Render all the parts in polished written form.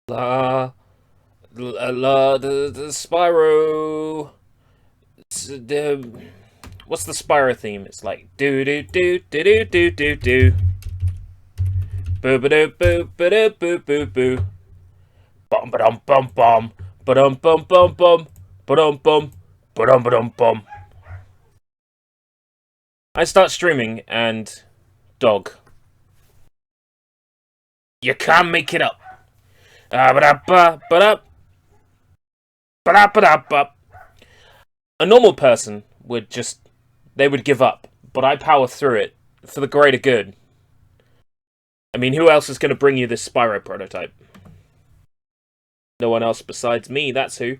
The Spyro. What's the Spyro theme? It's like do do do do do do do do. Boo ba doo boo ba doo boo boo boo. Bum ba dum bum bum. Ba dum bum bum bum. Ba dum bum. Ba dum ba dum bum. I start streaming and dog. You can't make it up. A normal person would they would give up, but I power through it for the greater good. I mean, who else is going to bring you this Spyro prototype? No one else besides me, that's who.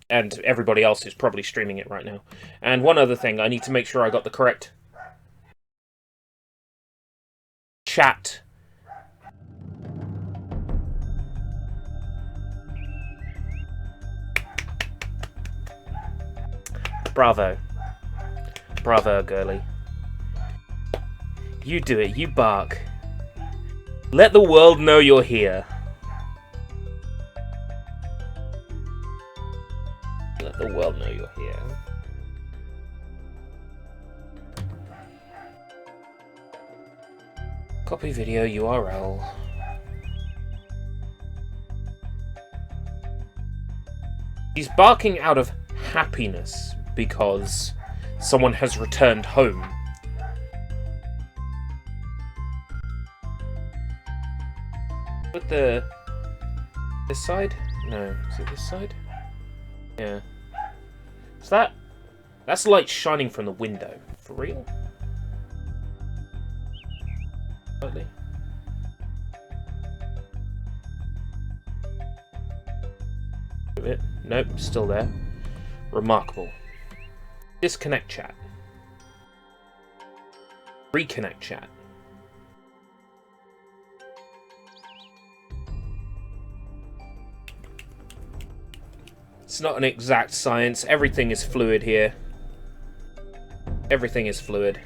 And everybody else who's probably streaming it right now. And one other thing, I need to make sure I got the correct chat. Bravo. Bravo, girly. You do it, you bark. Let the world know you're here. Let the world know you're here. Copy video URL. He's barking out of happiness because someone has returned home. With this side? No, is it this side? Yeah. Is that's light shining from the window. For real? Slightly. Nope, still there. Remarkable. Disconnect chat. Reconnect chat. It's not an exact science. Everything is fluid here. Everything is fluid.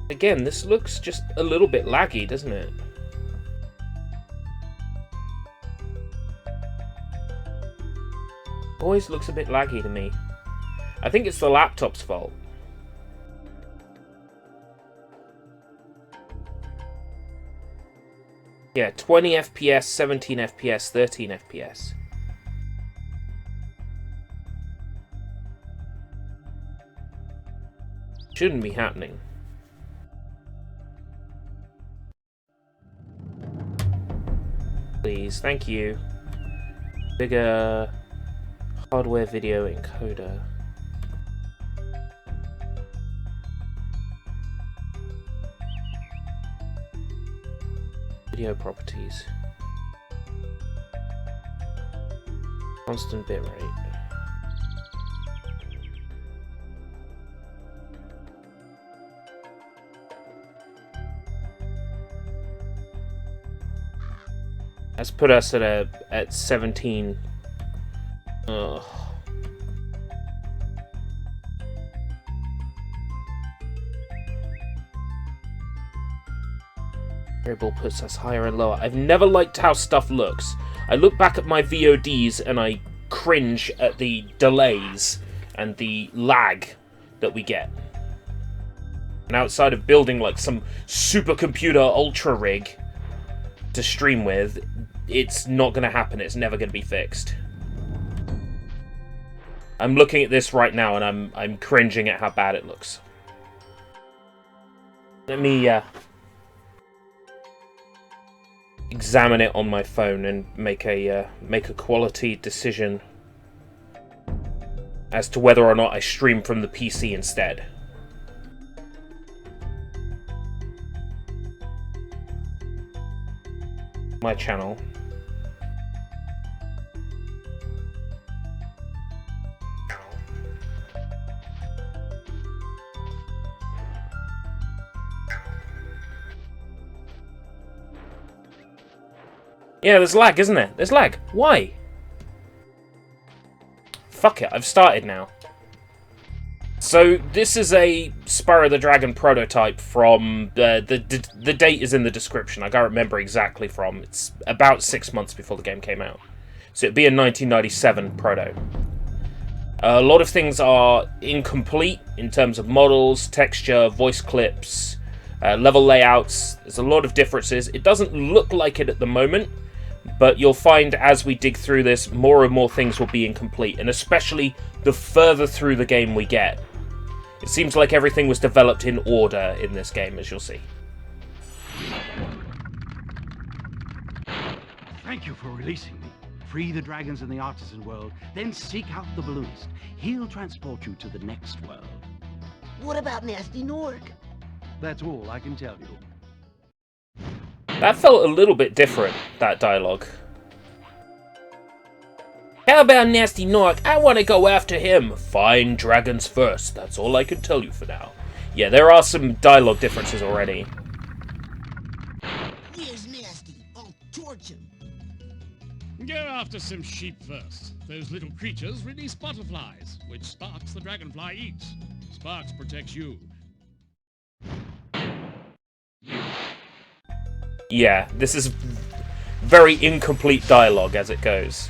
Again, this looks just a little bit laggy, doesn't it? Always looks a bit laggy to me. I think it's the laptop's fault. Yeah, 20 FPS, 17 FPS, 13 FPS. Shouldn't be happening. Please, thank you. Bigger hardware video encoder. Video properties. Constant bitrate. Let's put us at 17. Ugh. Variable puts us higher and lower. I've never liked how stuff looks. I look back at my VODs and I cringe at the delays and the lag that we get. And outside of building like some supercomputer ultra rig to stream with, it's not going to happen. It's never going to be fixed. I'm looking at this right now and I'm cringing at how bad it looks. Let me examine it on my phone and make a quality decision as to whether or not I stream from the PC instead. My channel. Yeah, there's lag, isn't there? There's lag. Why? Fuck it, I've started now. So this is a Spyro the Dragon prototype from the date is in the description. I can't remember exactly from. It's about 6 months before the game came out. So it'd be a 1997 proto. A lot of things are incomplete in terms of models, texture, voice clips, level layouts. There's a lot of differences. It doesn't look like it at the moment, but you'll find as we dig through this, more and more things will be incomplete, and especially the further through the game we get. It seems like everything was developed in order in this game, as you'll see. Thank you for releasing me. Free the dragons in the artisan world, then seek out the balloonist. He'll transport you to the next world. What about Nasty Nork? That's all I can tell you. That felt a little bit different, that dialogue. How about Nasty Nork? I want to go after him. Find dragons first. That's all I can tell you for now. Yeah, there are some dialogue differences already. Where's Nasty? I'll torch him. Go after some sheep first. Those little creatures release butterflies, which Sparks the dragonfly eats. Sparks protects you. Yeah, this is very incomplete dialogue as it goes.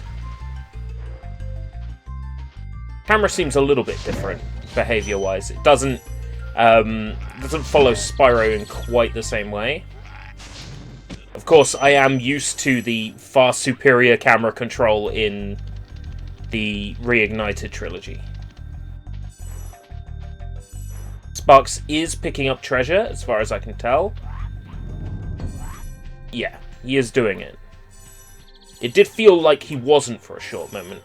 Camera seems a little bit different, behavior-wise. It doesn't follow Spyro in quite the same way. Of course, I am used to the far superior camera control in the Reignited trilogy. Sparks is picking up treasure, as far as I can tell. Yeah, he is doing it. It did feel like he wasn't for a short moment.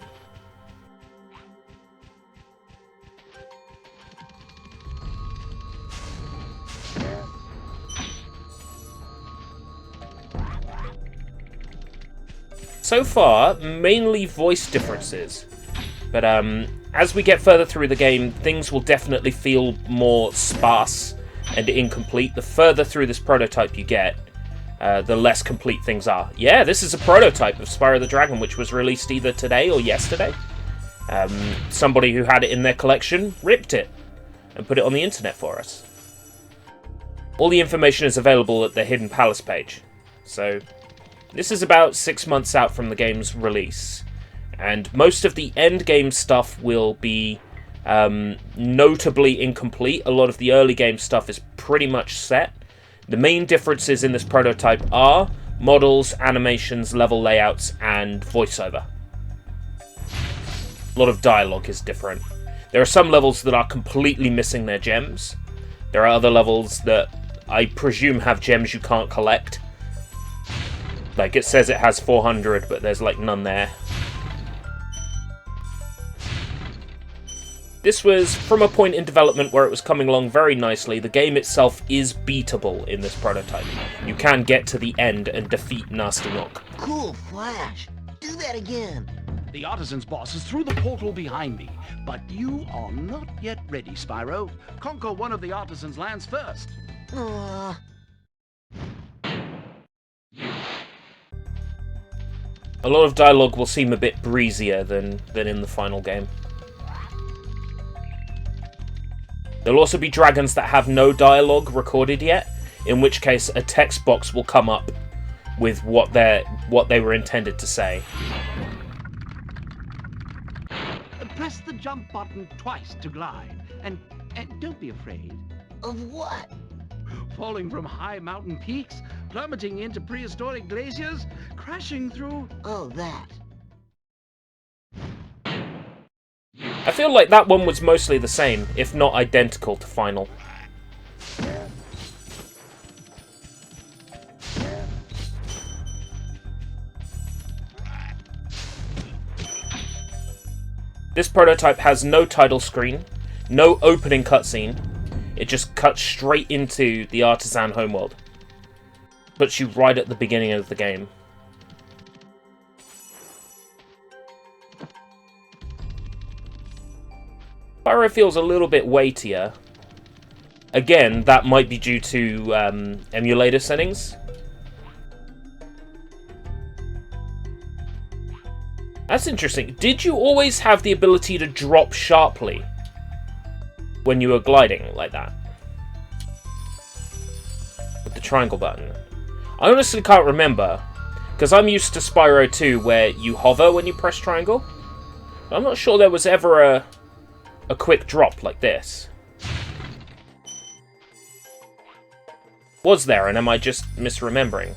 So far, mainly voice differences. But as we get further through the game, things will definitely feel more sparse and incomplete. The further through this prototype you get, the less complete things are. Yeah, this is a prototype of Spyro the Dragon, which was released either today or yesterday. Somebody who had it in their collection ripped it and put it on the internet for us. All the information is available at the Hidden Palace page. So this is about 6 months out from the game's release, and most of the end game stuff will be notably incomplete. A lot of the early game stuff is pretty much set. The main differences in this prototype are models, animations, level layouts, and voiceover. A lot of dialogue is different. There are some levels that are completely missing their gems. There are other levels that I presume have gems you can't collect. Like, it says it has 400, but there's, like, none there. This was from a point in development where it was coming along very nicely. The game itself is beatable in this prototype. You can get to the end and defeat Nasty Nork. Cool flash. Do that again. The artisan's boss is through the portal behind me, but you are not yet ready, Spyro. Conquer one of the artisan's lands first. A lot of dialogue will seem a bit breezier than in the final game. There'll also be dragons that have no dialogue recorded yet, in which case a text box will come up with what they were intended to say. Press the jump button twice to glide, and don't be afraid. Of what? Falling from high mountain peaks, plummeting into prehistoric glaciers, crashing through... Oh, that. I feel like that one was mostly the same, if not identical to Final. This prototype has no title screen, no opening cutscene. It just cuts straight into the Artisan homeworld. Puts you right at the beginning of the game. Spyro feels a little bit weightier. Again, that might be due to emulator settings. That's interesting. Did you always have the ability to drop sharply? when you were gliding like that. With the triangle button. I honestly can't remember, because I'm used to Spyro 2 where you hover when you press triangle. I'm not sure there was ever a quick drop like this. Was there, and am I just misremembering?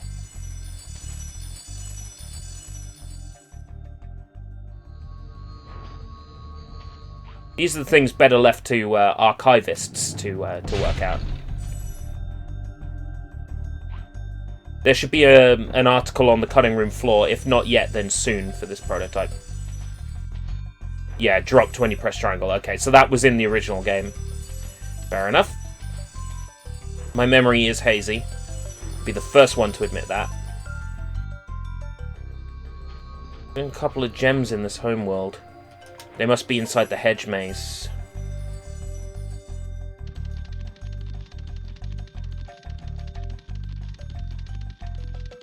These are the things better left to archivists to work out. There should be an article on the cutting room floor, if not yet, then soon, for this prototype. Yeah, drop 20, press triangle. Okay, so that was in the original game. Fair enough. My memory is hazy. Be the first one to admit that. There's a couple of gems in this home world. They must be inside the hedge maze.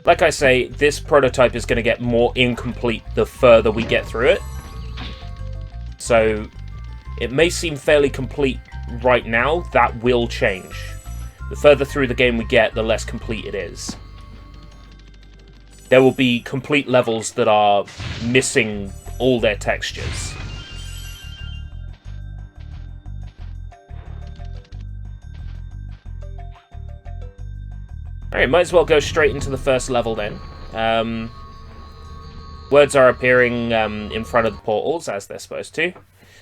Like I say, this prototype is going to get more incomplete the further we get through it. So, it may seem fairly complete right now. That will change. The further through the game we get, the less complete it is. There will be complete levels that are missing all their textures. Alright, might as well go straight into the first level then. Words are appearing in front of the portals, as they're supposed to.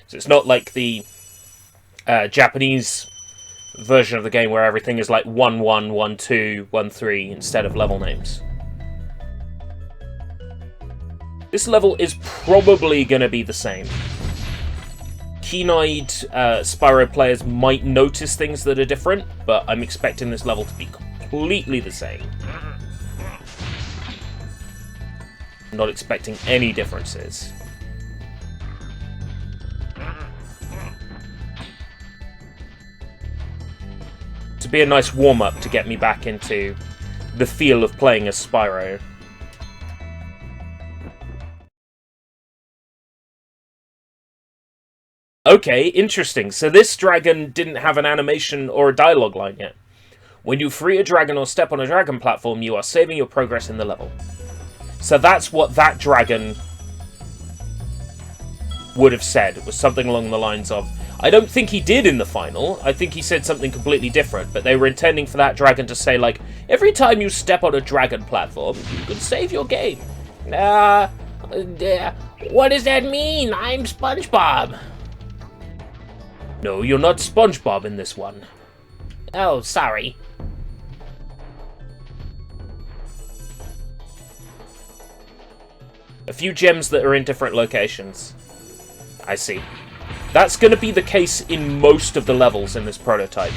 So it's not like the Japanese version of the game where everything is like 1-1, 1-2, 1-3 instead of level names. This level is probably going to be the same. Keen-eyed Spyro players might notice things that are different, but I'm expecting this level to be completely the same. I'm not expecting any differences. To be a nice warm-up to get me back into the feel of playing as Spyro. Okay, interesting. So this dragon didn't have an animation or a dialogue line yet. When you free a dragon or step on a dragon platform, you are saving your progress in the level. So that's what that dragon would have said. It was something along the lines of... I don't think he did in the final. I think he said something completely different. But they were intending for that dragon to say, like, every time you step on a dragon platform, you can save your game. What does that mean? I'm SpongeBob. No, you're not SpongeBob in this one. Oh, sorry. A few gems that are in different locations. I see. That's going to be the case in most of the levels in this prototype.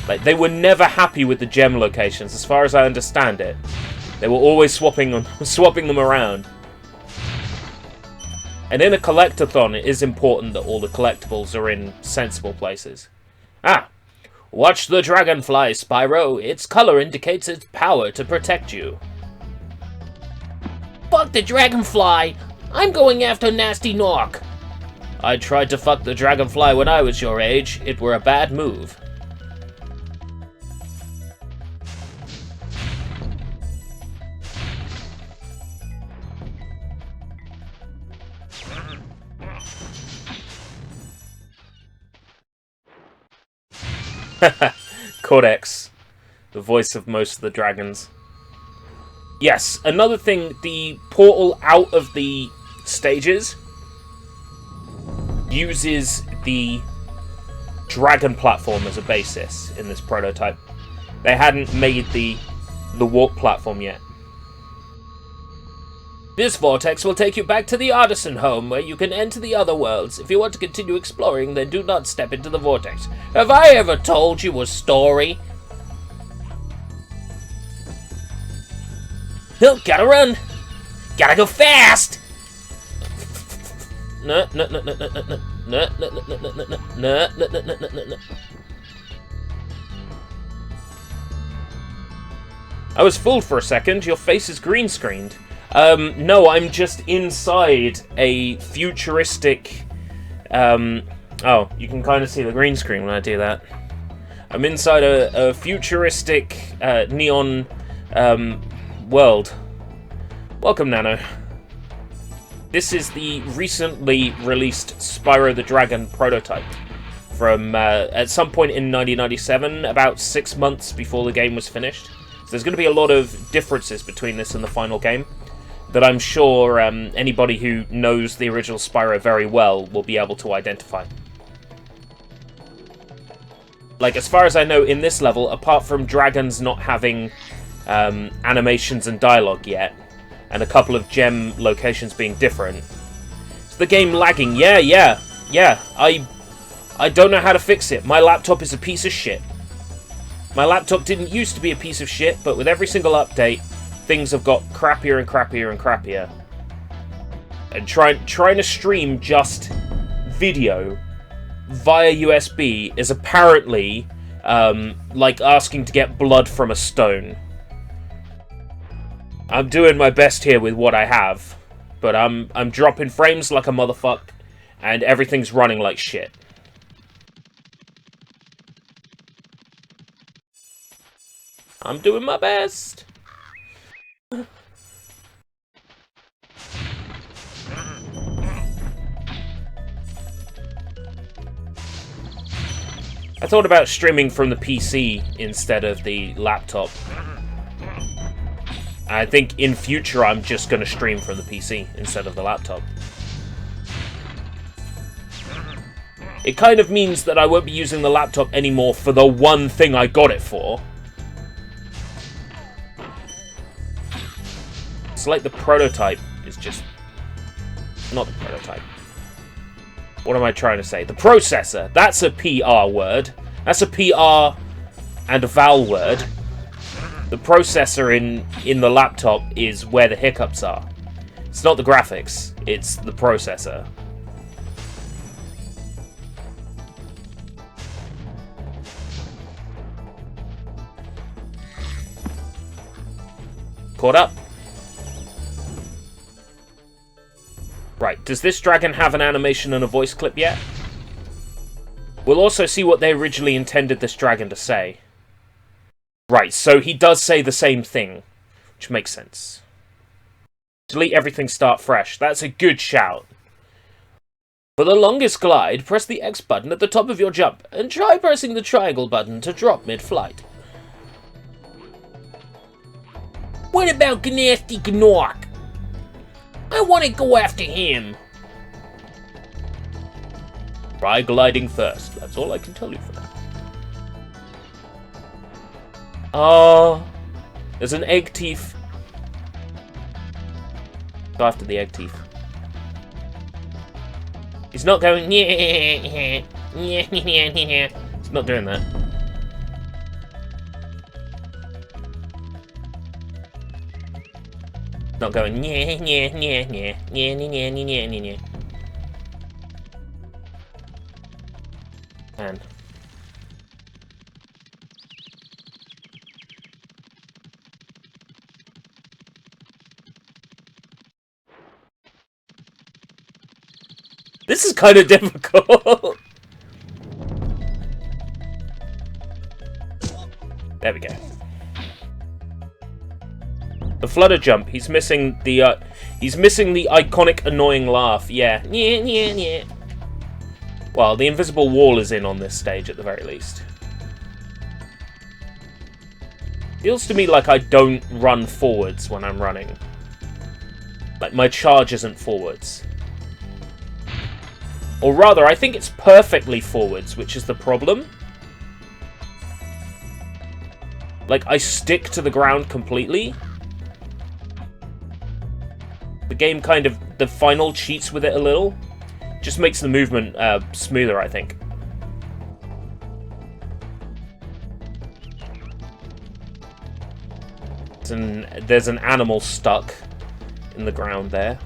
Like, they were never happy with the gem locations, as far as I understand it. They were always swapping them around. And in a collectathon, it is important that all the collectibles are in sensible places. Ah! Watch the dragonfly, Spyro. Its color indicates its power to protect you. Fuck the dragonfly! I'm going after Nasty Nork! I tried to fuck the dragonfly when I was your age. It were a bad move. Codex, the voice of most of the dragons. Yes, another thing, the portal out of the stages uses the dragon platform as a basis in this prototype. They hadn't made the warp platform yet. This vortex will take you back to the artisan home, where you can enter the other worlds. If you want to continue exploring, then do not step into the vortex. Have I ever told you a story? Oh, gotta run! Gotta go fast! No. I was fooled for a second. Your face is green screened. No, I'm just inside a futuristic Oh, you can kind of see the green screen when I do that. I'm inside a futuristic neon world. Welcome, Nano. This is the recently released Spyro the Dragon prototype from at some point in 1997, about 6 months before the game was finished. So there's going to be a lot of differences between this and the final game that I'm sure anybody who knows the original Spyro very well will be able to identify. Like, as far as I know, in this level, apart from dragons not having animations and dialogue yet, and a couple of gem locations being different, is the game lagging? Yeah. I don't know how to fix it. My laptop is a piece of shit. My laptop didn't used to be a piece of shit, but with every single update, things have got crappier and crappier and crappier. And trying to stream just video via USB is apparently like asking to get blood from a stone. I'm doing my best here with what I have, but I'm dropping frames like a motherfucker, and everything's running like shit. I'm doing my best. I thought about streaming from the PC instead of the laptop. I think in future I'm just going to stream from the PC instead of the laptop. It kind of means that I won't be using the laptop anymore for the one thing I got it for. It's like the prototype is just... not the prototype. What am I trying to say? The processor. That's a PR word. That's a PR and a vowel word. The processor in the laptop is where the hiccups are. It's not the graphics, it's the processor. Caught up. Right, does this dragon have an animation and a voice clip yet? We'll also see what they originally intended this dragon to say. Right, so he does say the same thing, which makes sense. Delete everything, start fresh. That's a good shout. For the longest glide, press the X button at the top of your jump, and try pressing the triangle button to drop mid-flight. What about Gnasty Gnork? I want to go after him. Try gliding first. That's all I can tell you for now. Oh, there's an egg teeth. Go after the egg teeth. He's not going. He's not doing that. Not going. Man. This is kind of difficult. There we go. The flutter jump. He's missing the iconic annoying laugh. Yeah. Well, the invisible wall is in on this stage at the very least. Feels to me like I don't run forwards when I'm running. Like my charge isn't forwards. Or rather, I think it's perfectly forwards, which is the problem. Like, I stick to the ground completely. The game kind of, the final cheats with it a little. Just makes the movement smoother, I think. There's an animal stuck in the ground there.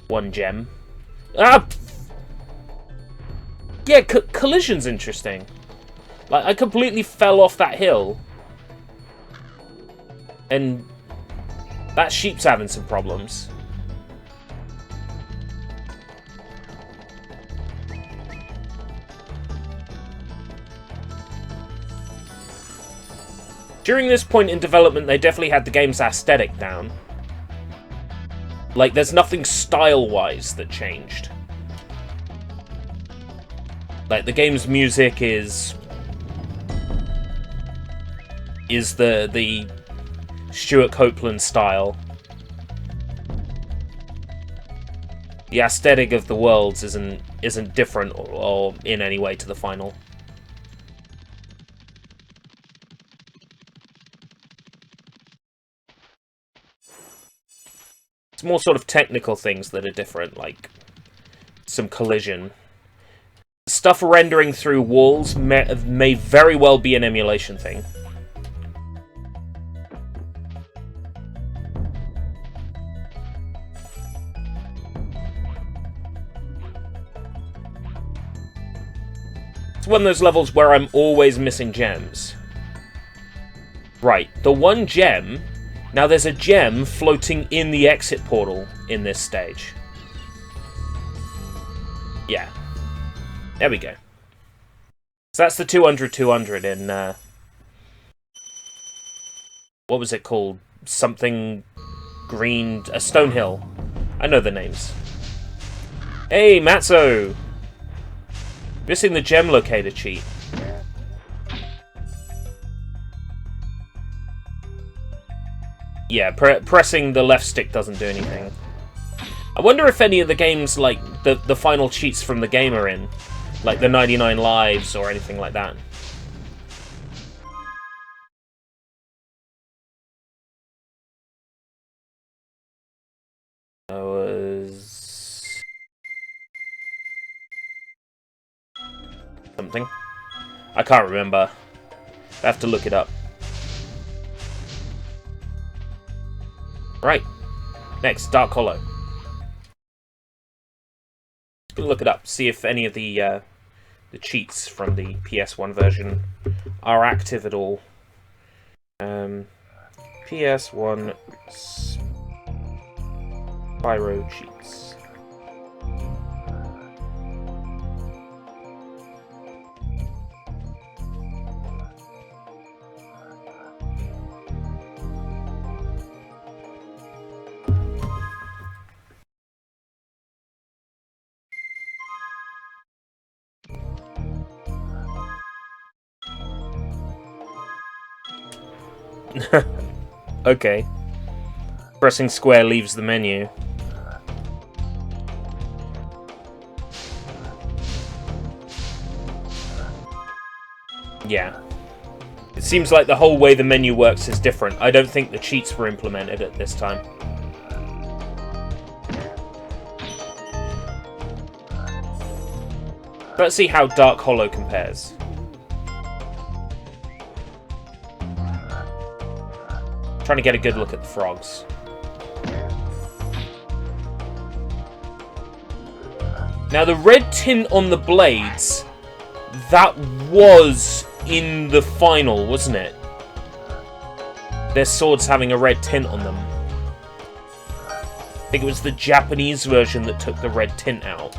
One gem. Ah! Yeah, collision's interesting. Like, I completely fell off that hill. And that sheep's having some problems. During this point in development, they definitely had the game's aesthetic down. Like, there's nothing style-wise that changed. Like, the game's music is the Stuart Copeland style. The aesthetic of the worlds isn't different or in any way to the final. It's more sort of technical things that are different, like some collision. Stuff rendering through walls may very well be an emulation thing. It's one of those levels where I'm always missing gems. Right, the one gem... Now there's a gem floating in the exit portal in this stage. Yeah. There we go. So that's the 200-200 in... what was it called? Something... Green... Stonehill. I know the names. Hey, Matzo! Missing the gem locator cheat. Yeah, pressing the left stick doesn't do anything. I wonder if any of the games, like, the final cheats from the game are in. Like the 99 lives or anything like that. That was... something. I can't remember. I have to look it up. Right. Next, Dark Hollow. Just gonna look it up, see if any of the cheats from the PS1 version are active at all. PS1 Spyro cheats. Okay. Pressing square leaves the menu. Yeah. It seems like the whole way the menu works is different. I don't think the cheats were implemented at this time. Let's see how Dark Hollow compares. Trying to get a good look at the frogs. Now the red tint on the blades, that was in the final, wasn't it? Their swords having a red tint on them. I think it was the Japanese version that took the red tint out.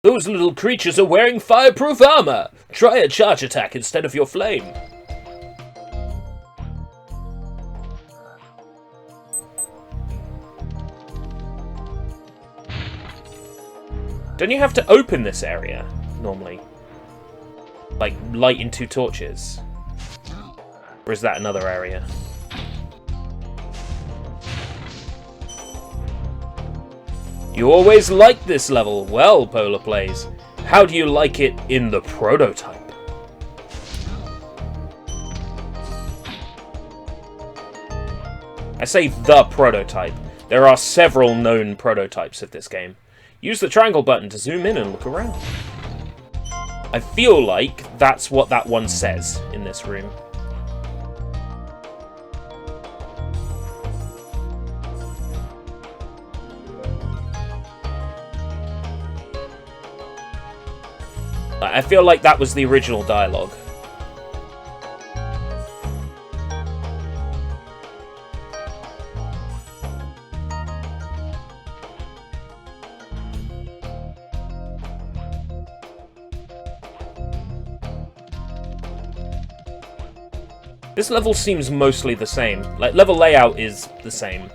Those little creatures are wearing fireproof armor! Try a charge attack instead of your flame. Don't you have to open this area, normally? Like, lighting 2 torches? Or is that another area? You always liked this level. Well, Polar Plays, how do you like it in the prototype? I say the prototype. There are several known prototypes of this game. Use the triangle button to zoom in and look around. I feel like that's what that one says in this room. I feel like that was the original dialogue. This level seems mostly the same. Like, level layout is the same.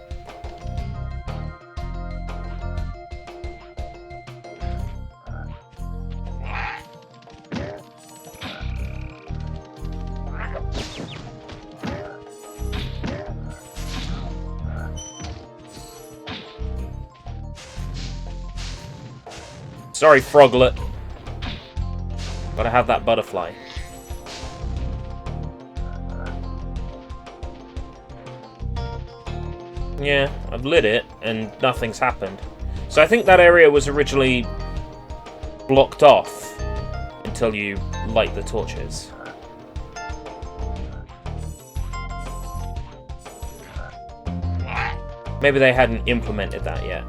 Sorry, Froglet. Gotta have that butterfly. Yeah, I've lit it, and nothing's happened. So I think that area was originally blocked off until you light the torches. Maybe they hadn't implemented that yet.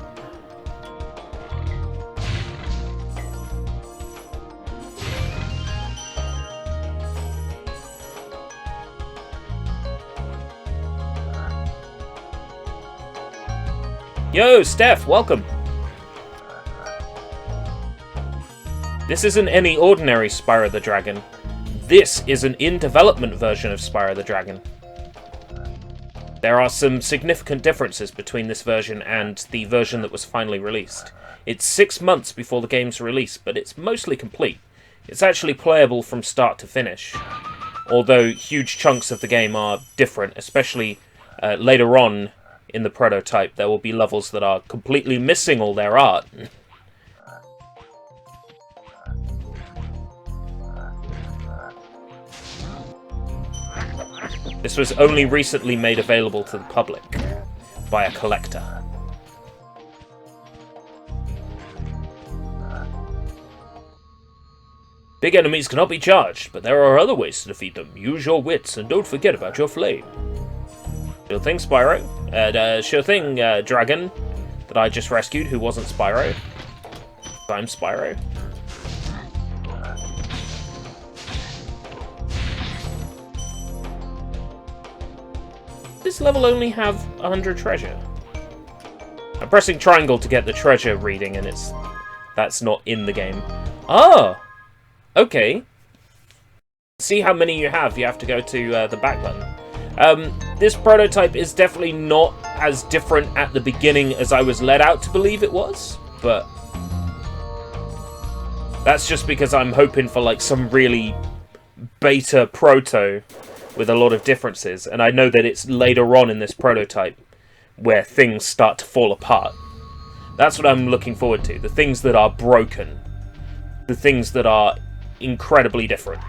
Yo, Steph, welcome! This isn't any ordinary Spyro the Dragon. This is an in-development version of Spyro the Dragon. There are some significant differences between this version and the version that was finally released. It's 6 months before the game's release, but it's mostly complete. It's actually playable from start to finish, although huge chunks of the game are different, especially later on in the prototype. There will be levels that are completely missing all their art. This was only recently made available to the public by a collector. Big enemies cannot be charged, but there are other ways to defeat them. Use your wits and don't forget about your flame. Sure thing, Spyro. Sure thing, Dragon, that I just rescued, who wasn't Spyro. I'm Spyro. This level only have 100 treasure. I'm pressing triangle to get the treasure reading, and that's not in the game. Ah! Okay. See how many you have to go to the back button. This prototype is definitely not as different at the beginning as I was led out to believe it was, but that's just because I'm hoping for like some really beta proto with a lot of differences, and I know that it's later on in this prototype where things start to fall apart. That's what I'm looking forward to, the things that are broken, the things that are incredibly different.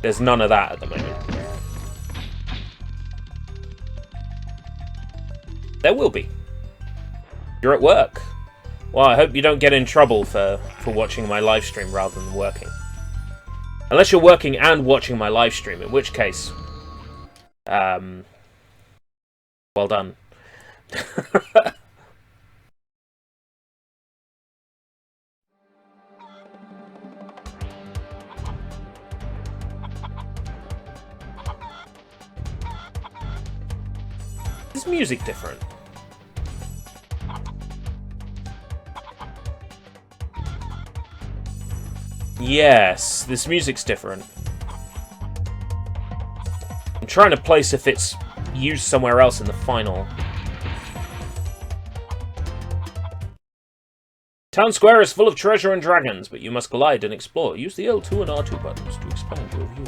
There's none of that at the moment. There will be. You're at work. Well, I hope you don't get in trouble for watching my live stream rather than working. Unless you're working and watching my live stream, in which case, well done. Is music different? Yes, this music's different. I'm trying to place if it's used somewhere else in the final. Town Square is full of treasure and dragons, but you must glide and explore. Use the L2 and R2 buttons to expand your view.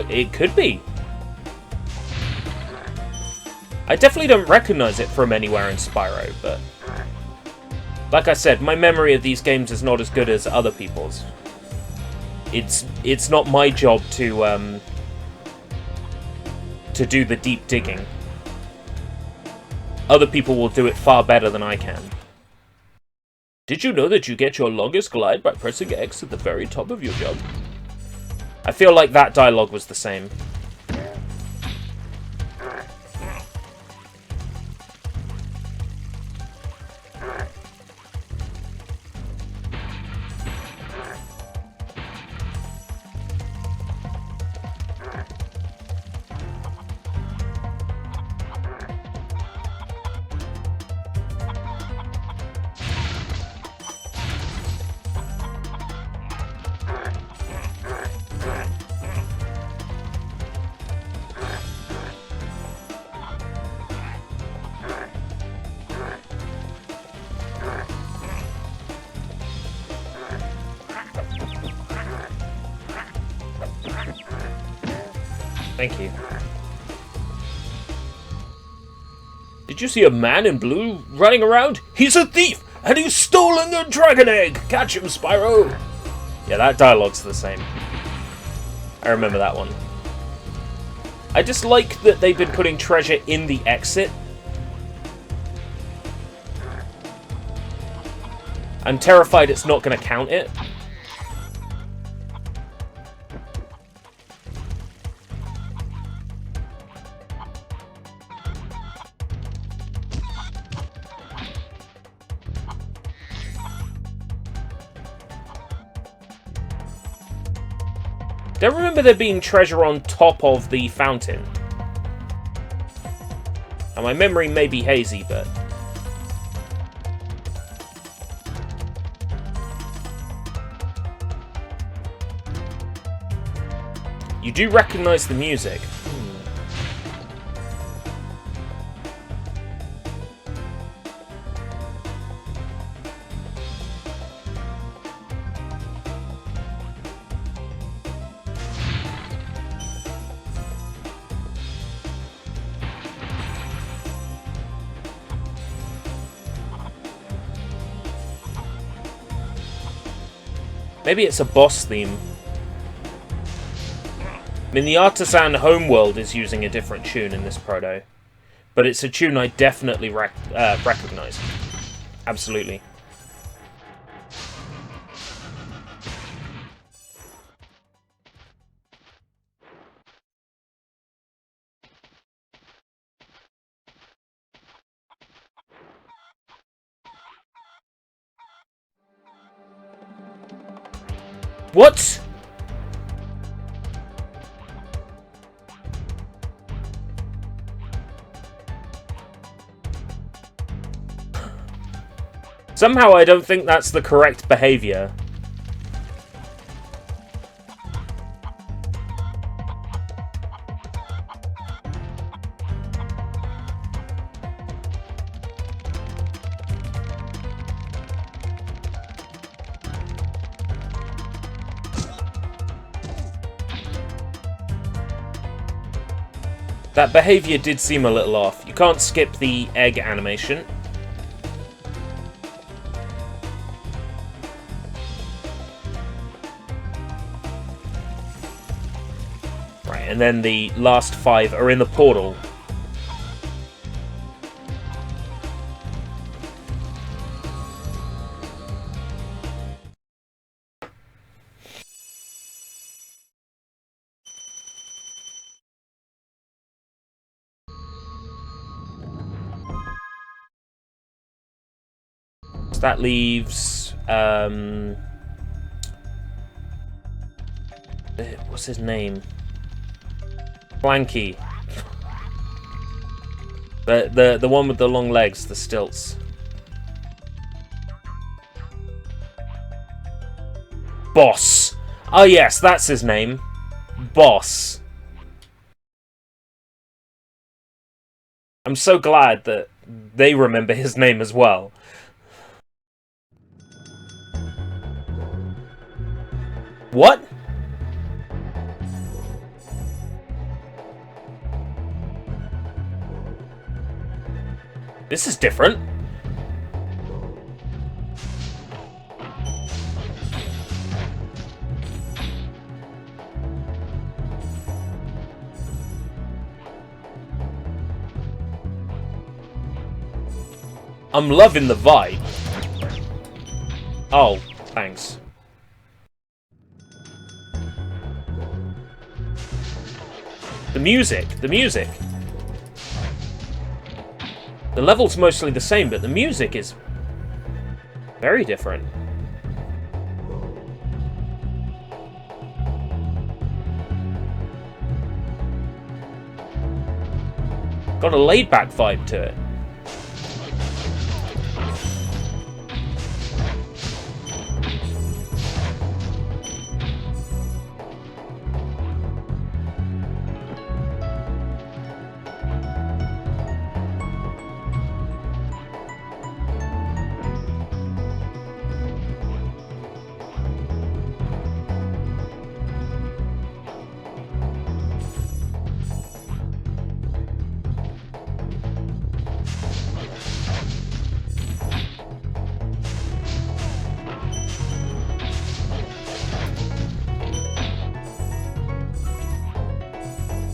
It could be. I definitely don't recognize it from anywhere in Spyro, but like I said, my memory of these games is not as good as other people's. It's not my job to do the deep digging. Other people will do it far better than I can. Did you know that you get your longest glide by pressing X at the very top of your jump? I feel like that dialogue was the same. Thank you. Did you see a man in blue running around? He's a thief, and he's stolen a dragon egg! Catch him, Spyro! Yeah, that dialogue's the same. I remember that one. I just like that they've been putting treasure in the exit. I'm terrified it's not going to count it. Don't remember there being treasure on top of the fountain. And my memory may be hazy, but... You do recognize the music. Maybe it's a boss theme. I mean, the Artisan Homeworld is using a different tune in this proto, but it's a tune I definitely recognize. Absolutely. What? Somehow I don't think that's the correct behavior. That behavior did seem a little off. You can't skip the egg animation. Right, and then the last 5 are in the portal. That leaves, what's his name? Planky. The one with the long legs, the stilts. Boss. Oh yes, that's his name. Boss. I'm so glad that they remember his name as well. What? This is different. I'm loving the vibe. Oh, thanks. The music, the music. The level's mostly the same, but the music is very different. Got a laid-back vibe to it.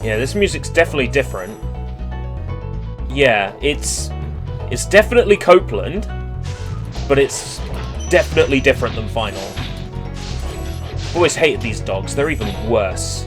Yeah, this music's definitely different. Yeah, it's definitely Copeland, but it's definitely different than Final. I've always hated these dogs, they're even worse.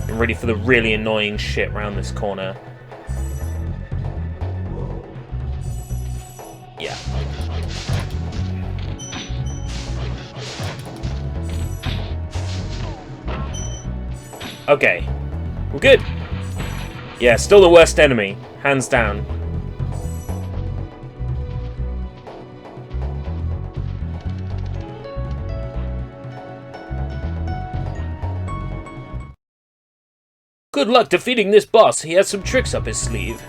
I'm ready for the really annoying shit around this corner. Yeah. Okay. We're good. Yeah, still the worst enemy. Hands down. Good luck defeating this boss. He has some tricks up his sleeve.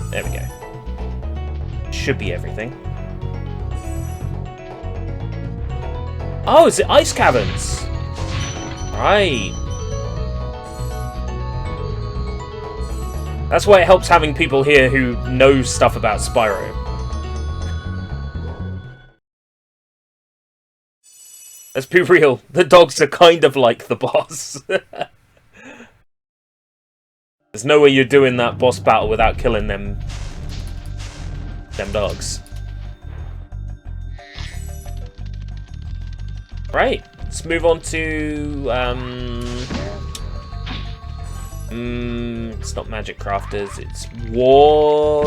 There we go. Should be everything. Oh, is it ice caverns? Right. That's why it helps having people here who know stuff about Spyro. Let's be real, the dogs are kind of like the boss. There's no way you're doing that boss battle without killing them dogs. Right, let's move on to it's not Magic Crafters, it's War.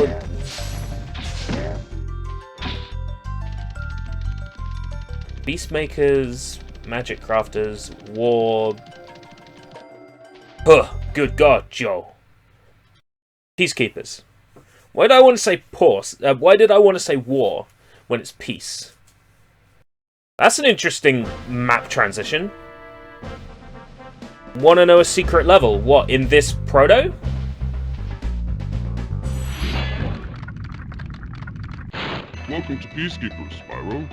Beastmakers, Magic Crafters, War. Good God, Joe. Peacekeepers. Why did I want to say why did I want to say war when it's peace? That's an interesting map transition. Want to know a secret level? What, in this proto? Welcome to Peacekeepers, Spyro.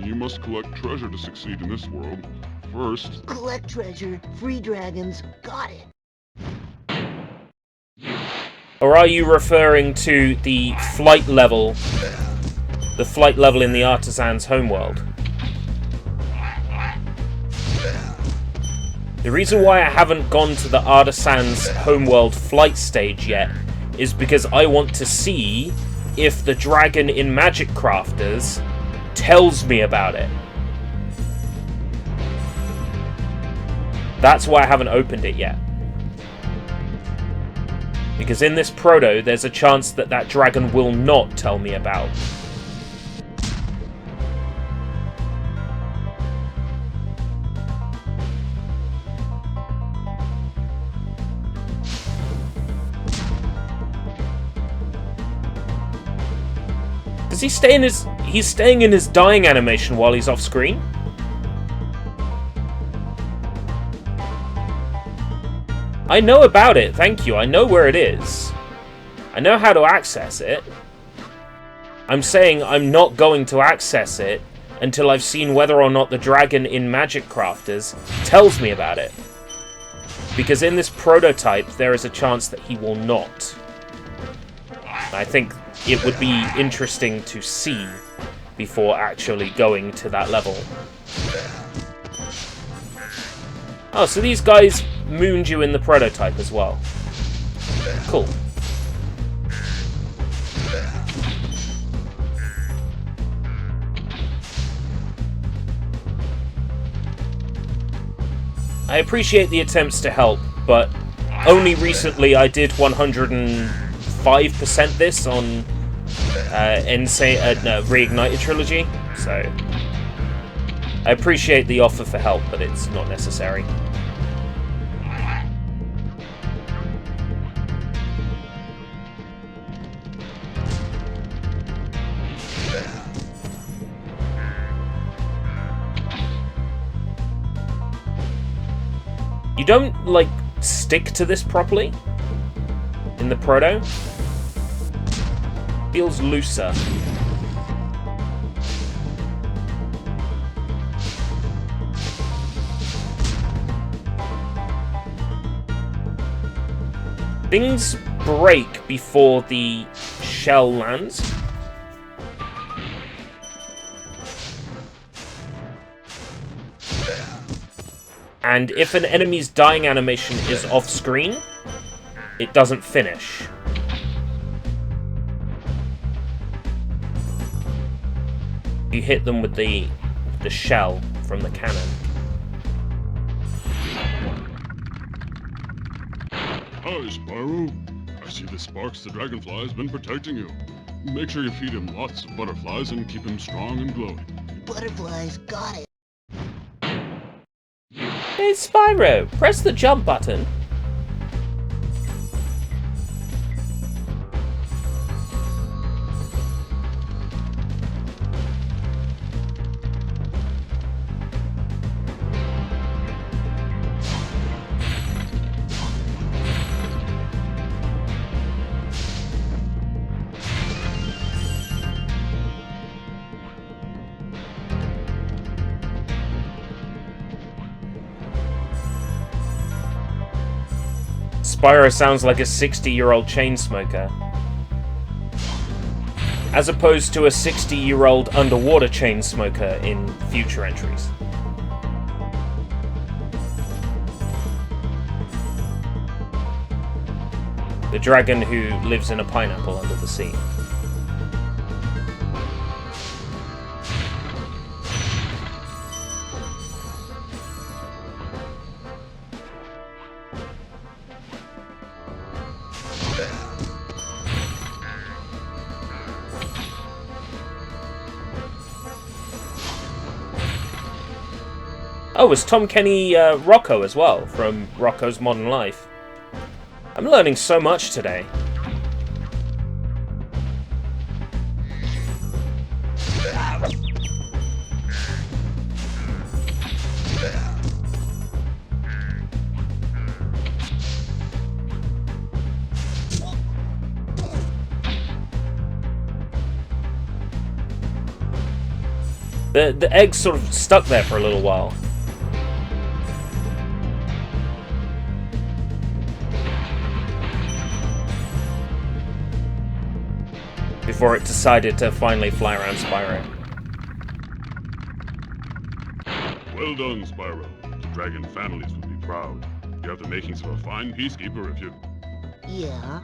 You must collect treasure to succeed in this world. First... Collect treasure, free dragons, got it. Or are you referring to the flight level? The flight level in the Artisan's homeworld? The reason why I haven't gone to the Artisan's homeworld flight stage yet is because I want to see if the dragon in Magic Crafters tells me about it. That's why I haven't opened it yet. Because in this proto, there's a chance that that dragon will not tell me about. Does he stay in his... He's staying in his dying animation while he's off screen? I know about it, thank you. I know where it is. I know how to access it. I'm saying I'm not going to access it until I've seen whether or not the dragon in Magic Crafters tells me about it. Because in this prototype, there is a chance that he will not. I think it would be interesting to see before actually going to that level. Oh, so these guys mooned you in the prototype as well. Cool. I appreciate the attempts to help, but only recently I did 105% this on Reignited Trilogy, so I appreciate the offer for help, but it's not necessary. You don't, like, stick to this properly in the proto. Feels looser. Things break before the shell lands. And if an enemy's dying animation is off screen, it doesn't finish. You hit them with the shell from the cannon. Hi, Spyro. I see the Sparks the Dragonfly has been protecting you. Make sure you feed him lots of butterflies and keep him strong and glowing. Butterflies, got it. Hey Spyro, press the jump button. Spyro sounds like a 60-year-old chain smoker, as opposed to a 60-year-old underwater chain smoker in future entries. The dragon who lives in a pineapple under the sea. Oh, it's Tom Kenny Rocco as well, from Rocco's Modern Life. I'm learning so much today. The egg's sort of stuck there for a little while. Before it decided to finally fly around Spyro. Well done, Spyro. The dragon families will be proud. You have the makings of a fine peacekeeper if you... Yeah?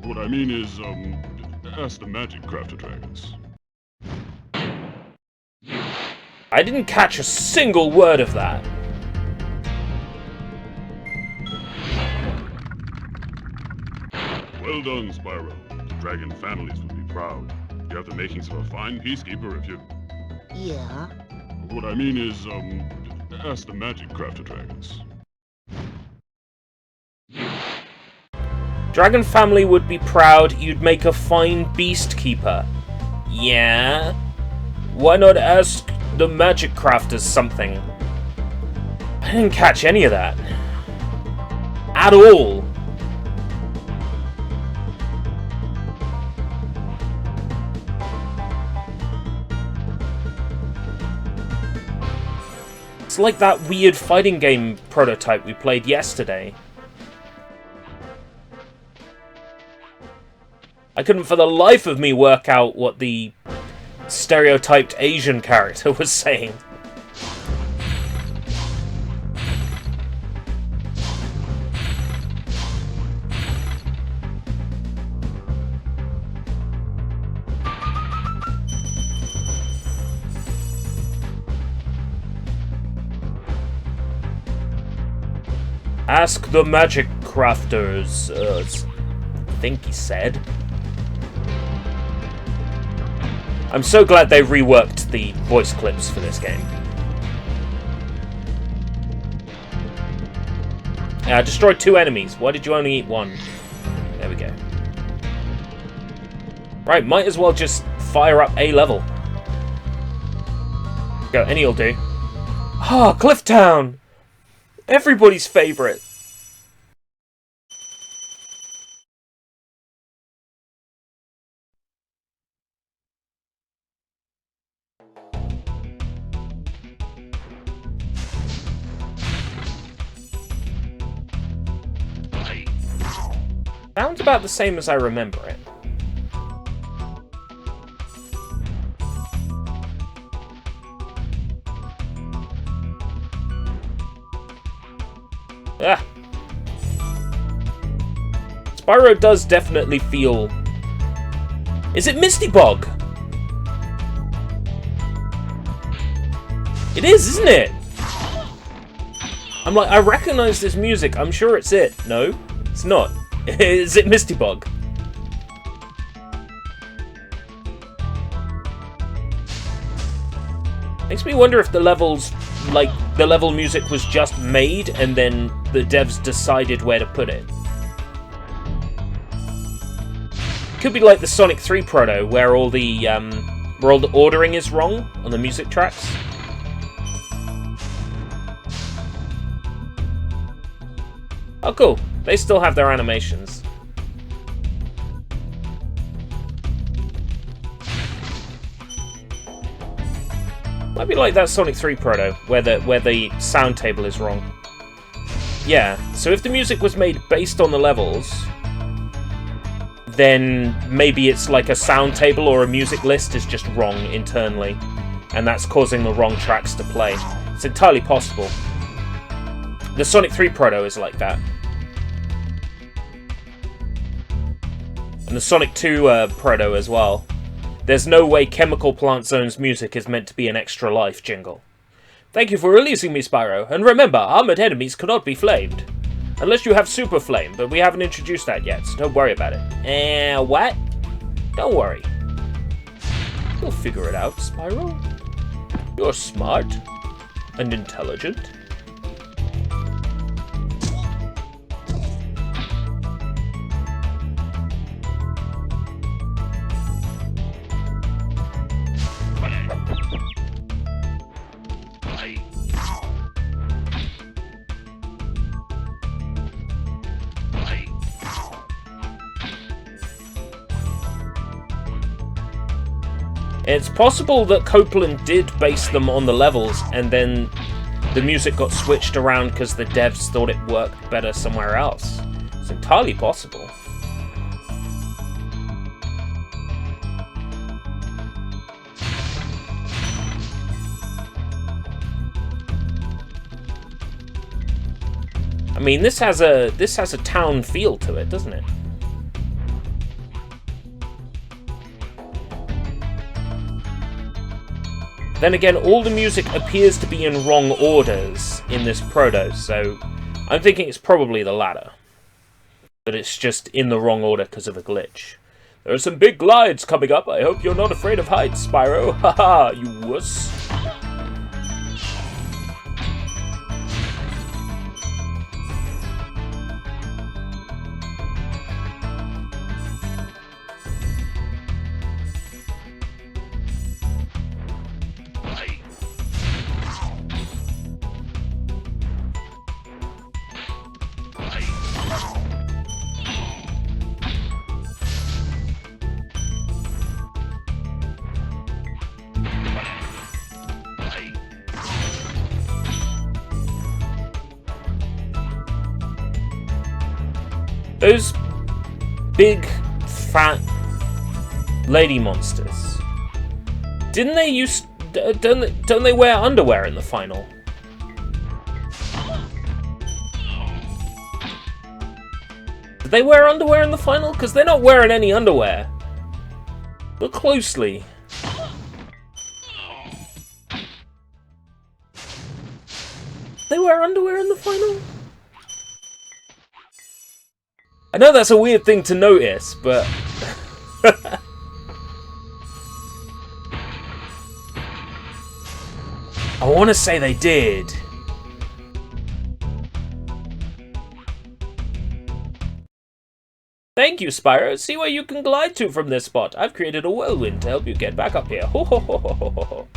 What I mean is, ask the magic crafter dragons. I didn't catch a single word of that. Well done, Spyro. The dragon families will be proud. You have the makings of a fine peacekeeper if you... Yeah? What I mean is, ask the magic crafter dragons. Dragon family would be proud you'd make a fine beast keeper. Yeah? Why not ask the magic crafters something? I didn't catch any of that. At all. It's like that weird fighting game prototype we played yesterday. I couldn't for the life of me work out what the stereotyped Asian character was saying. Ask the magic crafters, I think he said. I'm so glad they reworked the voice clips for this game. I destroyed 2 enemies. Why did you only eat 1? There we go. Right, might as well just fire up a level. Go, any'll do. Ah, Cliff Town! Everybody's favourite. Sounds about the same as I remember it. Ah. Spyro does definitely feel... Is it Misty Bog? It is, isn't it? I'm like, I recognize this music. I'm sure it's it. No, it's not. Is it Misty Bog? Makes me wonder if the levels, like, the level music was just made and then the devs decided where to put it. Could be like the Sonic 3 proto, where all the ordering is wrong on the music tracks. Oh, cool. They still have their animations. Might be like that Sonic 3 proto, where the sound table is wrong. Yeah, so if the music was made based on the levels, then maybe it's like a sound table or a music list is just wrong internally, and that's causing the wrong tracks to play. It's entirely possible. The Sonic 3 proto is like that. And the Sonic 2 proto as well. There's no way Chemical Plant Zone's music is meant to be an extra life jingle. Thank you for releasing me, Spyro, and remember, armored enemies cannot be flamed. Unless you have Super Flame, but we haven't introduced that yet, so don't worry about it. What? Don't worry. You'll figure it out, Spyro. You're smart and intelligent. It's possible that Copeland did base them on the levels, and then the music got switched around because the devs thought it worked better somewhere else. It's entirely possible. I mean, this has a town feel to it, doesn't it? Then again, all the music appears to be in wrong orders in this proto, so I'm thinking it's probably the latter. But it's just in the wrong order because of a glitch. There are some big glides coming up. I hope you're not afraid of heights, Spyro. Haha, you wuss. Those big, fat lady monsters. Didn't they use? Don't they wear underwear in the final? Did they wear underwear in the final? Because they're not wearing any underwear. Look closely. They wear underwear in the final? I know that's a weird thing to notice, but... I want to say they did. Thank you, Spyro. See where you can glide to from this spot. I've created a whirlwind to help you get back up here. Ho ho ho ho ho ho ho.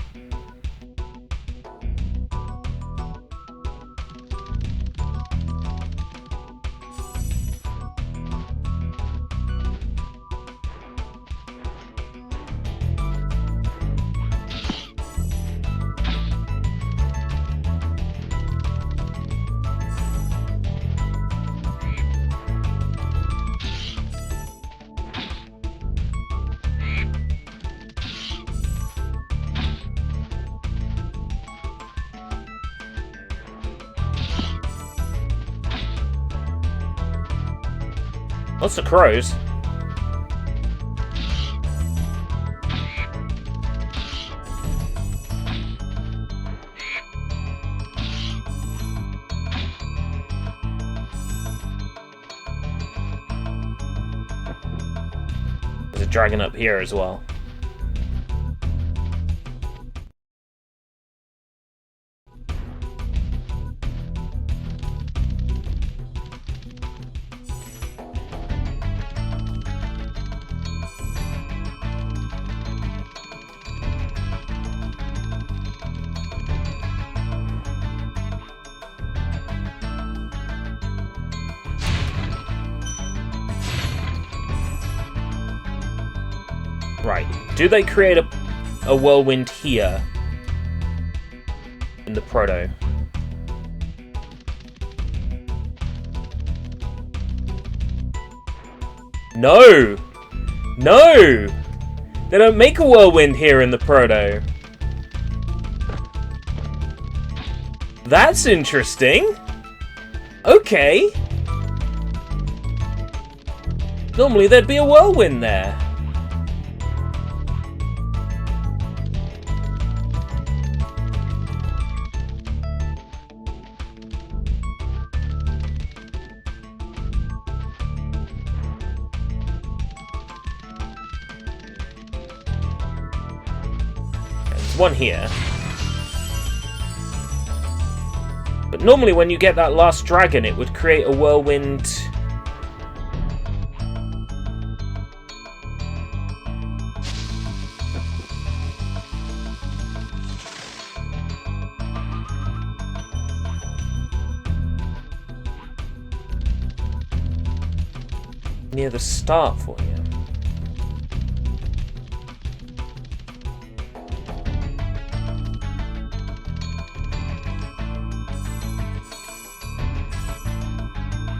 Lots of crows. There's a dragon up here as well. Right. Do they create a whirlwind here? In the proto? No! No! They don't make a whirlwind here in the proto. That's interesting. Okay. Normally there'd be a whirlwind there. One here. But normally when you get that last dragon, it would create a whirlwind. Near the start for you.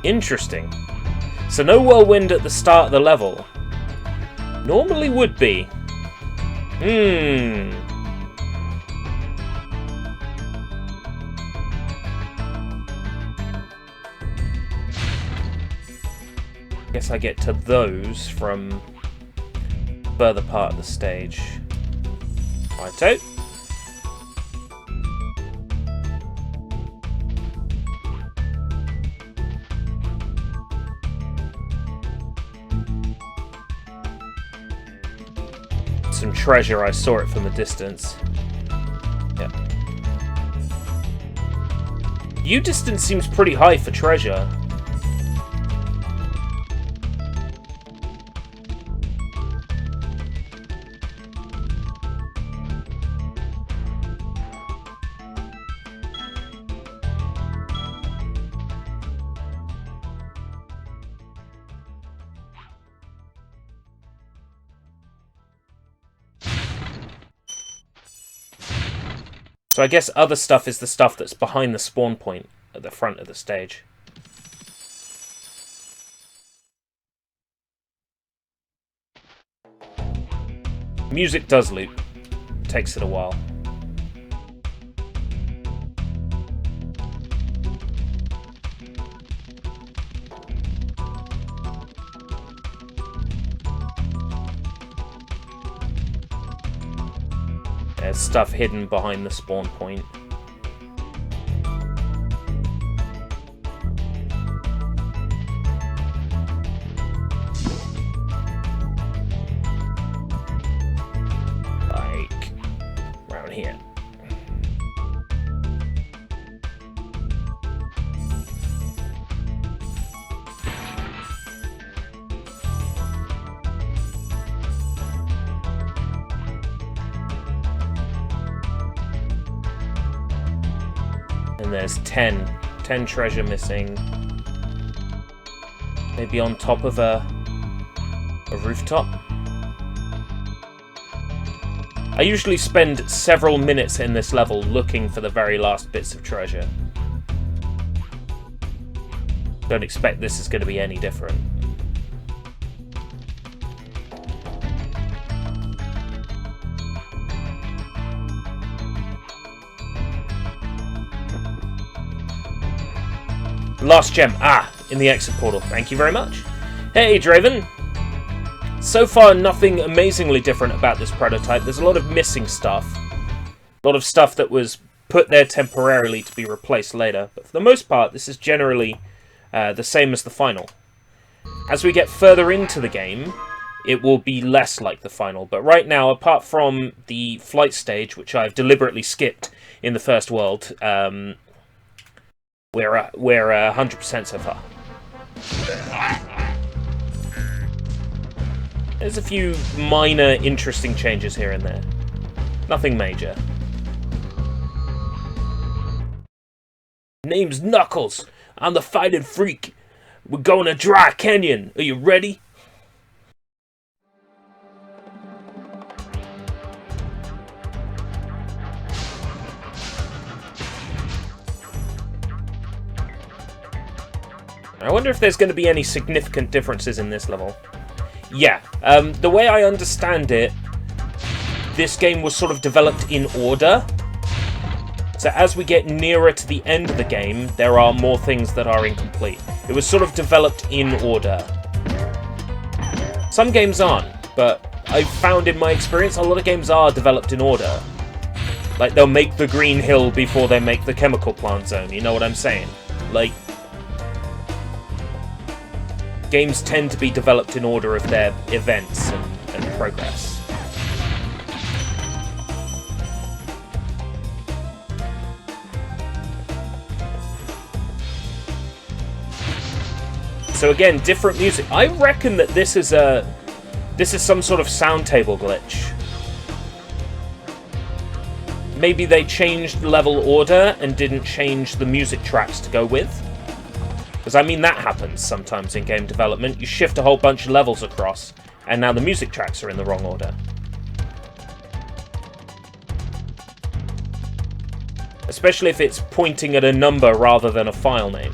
Interesting. So no whirlwind at the start of the level. Normally would be. Guess I get to those from further part of the stage. Righto. Some treasure, I saw it from a distance. Yeah. View distance seems pretty high for treasure. So I guess other stuff is the stuff that's behind the spawn point at the front of the stage. Music does loop. Takes it a while. There's stuff hidden behind the spawn point. Like around here. there's 10. 10 treasure missing. Maybe on top of a rooftop? I usually spend several minutes in this level looking for the very last bits of treasure. Don't expect this is going to be any different. Last gem. Ah, in the exit portal. Thank you very much. Hey, Draven. So far, nothing amazingly different about this prototype. There's a lot of missing stuff. A lot of stuff that was put there temporarily to be replaced later. But for the most part, this is generally the same as the final. As we get further into the game, it will be less like the final. But right now, apart from the flight stage, which I've deliberately skipped in the first world, we're 100% so far. There's a few minor interesting changes here and there. Nothing major. Name's Knuckles. I'm the fighting freak. We're going to Dry Canyon. Are you ready? I wonder if there's going to be any significant differences in this level. Yeah, the way I understand it, this game was sort of developed in order. So as we get nearer to the end of the game, there are more things that are incomplete. It was sort of developed in order. Some games aren't, but I've found in my experience a lot of games are developed in order. Like, they'll make the green hill before they make the chemical plant zone, you know what I'm saying? Like, games tend to be developed in order of their events and progress. So again, different music. I reckon that this is some sort of sound table glitch. Maybe they changed level order and didn't change the music tracks to go with. Because, I mean, that happens sometimes in game development. You shift a whole bunch of levels across, and now the music tracks are in the wrong order. Especially if it's pointing at a number rather than a file name.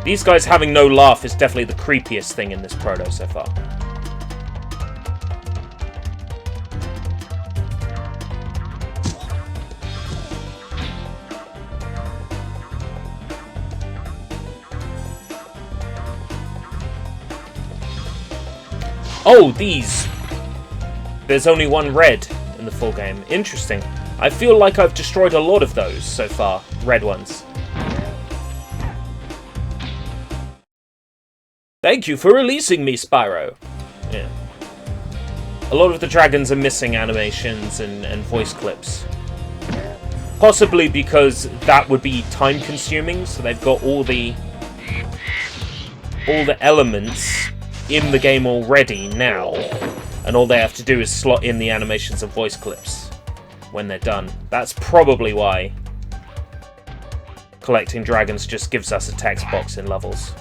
These guys having no laugh is definitely the creepiest thing in this proto so far. Oh, these! There's only one red in the full game. Interesting. I feel like I've destroyed a lot of those so far. Red ones. Thank you for releasing me, Spyro. Yeah. A lot of the dragons are missing animations and voice clips. Possibly because that would be time-consuming, so they've got all the elements in the game already now, and all they have to do is slot in the animations and voice clips when they're done. That's probably why collecting dragons just gives us a text box in levels.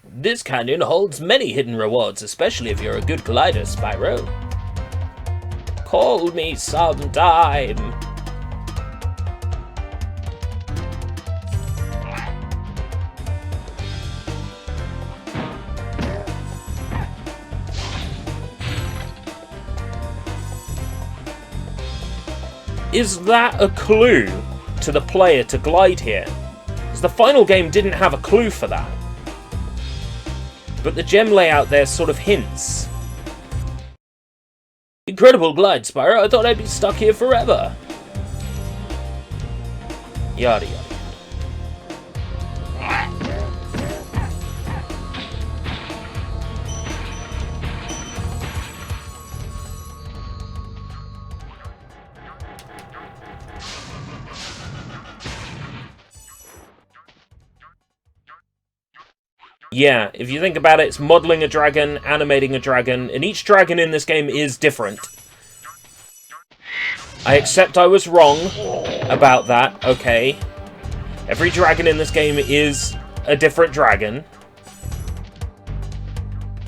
This canyon holds many hidden rewards, especially if you're a good glider, Spyro. Call me sometime. Is that a clue to the player to glide here? Because the final game didn't have a clue for that. But the gem layout there sort of hints. Incredible glide, Spyro. I thought I'd be stuck here forever. Yada yada. Yeah, if you think about it, it's modeling a dragon, animating a dragon, and each dragon in this game is different. I accept I was wrong about that, okay. Every dragon in this game is a different dragon.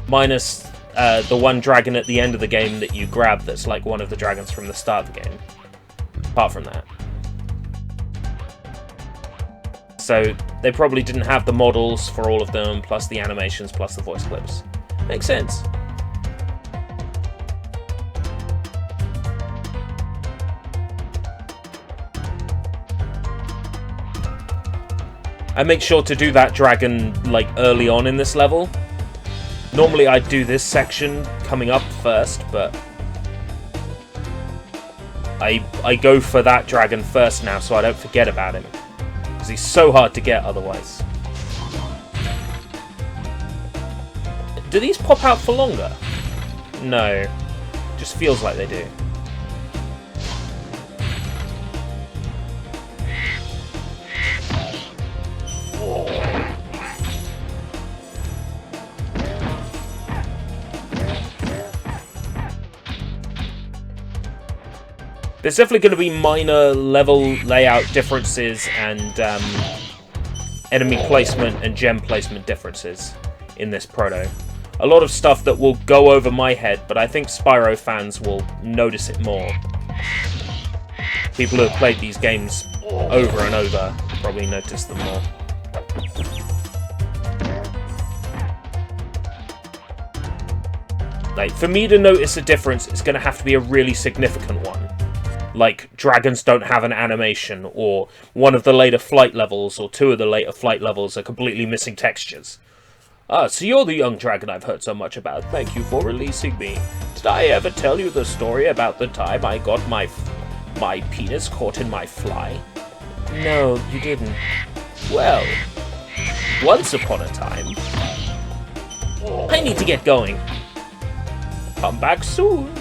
Minus the one dragon at the end of the game that you grab that's like one of the dragons from the start of the game. Apart from that. So they probably didn't have the models for all of them, plus the animations, plus the voice clips. Makes sense. I make sure to do that dragon like early on in this level. Normally I'd do this section coming up first, but I go for that dragon first now so I don't forget about him. Because he's so hard to get otherwise. Do these pop out for longer? No. Just feels like they do. There's definitely going to be minor level layout differences and enemy placement and gem placement differences in this proto. A lot of stuff that will go over my head, but I think Spyro fans will notice it more. People who have played these games over and over probably notice them more. Like, for me to notice a difference, it's going to have to be a really significant one. Like, dragons don't have an animation, or one of the later flight levels, or two of the later flight levels are completely missing textures. Ah, so you're the young dragon I've heard so much about. Thank you for releasing me. Did I ever tell you the story about the time I got my penis caught in my fly? No, you didn't. Well, once upon a time. I need to get going. Come back soon.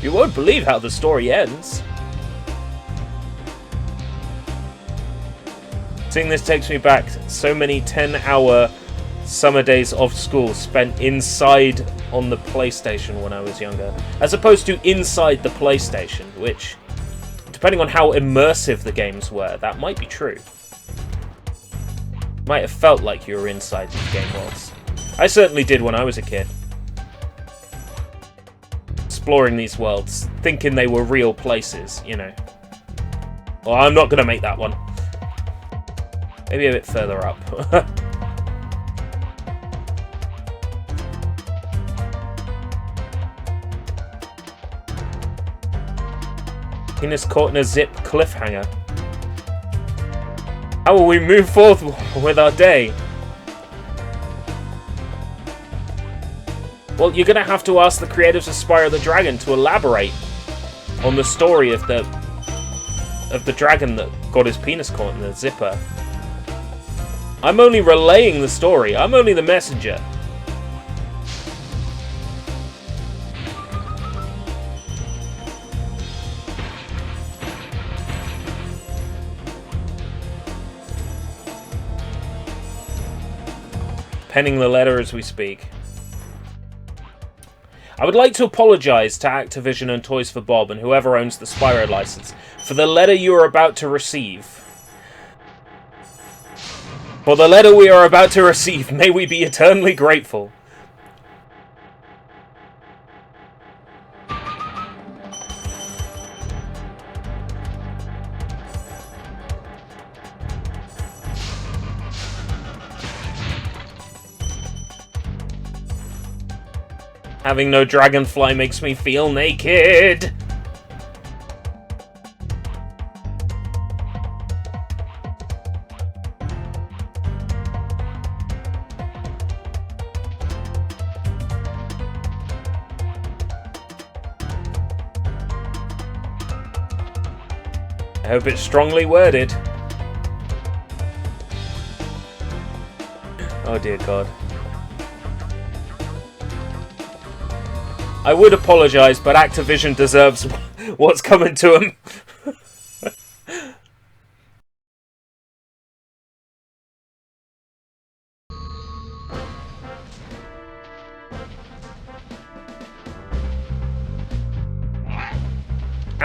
You won't believe how the story ends. Seeing this takes me back so many 10-hour summer days of school spent inside on the PlayStation when I was younger, as opposed to inside the PlayStation, which, depending on how immersive the games were, that might be true. Might have felt like you were inside these game worlds. I certainly did when I was a kid. Exploring these worlds, thinking they were real places, you know. Well, I'm not going to make that one. Maybe a bit further up. Penis caught in a zip cliffhanger. How will we move forth with our day? Well, you're going to have to ask the creators of Spyro the Dragon to elaborate on the story of the dragon that got his penis caught in the zipper. I'm only relaying the story. I'm only the messenger. Penning the letter as we speak. I would like to apologise to Activision and Toys for Bob and whoever owns the Spyro license for the letter you are about to receive. For the letter we are about to receive, may we be eternally grateful. Having no dragonfly makes me feel naked. I hope it's strongly worded. Oh dear God. I would apologise, but Activision deserves what's coming to them.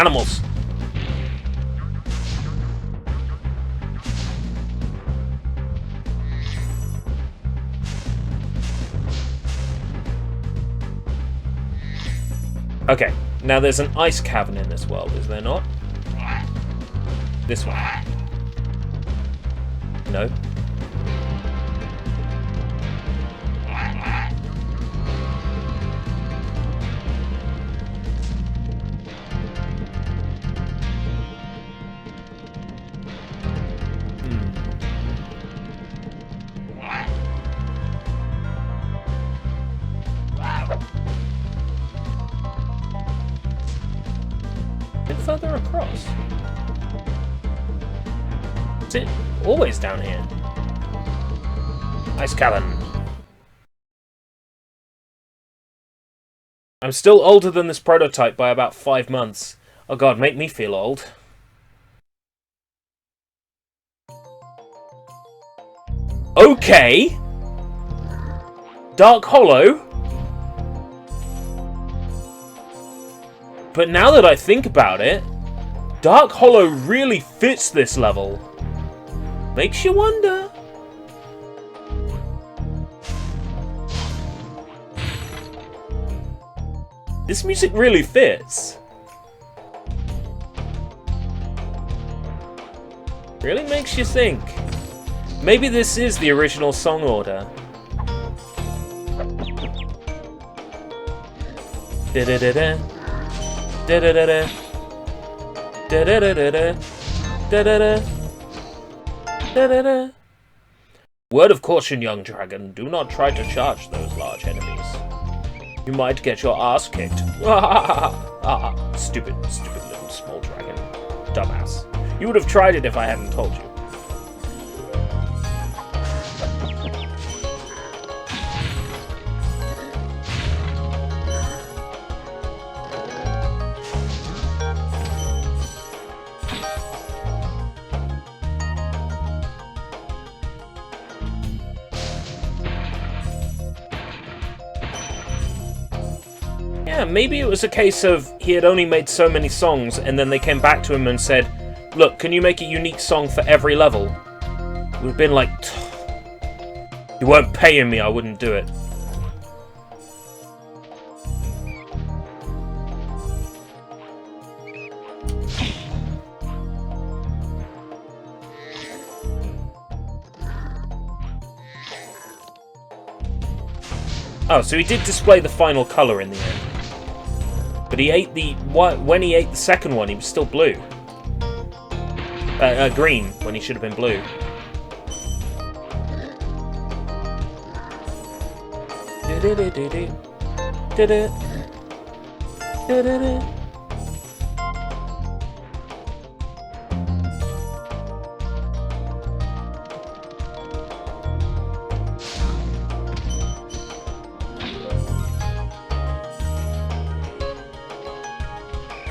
Animals! Okay, now there's an ice cavern in this world, is there not? This one. No. Further across. Is it always down here? Ice cavern. I'm still older than this prototype by about 5 months. Oh god, make me feel old. Okay. Dark Hollow. But now that I think about it, Dark Hollow really fits this level. Makes you wonder. This music really fits. Really makes you think. Maybe this is the original song order. Da-da-da-da. Da-da-da-da. Da-da-da-da-da. Da-da-da. Da-da-da. Word of caution, young dragon. Do not try to charge those large enemies. You might get your ass kicked. Stupid little small dragon. Dumbass. You would have tried it if I hadn't told you. Yeah, maybe it was a case of he had only made so many songs and then they came back to him and said, look, can you make a unique song for every level? We've been like, you weren't paying me, I wouldn't do it. Oh, so he did display the final colour in the end. But he ate the... when he ate the second one, he was still blue. Green, when he should have been blue.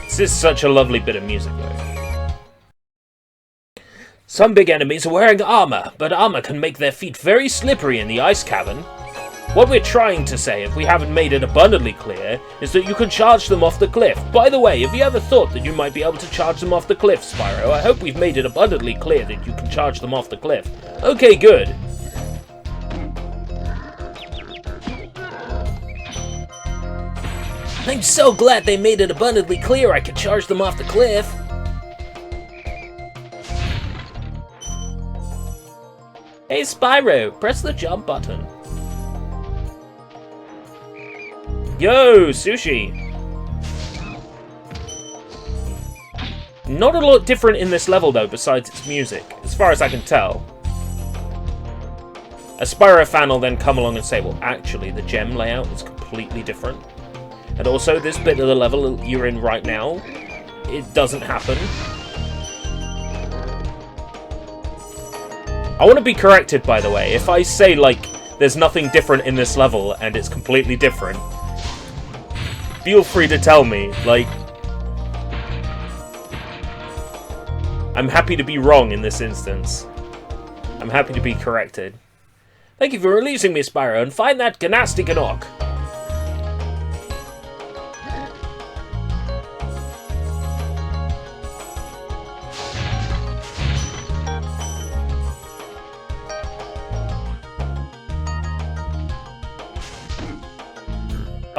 This is such a lovely bit of music, though. Some big enemies are wearing armor, but armor can make their feet very slippery in the ice cavern. What we're trying to say, if we haven't made it abundantly clear, is that you can charge them off the cliff. By the way, have you ever thought that you might be able to charge them off the cliff, Spyro? I hope we've made it abundantly clear that you can charge them off the cliff. Okay, good. I'm so glad they made it abundantly clear I could charge them off the cliff. Hey Spyro, press the jump button. Yo, Sushi! Not a lot different in this level though, besides its music, as far as I can tell. A Spyro fan will then come along and say, well actually the gem layout is completely different. And also, this bit of the level you're in right now, it doesn't happen. I want to be corrected, by the way. If I say, like, there's nothing different in this level, and it's completely different, feel free to tell me. Like, I'm happy to be wrong in this instance. I'm happy to be corrected. Thank you for releasing me, Spyro, and find that Ganasty Ganok.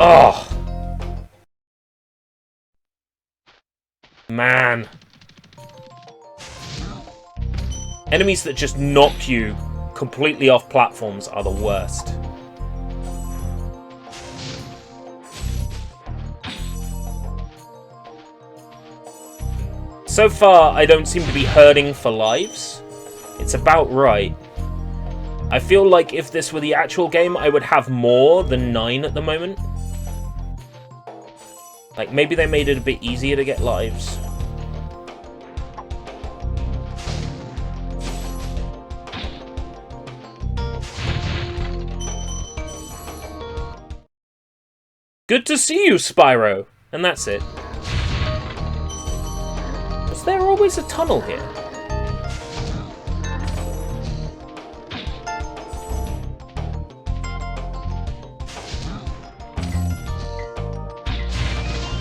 Oh! Man. Enemies that just knock you completely off platforms are the worst. So far, I don't seem to be hurting for lives. It's about right. I feel like if this were the actual game, I would have more than 9 at the moment. Like, maybe they made it a bit easier to get lives. Good to see you, Spyro! And that's it. Was there always a tunnel here?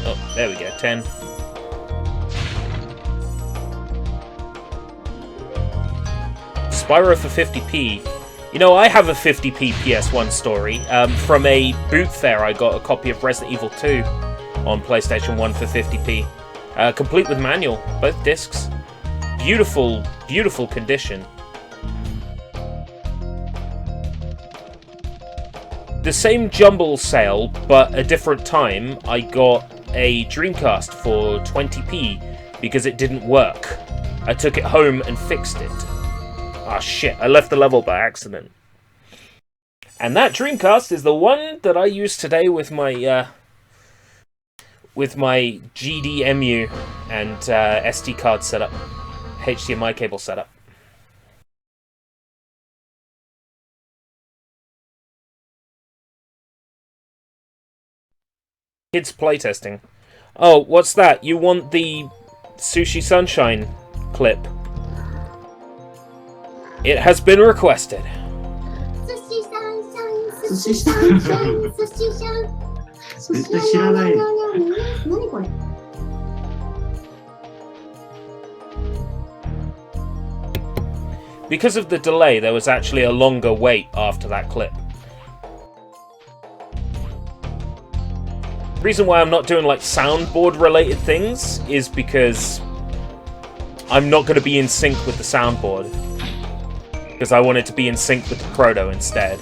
Oh, there we go, 10. Spyro for 50p. You know, I have a 50p PS1 story. From a boot fair, I got a copy of Resident Evil 2 on PlayStation 1 for 50p. Complete with manual, both discs. Beautiful, beautiful condition. The same jumble sale, but a different time, I got a Dreamcast for 20p because it didn't work. I took it home and fixed it. Ah, shit, I left the level by accident. And that Dreamcast is the one that I use today with my GDMU and SD card setup, HDMI cable setup. Kids playtesting. Oh, what's that? You want the Sushi Sunshine clip? It has been requested. Sushi Sunshine, Sushi Sunshine, Sushi Sunshine. 絶対知らない。何これ? Because of the delay, there was actually a longer wait after that clip. The reason why I'm not doing like soundboard related things is because I'm not going to be in sync with the soundboard. Because I want it to be in sync with the proto instead.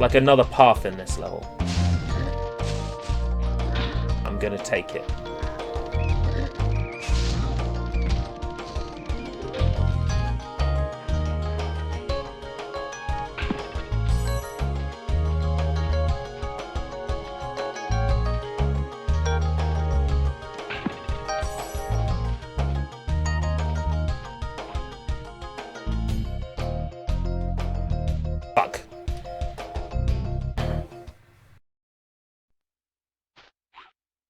Like another path in this level. I'm gonna take it. Fuck.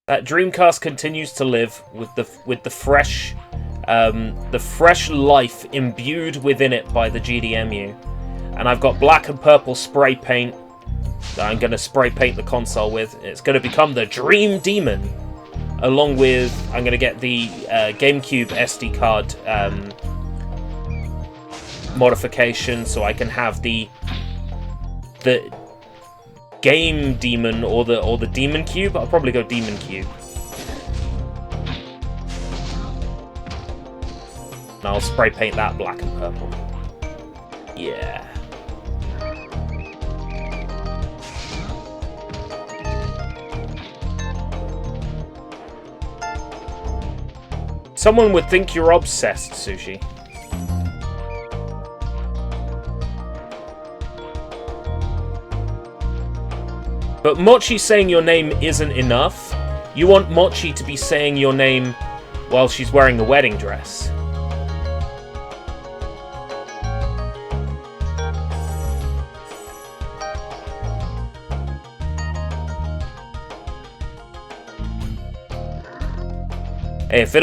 That Dreamcast continues to live with the fresh life imbued within it by the GDMU, and I've got black and purple spray paint that I'm going to spray paint the console with. It's going to become the Dream Demon, along with I'm going to get the GameCube SD card modification, so I can have the Game Demon or the Demon Cube. I'll probably go Demon Cube. And I'll spray paint that black and purple. Yeah. Someone would think you're obsessed, Sushi. But Mochi saying your name isn't enough. You want Mochi to be saying your name while she's wearing a wedding dress. Hey, if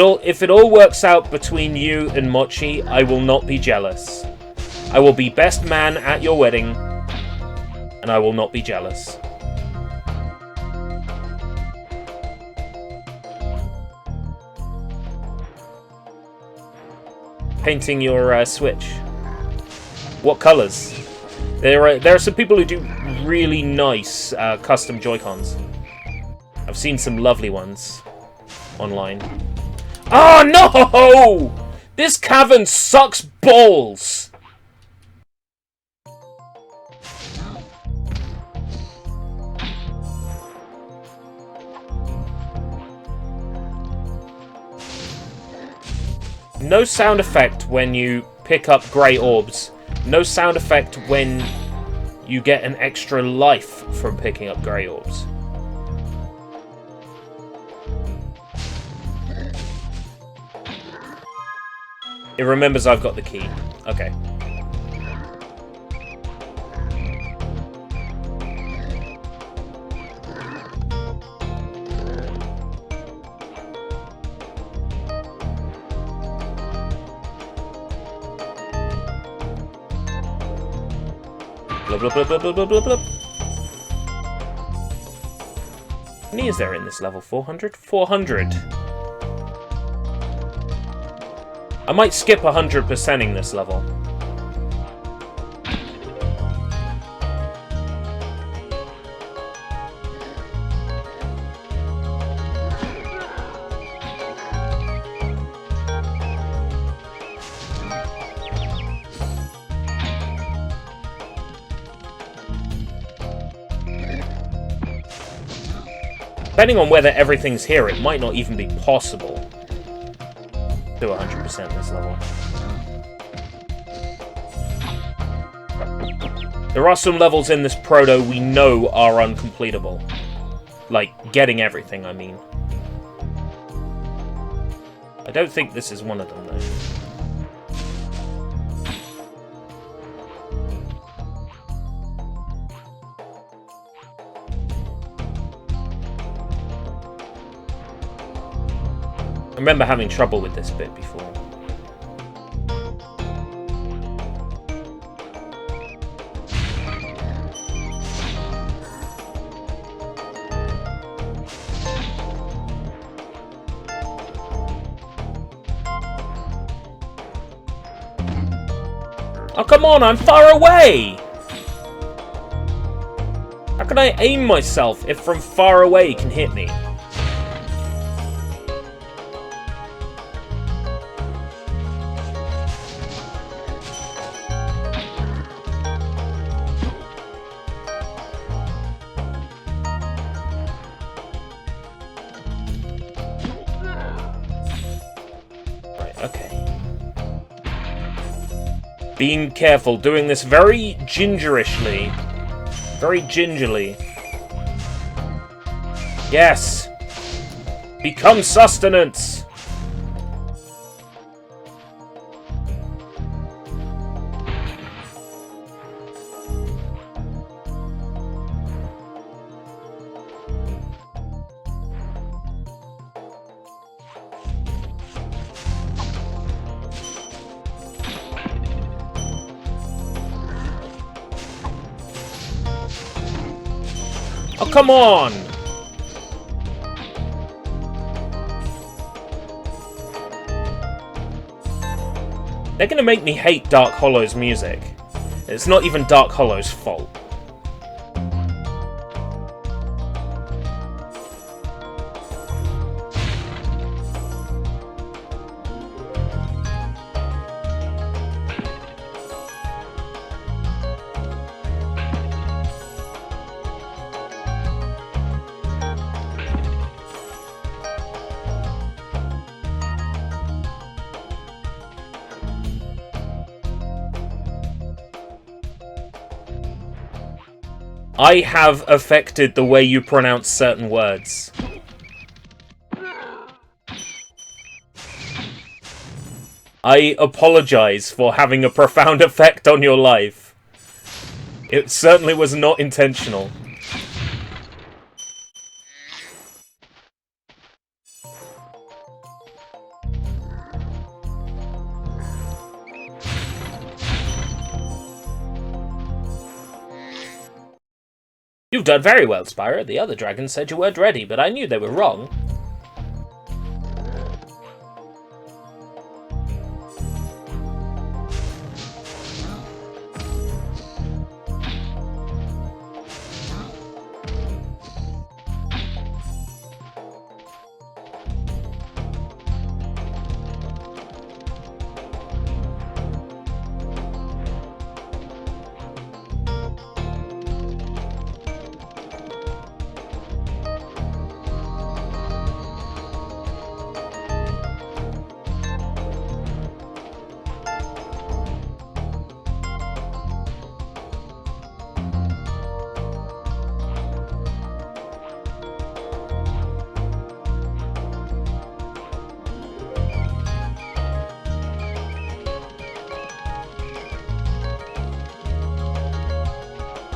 it all works out between you and Mochi, I will not be jealous. I will be best man at your wedding, and I will not be jealous. painting your Switch? What colours? There are some people who do really nice custom Joy-Cons. I've seen some lovely ones online. Oh no! This cavern sucks balls! No sound effect when you pick up grey orbs. No sound effect when you get an extra life from picking up grey orbs. It remembers I've got the key. Okay. Blub, blub, blub, blub, blub, blub, blub. How many is there in this level? 400? 400. I might skip 100%ing this level. Depending on whether everything's here, it might not even be possible to 100% this level. There are some levels in this proto we know are uncompletable. Like, getting everything, I mean. I don't think this is one of them, though. I remember having trouble with this bit before. Oh, come on, I'm far away! How can I aim myself if from far away he can hit me? Being careful, doing this very gingerishly. Very gingerly. Yes! Become sustenance! Oh, come on! They're gonna make me hate Dark Hollow's music. It's not even Dark Hollow's fault. I have affected the way you pronounce certain words. I apologize for having a profound effect on your life. It certainly was not intentional. You've done very well, Spyro. The other dragons said you weren't ready, but I knew they were wrong.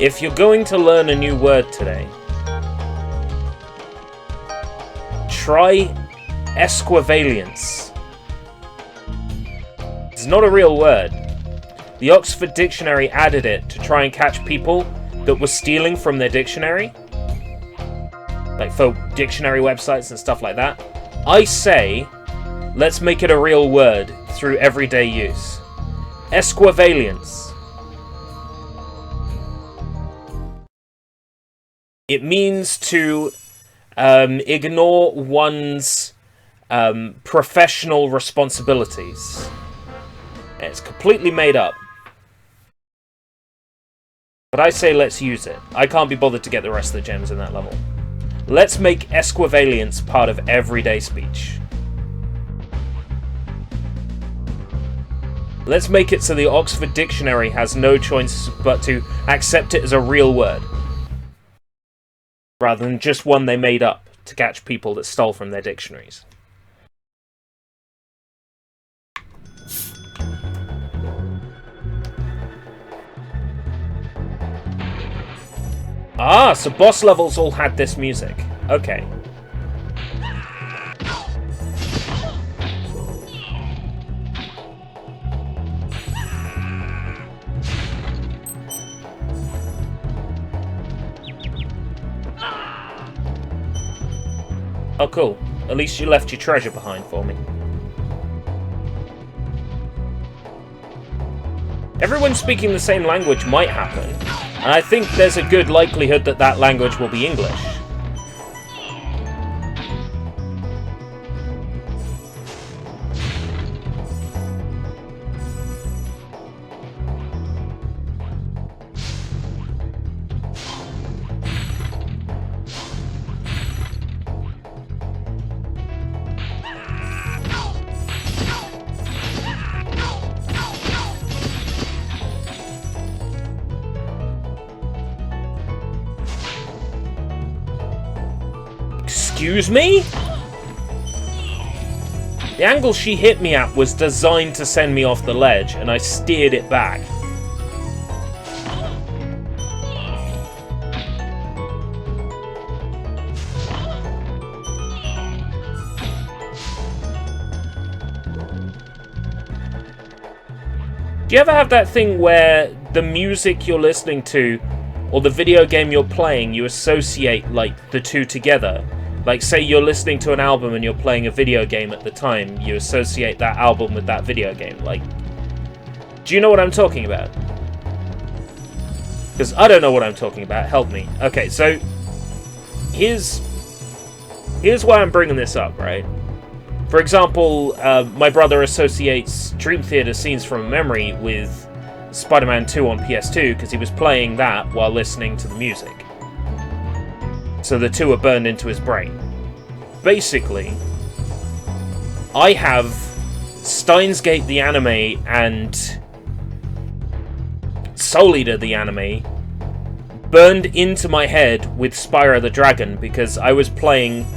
if you're going to learn a new word today, try esquivalience. It's not a real word. The Oxford Dictionary added it to try and catch people that were stealing from their dictionary. Like for dictionary websites and stuff like that. I say, let's make it a real word through everyday use. Esquivalience. It means to ignore one's professional responsibilities. It's completely made up. But I say let's use it. I can't be bothered to get the rest of the gems in that level. Let's make esquivalience part of everyday speech. Let's make it so the Oxford Dictionary has no choice but to accept it as a real word. Rather than just one they made up to catch people that stole from their dictionaries. Ah, so boss levels all had this music. Okay. Oh, cool. At least you left your treasure behind for me. Everyone speaking the same language might happen, and I think there's a good likelihood that that language will be English. Excuse me? The angle she hit me at was designed to send me off the ledge, and I steered it back. Do you ever have that thing where the music you're listening to, or the video game you're playing, you associate, like, the two together? Like, say you're listening to an album and you're playing a video game at the time, you associate that album with that video game. Like, do you know what I'm talking about? Because I don't know what I'm talking about. Help me. Okay, so here's why I'm bringing this up, right? For example, my brother associates Dream Theater scenes from memory with Spider-Man 2 on PS2 because he was playing that while listening to the music. So the two are burned into his brain. Basically, I have Steins Gate the anime and Soul Eater the anime burned into my head with Spyro the Dragon because I was playing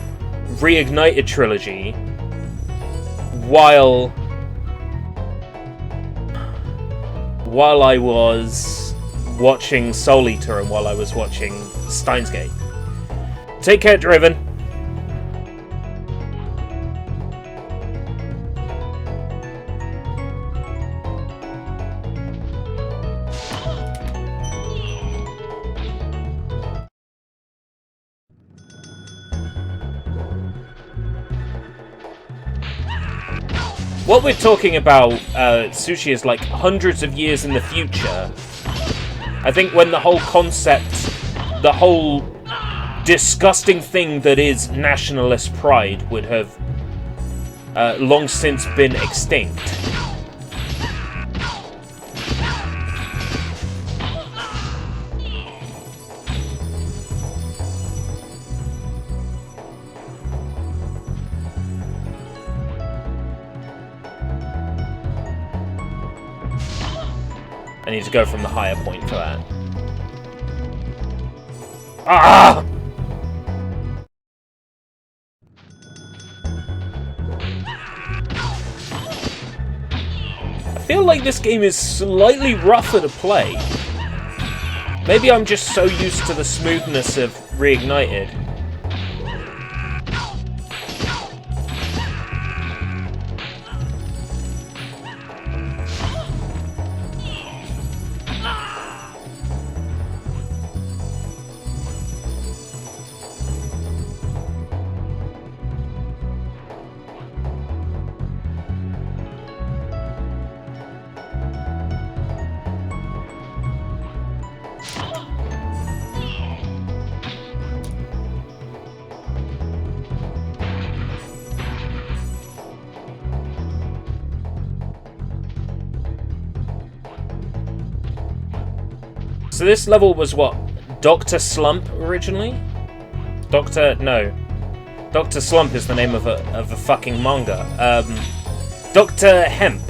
Reignited Trilogy while I was watching Soul Eater and while I was watching Steins Gate. Take care, Driven. What we're talking about, Sushi, is like hundreds of years in the future. I think when the whole concept, the whole disgusting thing that is nationalist pride would have long since been extinct. I need to go from the higher point for that. Ah! I feel like this game is slightly rougher to play. Maybe I'm just so used to the smoothness of Reignited. So this level was what? Dr. Slump originally? No. Dr. Slump is the name of a fucking manga. Dr. Hemp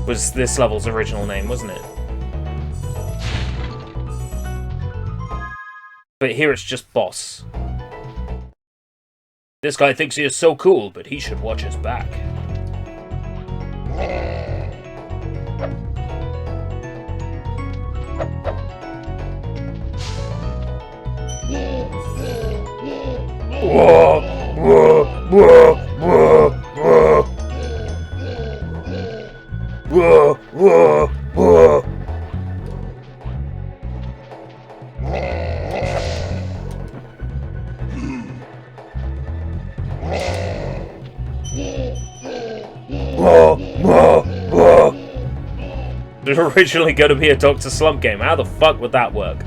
was this level's original name, wasn't it? But here it's just Boss. This guy thinks he is so cool, but he should watch his back. Whoa, whoa, whoa, whoa, whoa. Whoa, whoa, whoa. Whoa, whoa, whoa. There's originally going to be a Dr. Slump game. How the fuck would that work?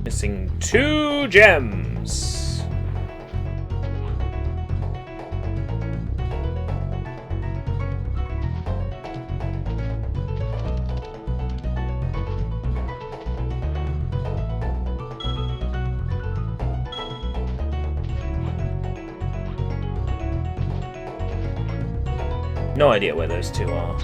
Missing 2 gems. No idea where those 2 are.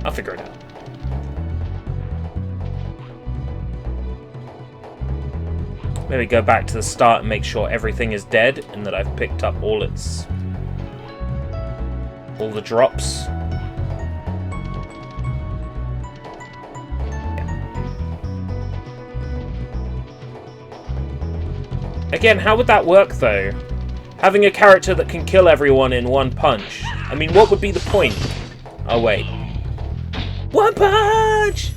I'll figure it out. Maybe go back to the start and make sure everything is dead and that I've picked up all the drops. Again, how would that work though? Having a character that can kill everyone in one punch. I mean, what would be the point? Oh wait. One punch!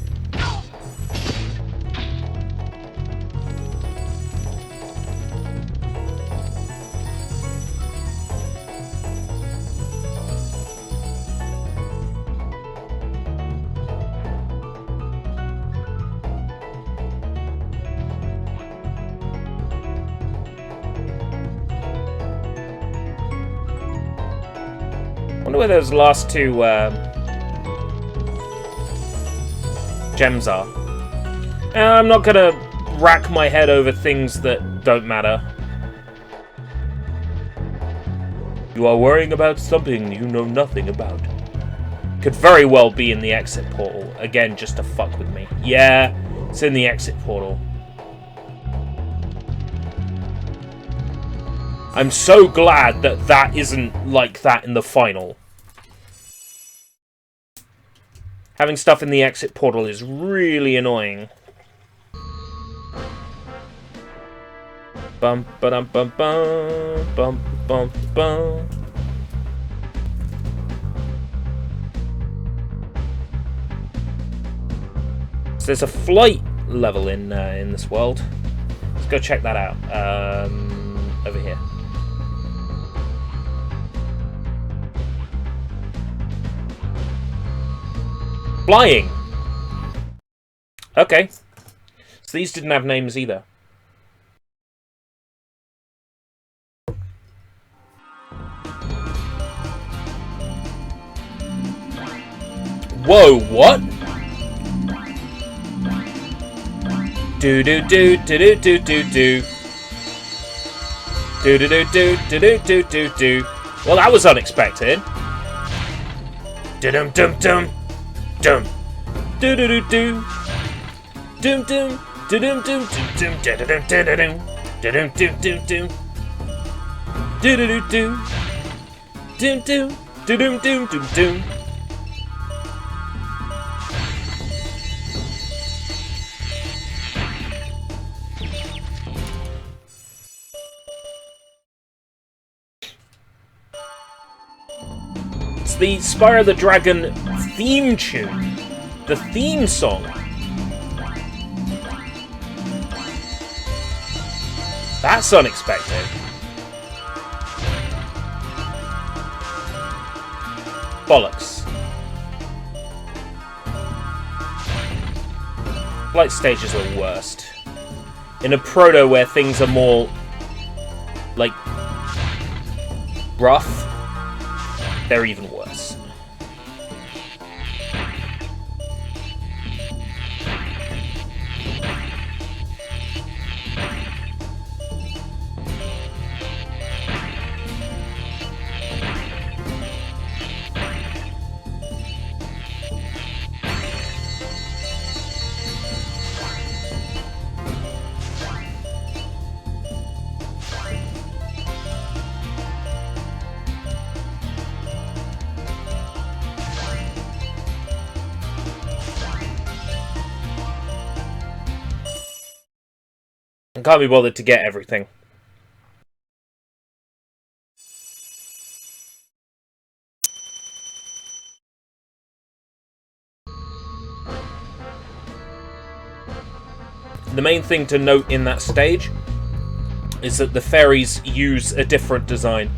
I wonder where those last 2 gems are. I'm not gonna rack my head over things that don't matter. You are worrying about something you know nothing about. Could very well be in the exit portal. Again, just to fuck with me. Yeah, it's in the exit portal. I'm so glad that that isn't like that in the final. Having stuff in the exit portal is really annoying. Bum ba dum bum bum bum bum bum. So there's a flight level in this world. It's go check that out. Over here. Flying! Okay. So these didn't have names either. Whoa, what? Do do do do do do do do. Do do do do do do do do do. Well, that was unexpected. Dum dum dum dum. Do do do do. Dum dum dum dum dum dum dum dum dum dum dum dum. Do do do do. Dum dum dum dum dum dum. The Spyro the Dragon theme tune. The theme song. That's unexpected. Bollocks. Flight stages are the worst. In a proto where things are more, like, rough, they're even worse. I can't be bothered to get everything. The main thing to note in that stage is that the fairies use a different design.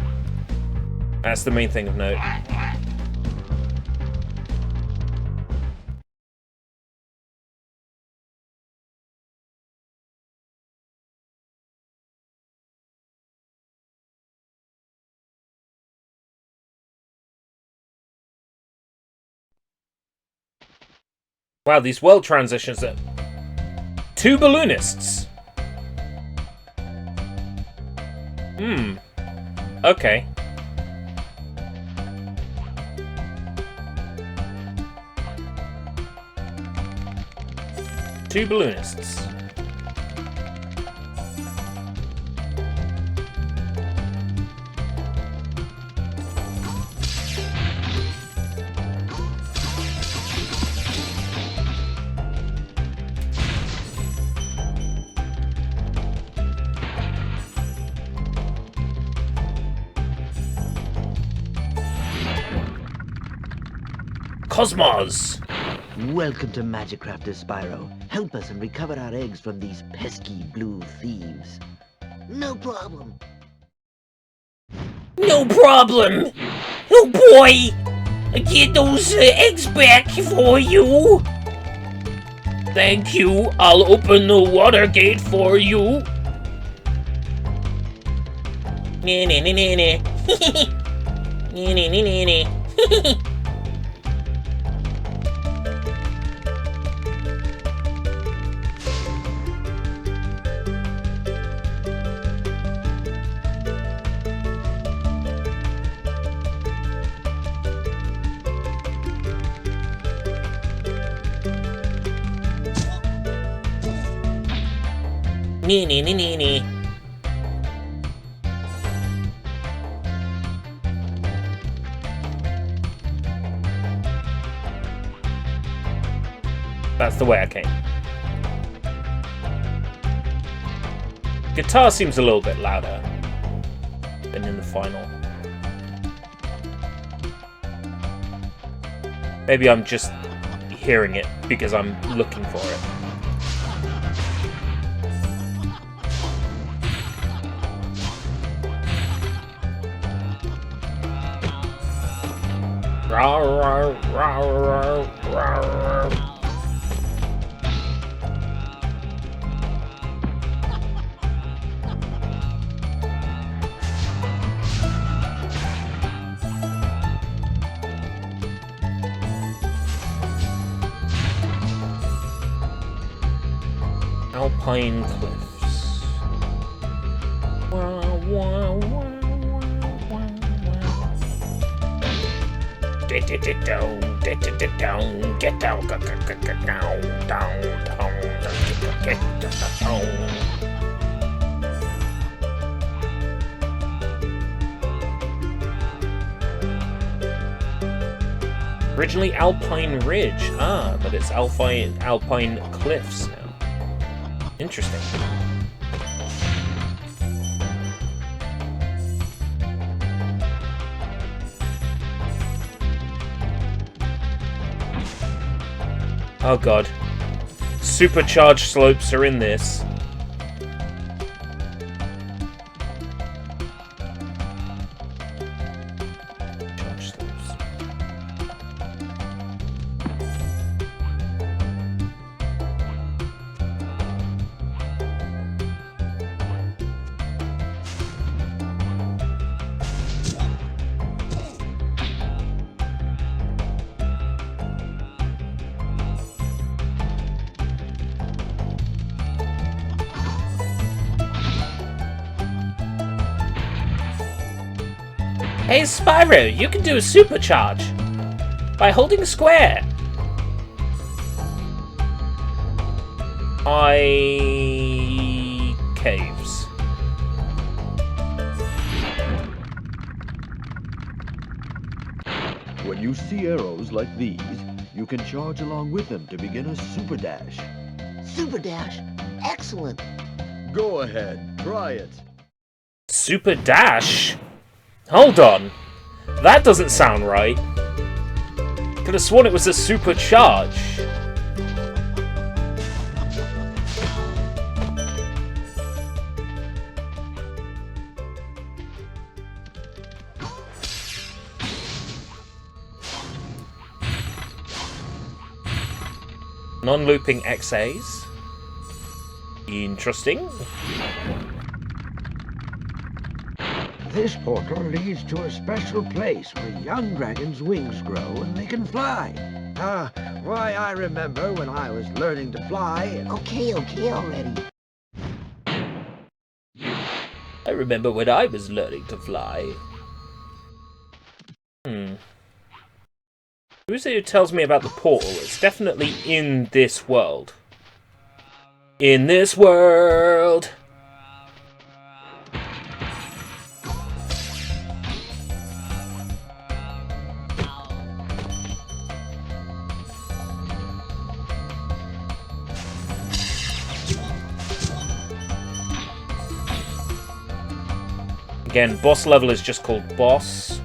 That's the main thing of note. Wow, these world transitions are... 2 balloonists! Okay. Two balloonists. Cosmos! Welcome to Magic Crafters, Spyro. Help us and recover our eggs from these pesky blue thieves. No problem. No problem! Oh boy! I get those eggs back for you! Thank you, I'll open the water gate for you! Nee. Nee. That's the way I came. Guitar seems a little bit louder than in the final. Maybe I'm just hearing it because I'm looking for it. Alpine cliffs. Get down, Originally Alpine Ridge, but it's Alpine Cliffs now. Interesting. Oh god. Supercharged slopes are in this. Charged slopes. Hey Spyro, you can do a supercharge by holding square. Caves. When you see arrows like these, you can charge along with them to begin a super dash. Super dash. Excellent. Go ahead, try it. Super dash? Hold on. That doesn't sound right. Could have sworn it was a supercharge. Non-looping XAs. Interesting. This portal leads to a special place where young dragons' wings grow and they can fly. Why, I remember when I was learning to fly. Okay already. I remember when I was learning to fly. Who's it who tells me about the portal? It's definitely in this world. In this world! Again, boss level is just called boss.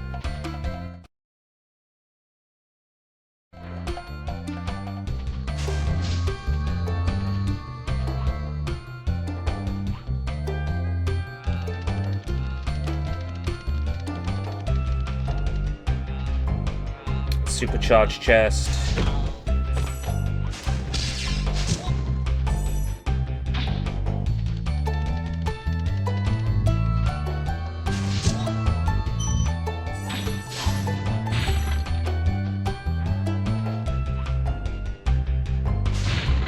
Supercharged chest.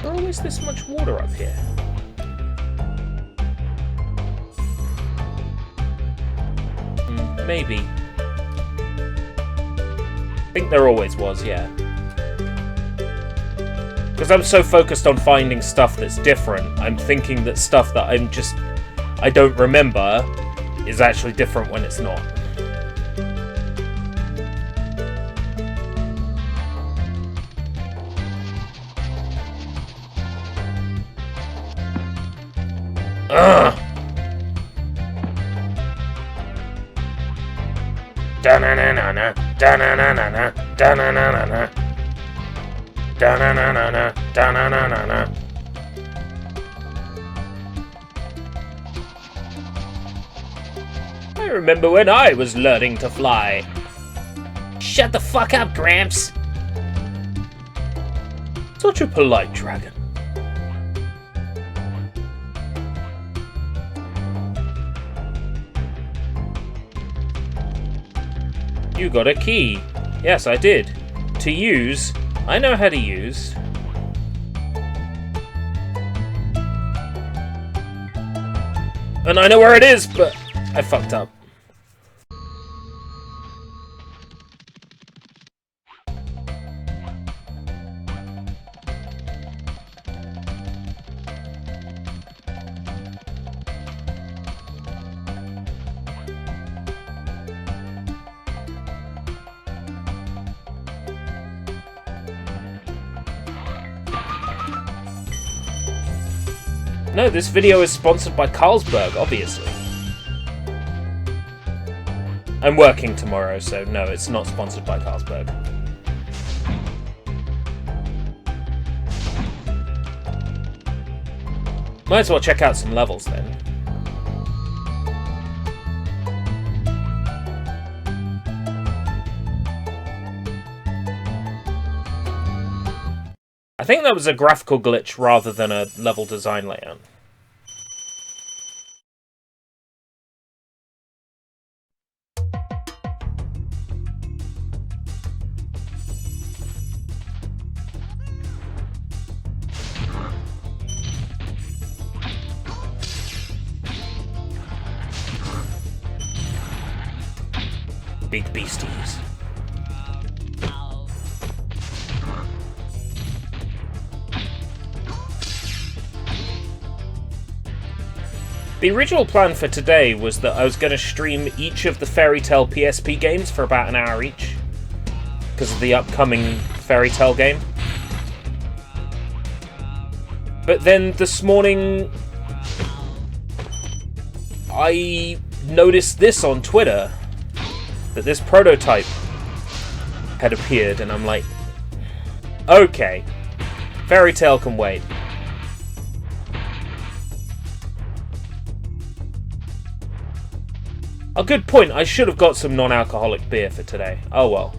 Always this much water up here. Maybe. I think there always was, yeah. Because I'm so focused on finding stuff that's different, I'm thinking that stuff that I don't remember is actually different when it's not. Ugh! Da-na-na-na-na, da-na-na-na-na, da-na-na-na-na, da-na-na-na-na, da-na-na-na-na. I remember when I was learning to fly. Shut the fuck up, Gramps. Such a polite dragon. You got a key. Yes, I did. To use. I know how to use. And I know where it is, but I fucked up. No, this video is sponsored by Carlsberg, obviously. I'm working tomorrow, so no, it's not sponsored by Carlsberg. Might as well check out some levels then. I think that was a graphical glitch rather than a level design layout. Big beasties. The original plan for today was that I was going to stream each of the Fairy Tail PSP games for about an hour each, because of the upcoming Fairy Tail game. But then this morning, I noticed this on Twitter, that this prototype had appeared, and I'm like, okay, Fairy Tail can wait. A good point, I should have got some non-alcoholic beer for today. Oh well.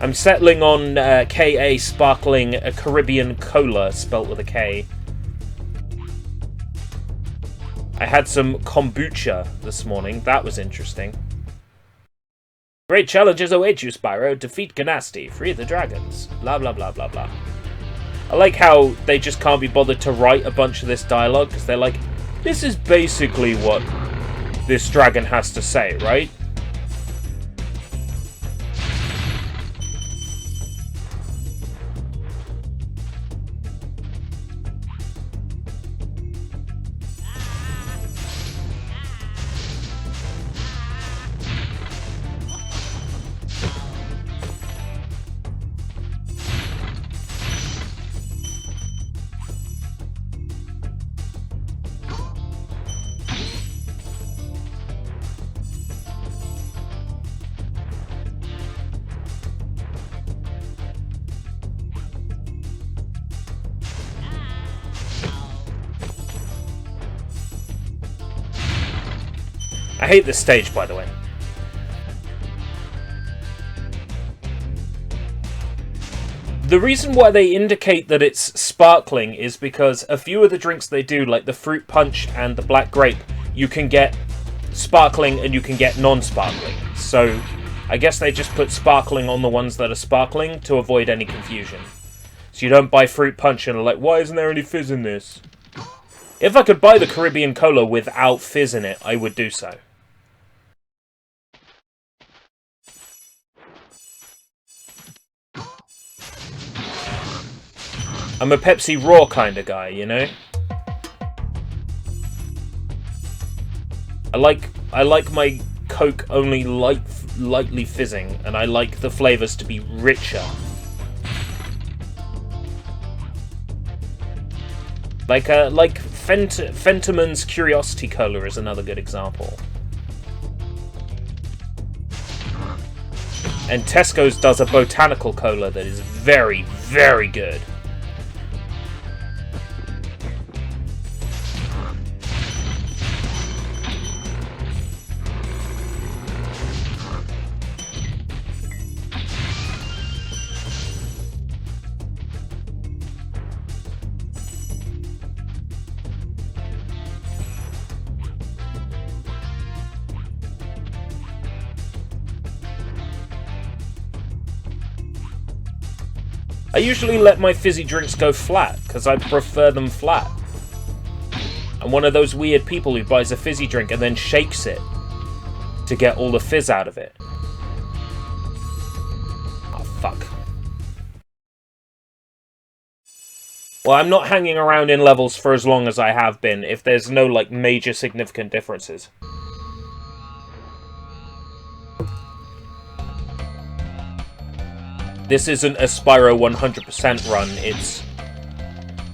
I'm settling on KA Sparkling Caribbean Cola, spelt with a K. I had some kombucha this morning, that was interesting. Great challenges await you, Spyro. Defeat Ganasty, free the dragons, blah blah blah blah blah. I like how they just can't be bothered to write a bunch of this dialogue, because they're like, this is basically what this dragon has to say, right? I hate this stage, by the way. The reason why they indicate that it's sparkling is because a few of the drinks they do, like the fruit punch and the black grape, you can get sparkling and you can get non-sparkling. So I guess they just put sparkling on the ones that are sparkling to avoid any confusion. So you don't buy fruit punch and are like, why isn't there any fizz in this? If I could buy the Caribbean Cola without fizz in it, I would do so. I'm a Pepsi Raw kind of guy, you know? I like my Coke only lightly fizzing, and I like the flavors to be richer. Like Fentiman's Curiosity Cola is another good example. And Tesco's does a botanical cola that is very, very good. I usually let my fizzy drinks go flat, because I prefer them flat. I'm one of those weird people who buys a fizzy drink and then shakes it to get all the fizz out of it. Oh, fuck. Well, I'm not hanging around in levels for as long as I have been, if there's no, like, major significant differences. This isn't a Spyro 100% run,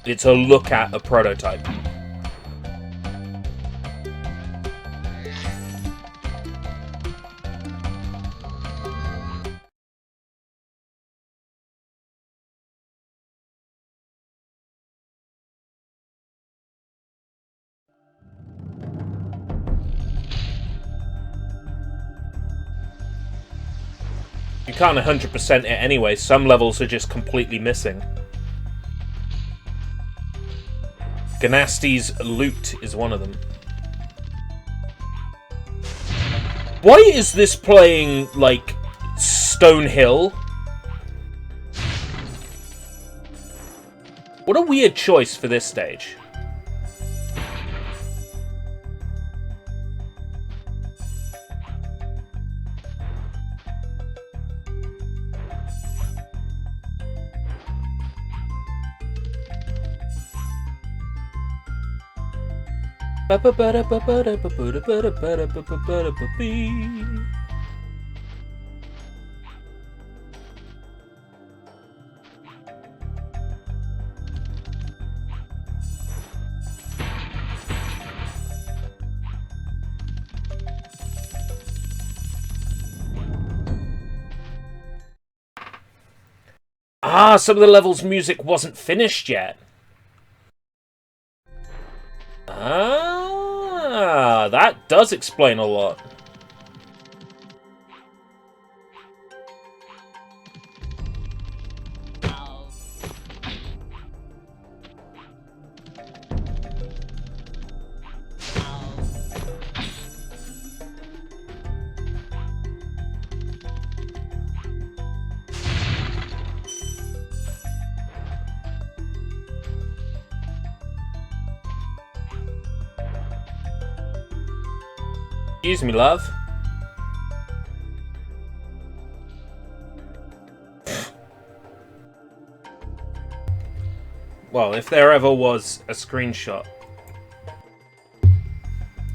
it's a look at a prototype. You can't 100% it anyway, some levels are just completely missing. Ganasty's loot is one of them. Why is this playing, like, Stonehill? What a weird choice for this stage. Ah, some of the levels' music wasn't finished yet. Ah, that does explain a lot. Excuse me, love. Well, if there ever was a screenshot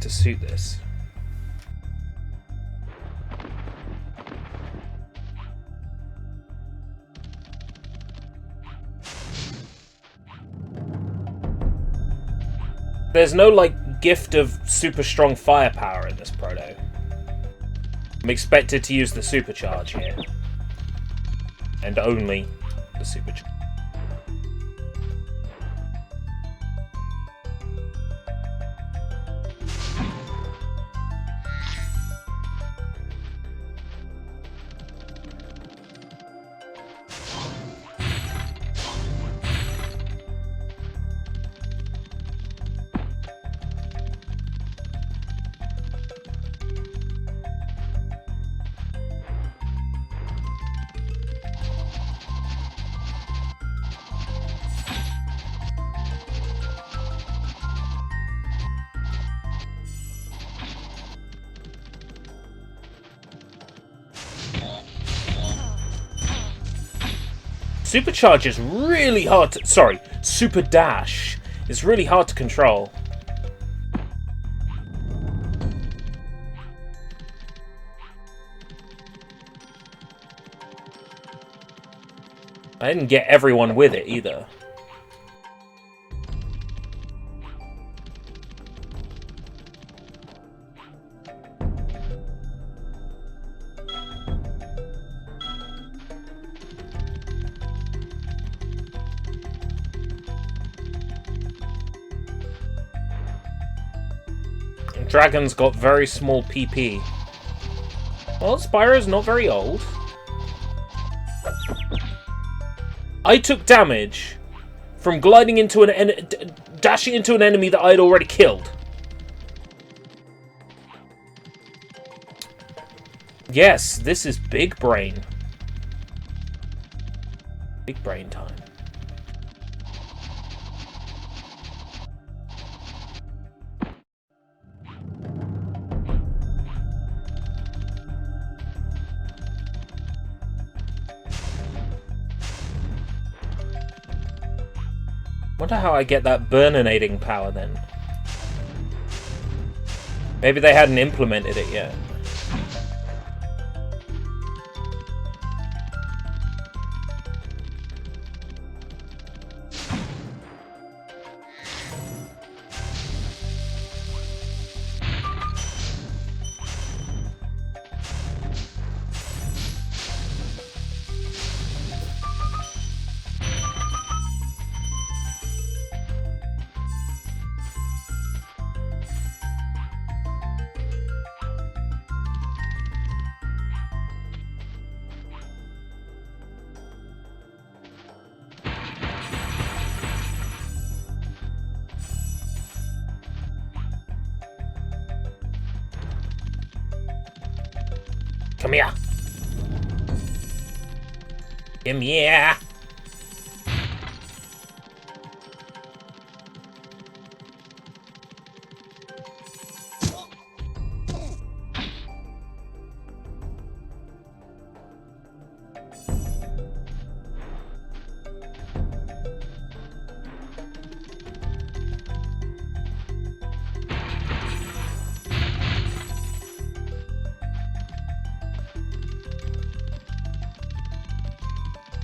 to suit this. There's no, like, gift of super strong firepower in this proto. I'm expected to use the supercharge here. And only the supercharge. Supercharge is really hard to... Sorry, Super Dash is really hard to control. I didn't get everyone with it either. Dragon's got very small PP. Well, Spyro's not very old. I took damage from gliding into dashing into an enemy that I had already killed. Yes, this is big brain. Big brain time. Wonder how I get that burninating power then. Maybe they hadn't implemented it yet. Come here. Come here.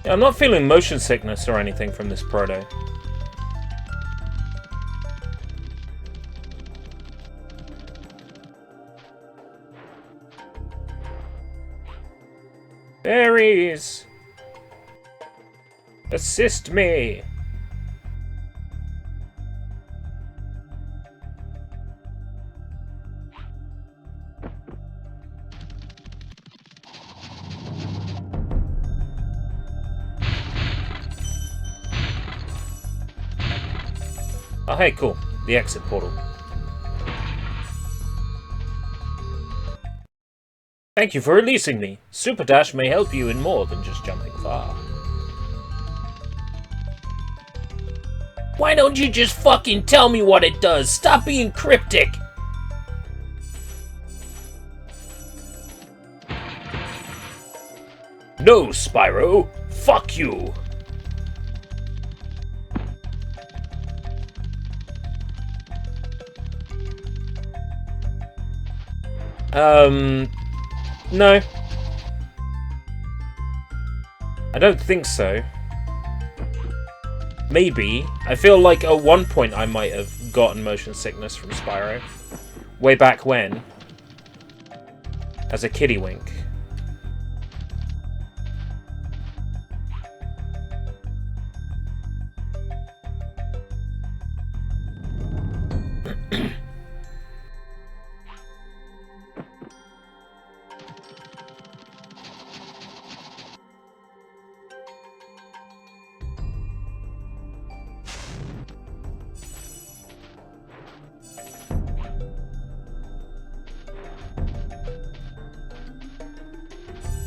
Yeah, I'm not feeling motion sickness or anything from this proto. Berries! Assist me! Oh, hey, cool. The exit portal. Thank you for releasing me. Super Dash may help you in more than just jumping far. Why don't you just fucking tell me what it does? Stop being cryptic! No, Spyro! Fuck you! No. I don't think so. Maybe. I feel like at one point I might have gotten motion sickness from Spyro. Way back when. As a kiddywink.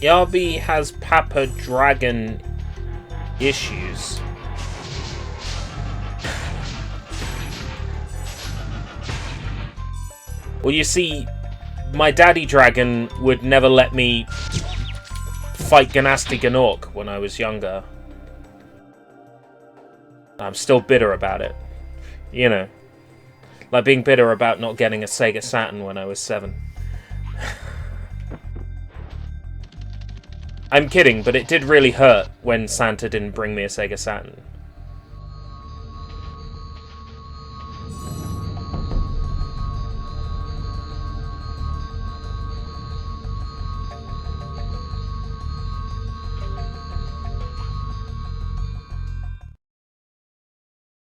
Yabi has Papa Dragon issues. Well, you see, my daddy dragon would never let me fight Ganasty Ganork when I was younger. I'm still bitter about it. You know. Like being bitter about not getting a Sega Saturn when I was 7. I'm kidding, but it did really hurt when Santa didn't bring me a Sega Saturn.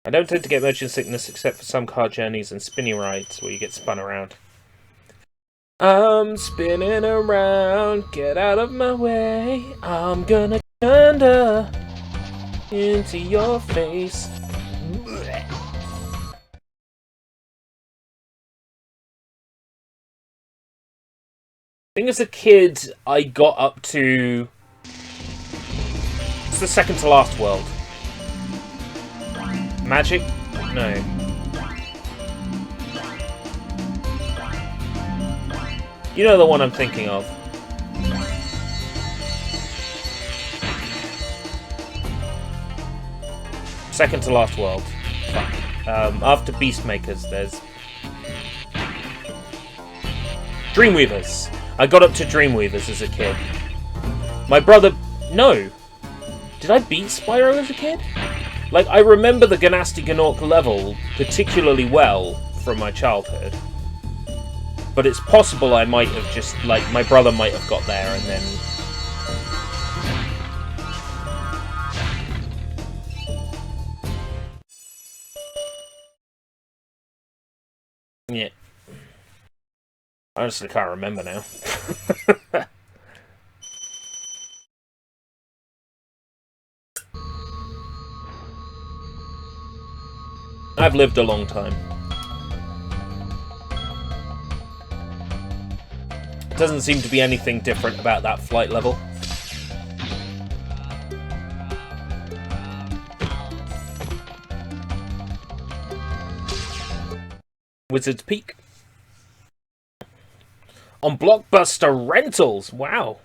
I don't tend to get motion sickness except for some car journeys and spinny rides where you get spun around. I'm spinning around, get out of my way. I'm gonna thunder into your face. I think as a kid, I got up to It's the second to last world. Magic? No. You know the one I'm thinking of. Second to last world. Fuck. After Beastmakers, there's Dreamweavers. I got up to Dreamweavers as a kid. My brother... No. Did I beat Spyro as a kid? Like, I remember the Ganasty Gnorc level particularly well from my childhood. But it's possible I might have just, like, my brother might have got there and then... Yeah. I honestly can't remember now. I've lived a long time. Doesn't seem to be anything different about that flight level. Wizard's Peak. On Blockbuster Rentals. Wow.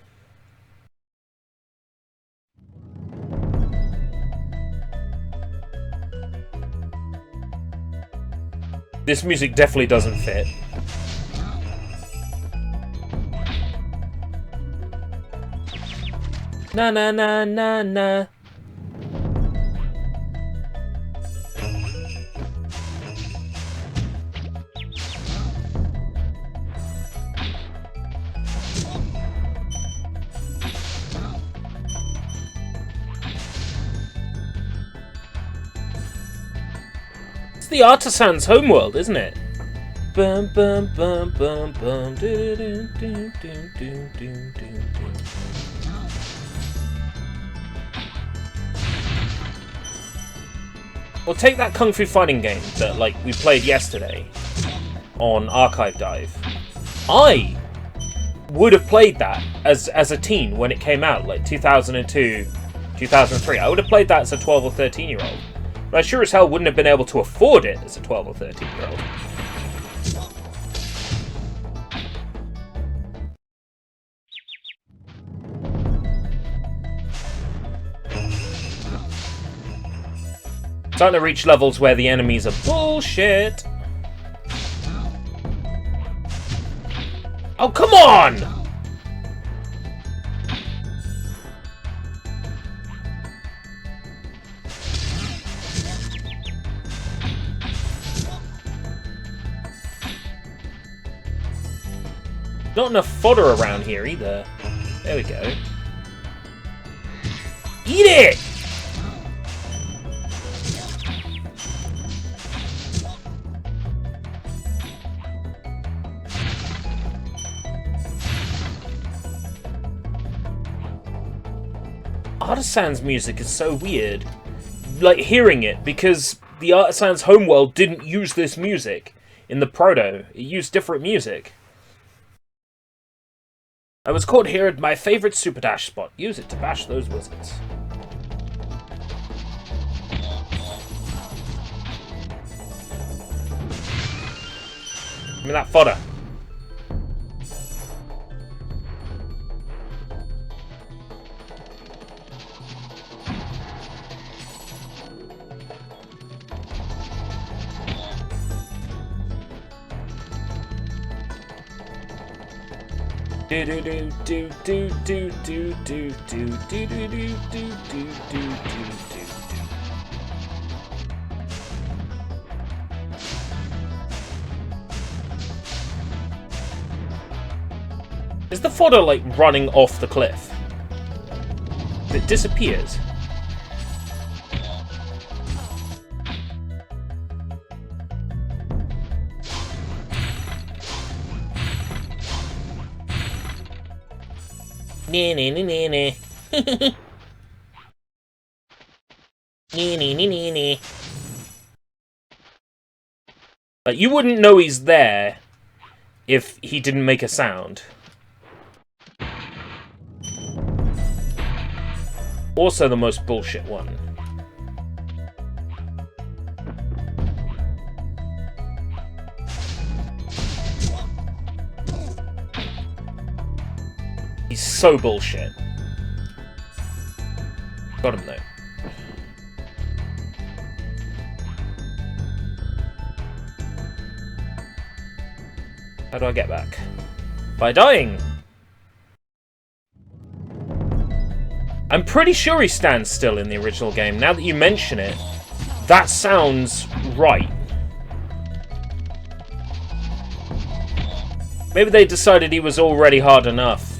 This music definitely doesn't fit. Na na na na na. The Artisan's homeworld, isn't it? Bum bum bum bum bum do do do do do do do. Well, take that Kung Fu fighting game that like we played yesterday on Archive Dive. I would have played that as a teen when it came out, like 2002, 2003. I would have played that as a 12 or 13-year-old. But I sure as hell wouldn't have been able to afford it as a 12 or 13-year-old. Starting to reach levels where the enemies are bullshit. Oh, come on! Not enough fodder around here either. There we go. Eat it! Artisan's music is so weird. Like, hearing it, because the Artisan's homeworld didn't use this music in the proto. It used different music. I was caught here at my favourite super dash spot. Use it to bash those wizards. Give me that fodder. Do do do do do do do do do do do do do do do do. Is the fodder like running off the cliff? It disappears. Nee nee nee nee nee. Nee nee nee nee nee. Like, you wouldn't know he's there if he didn't make a sound. Also the most bullshit one. He's so bullshit. Got him though. How do I get back? By dying! I'm pretty sure he stands still in the original game. Now that you mention it, that sounds right. Maybe they decided he was already hard enough.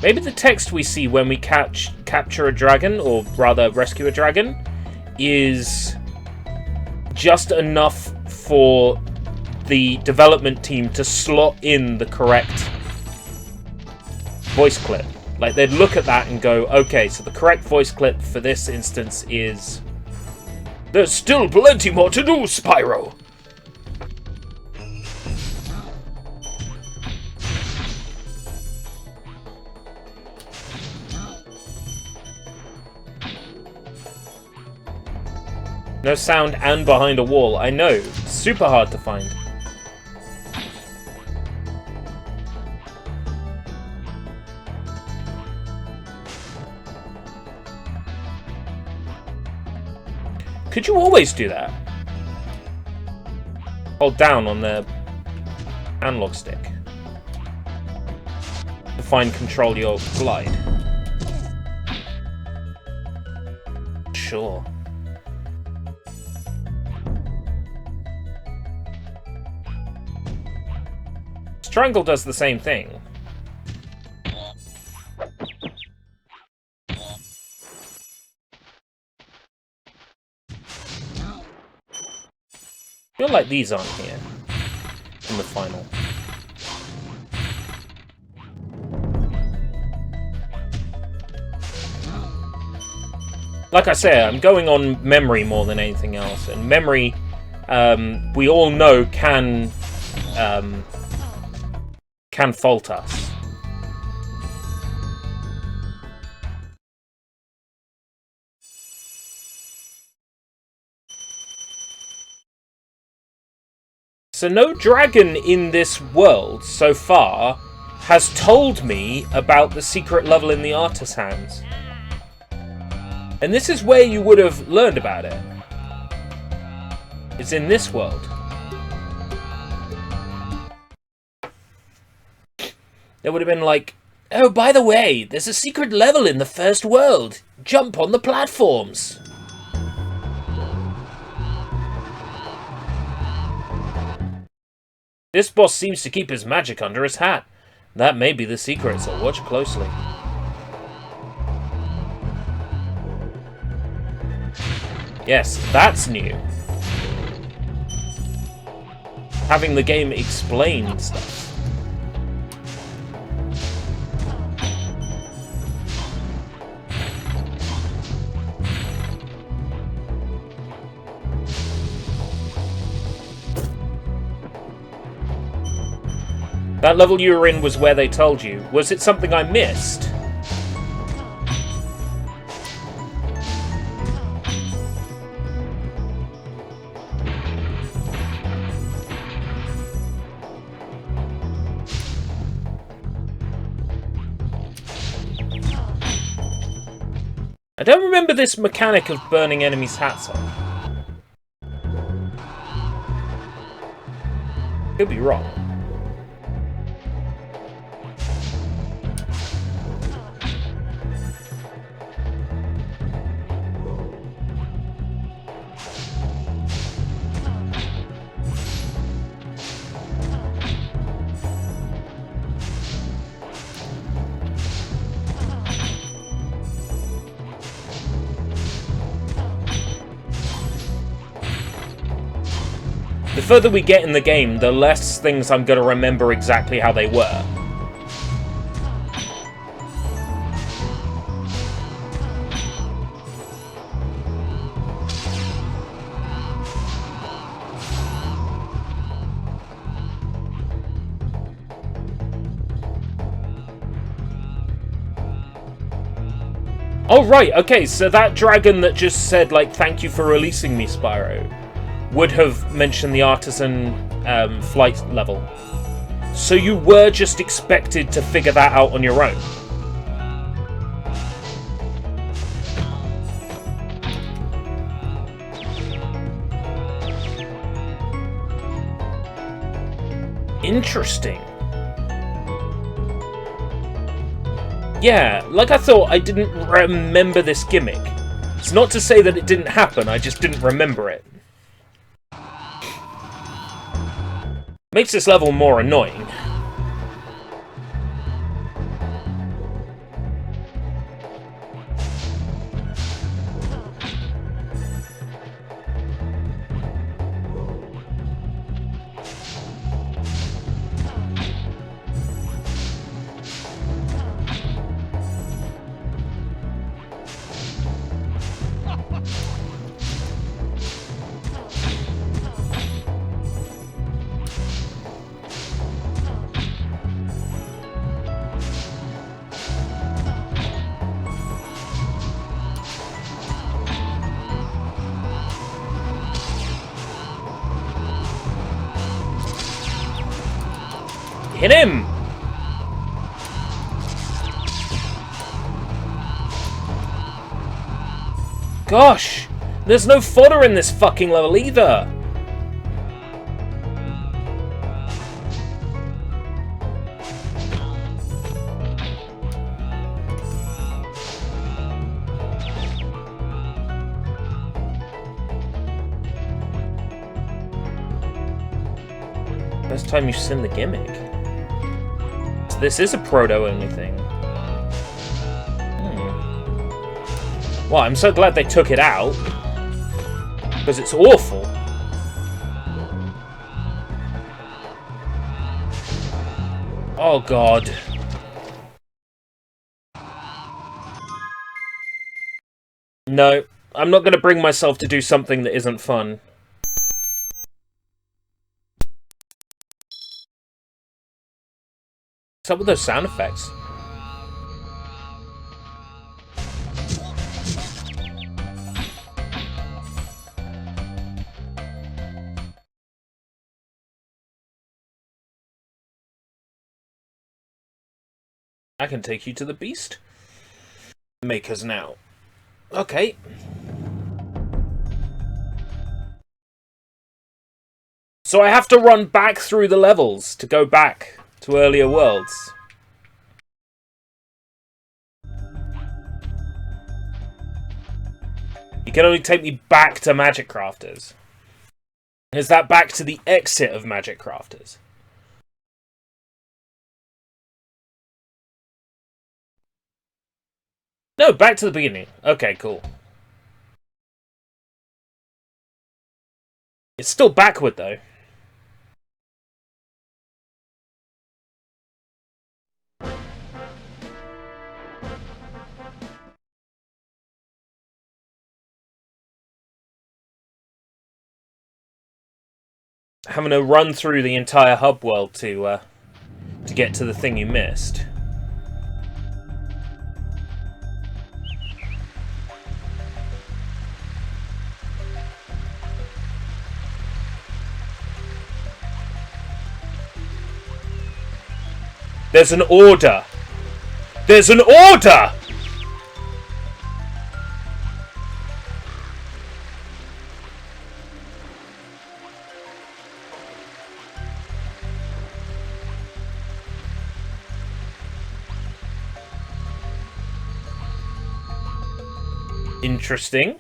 Maybe the text we see when we capture a dragon, or rather rescue a dragon, is just enough for the development team to slot in the correct voice clip. Like, they'd look at that and go, okay, so the correct voice clip for this instance is... There's still plenty more to do, Spyro! No sound and behind a wall. I know. Super hard to find. Could you always do that? Hold down on the analog stick to find control your glide. Sure. Triangle does the same thing. I feel like these aren't here in the final. Like I say, I'm going on memory more than anything else, and memory, we all know can fault us. So no dragon in this world so far has told me about the secret level in the artisans. And this is where you would have learned about it. It's in this world. It would have been like, oh, by the way, there's a secret level in the first world. Jump on the platforms. This boss seems to keep his magic under his hat. That may be the secret, so watch closely. Yes, that's new. Having the game explain stuff. That level you were in was where they told you. Was it something I missed? I don't remember this mechanic of burning enemies' hats off. Could be wrong. The further we get in the game, the less things I'm going to remember exactly how they were. Oh, right, okay, so that dragon that just said, like, thank you for releasing me, Spyro, would have mentioned the artisan flight level. So you were just expected to figure that out on your own. Interesting. Yeah, like I thought, I didn't remember this gimmick. It's not to say that it didn't happen, I just didn't remember it. Makes this level more annoying. Hit him! Gosh! There's no fodder in this fucking level either! Best time you've seen the gimmick. This is a proto-only thing. Well, I'm so glad they took it out. Because it's awful. Oh, God. No, I'm not going to bring myself to do something that isn't fun. What's up with those sound effects? I can take you to the beast makers now. Okay. So I have to run back through the levels to go back to earlier worlds. You can only take me back to Magic Crafters. Is that back to the exit of Magic Crafters? No, back to the beginning. Okay, cool. It's still backward, though. Having to run through the entire hub world to get to the thing you missed. There's an order! There's an order! Interesting.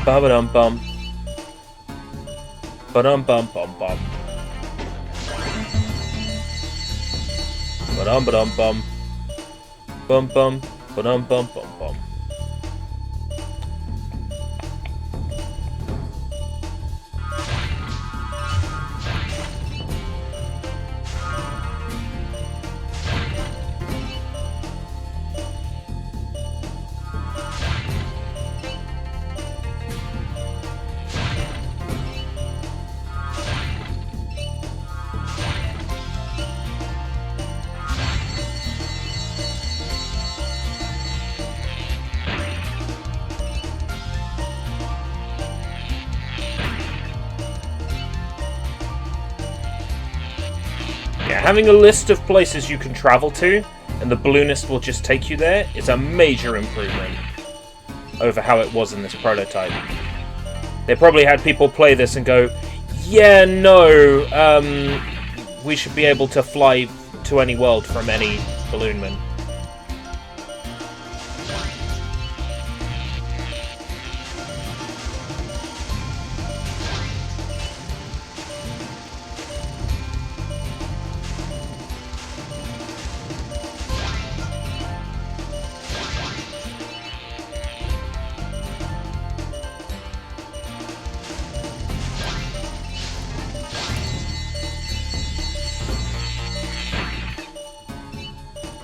Ba-ba-dum-bum. Ba-dum-bum-bum-bum. Ba-dum-ba-dum-bum. Bum-bum. Ba-dum-bum-bum-bum. Yeah, having a list of places you can travel to, and the balloonist will just take you there, is a major improvement over how it was in this prototype. They probably had people play this and go, yeah, no, we should be able to fly to any world from any balloonman.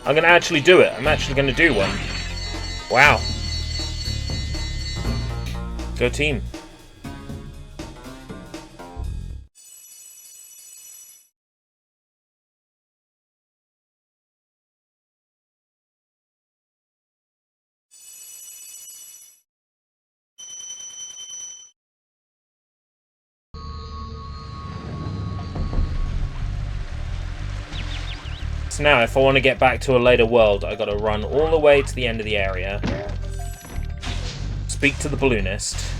I'm going to actually do it. I'm actually going to do one. Wow. Go team. So now, if I want to get back to a later world, I gotta run all the way to the end of the area, speak to the balloonist,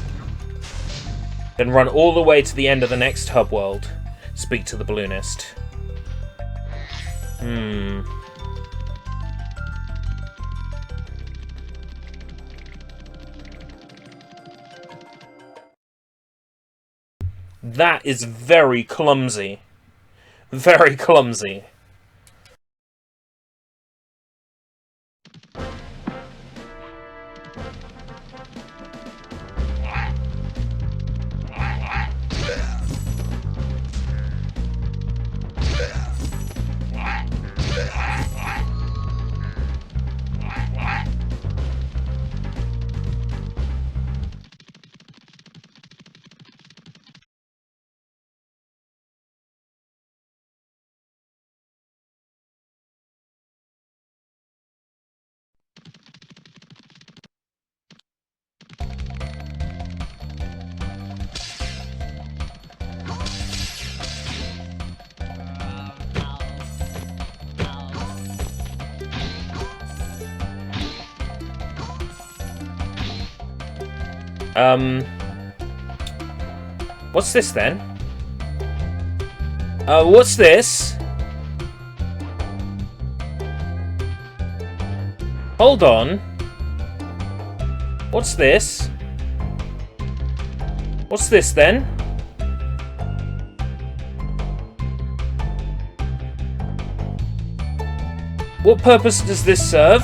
then run all the way to the end of the next hub world, speak to the balloonist. That is very clumsy. Very clumsy. What's this then? What's this? Hold on. What's this? What's this then? What purpose does this serve?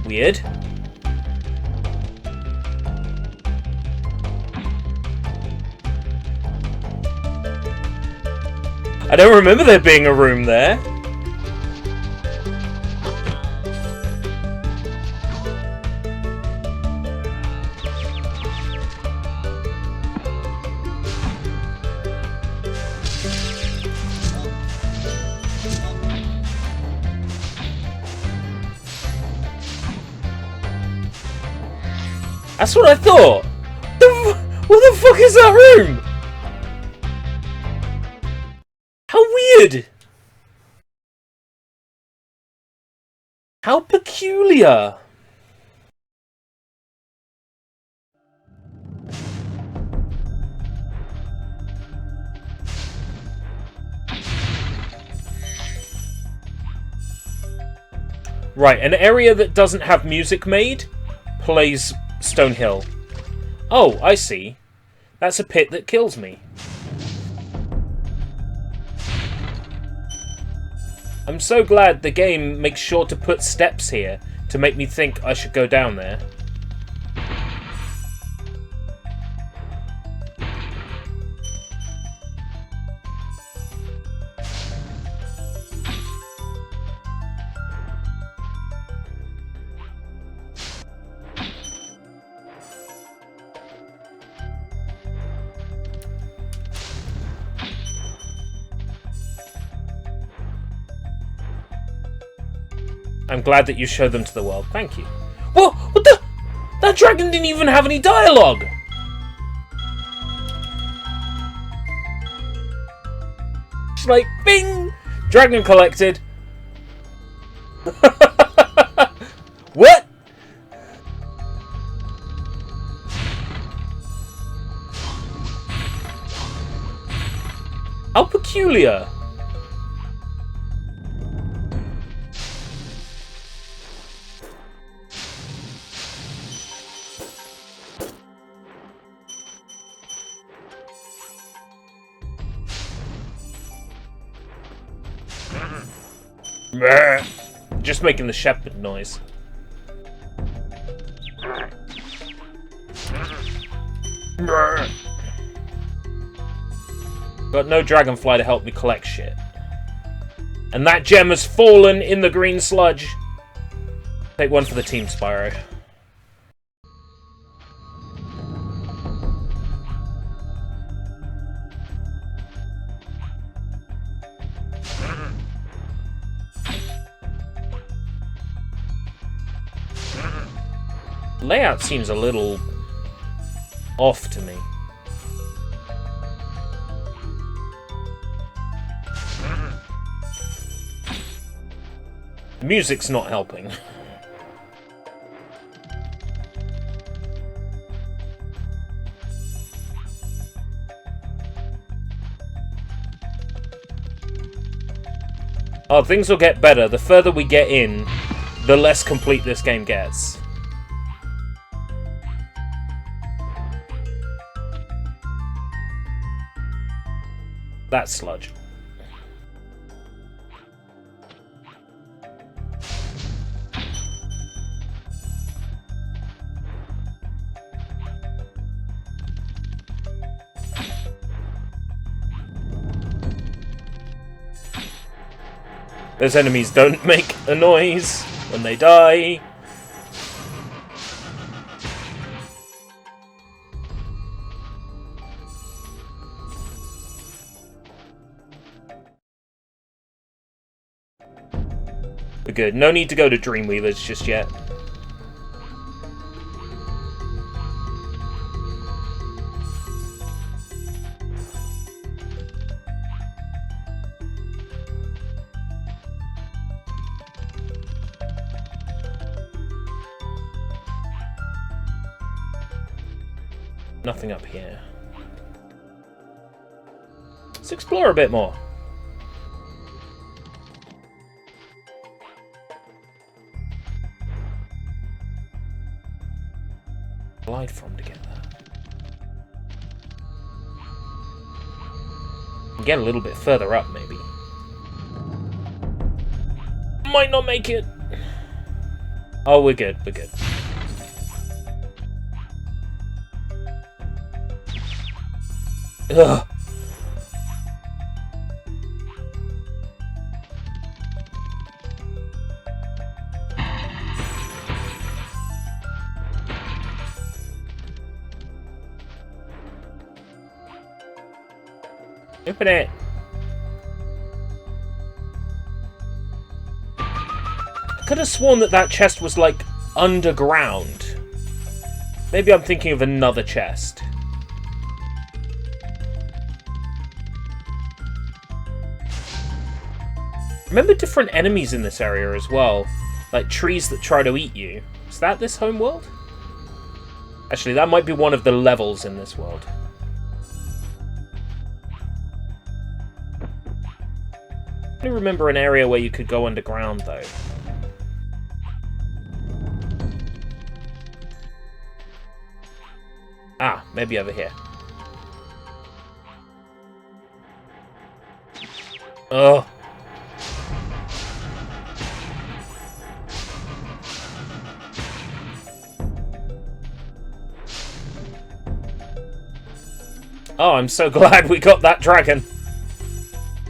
Weird. I don't remember there being a room there. That's what I thought. What the fuck is that room? How weird. How peculiar. Right, an area that doesn't have music made plays Stone Hill. Oh, I see. That's a pit that kills me. I'm so glad the game makes sure to put steps here to make me think I should go down there. I'm glad that you showed them to the world. Thank you. What? What the? That dragon didn't even have any dialogue! It's like, bing! Dragon collected. What? How peculiar. Just making the shepherd noise. Got no dragonfly to help me collect shit. And that gem has fallen in the green sludge. Take one for the team, Spyro. Layout seems a little off to me. The music's not helping. Oh, things will get better. The further we get in, the less complete this game gets. That's sludge. Those enemies don't make a noise when they die. We're good. No need to go to Dreamweavers just yet. Nothing up here. Let's explore a bit more. Glide from to get that. Get a little bit further up, maybe. Might not make it. Oh, we're good. We're good. Ugh. Open it. I could have sworn that that chest was like underground. Maybe I'm thinking of another chest. Remember different enemies in this area as well, like trees that try to eat you. Is that this home world? Actually, that might be one of the levels in this world. I don't remember an area where you could go underground, though. Ah, maybe over here. Oh. Oh, I'm so glad we got that dragon.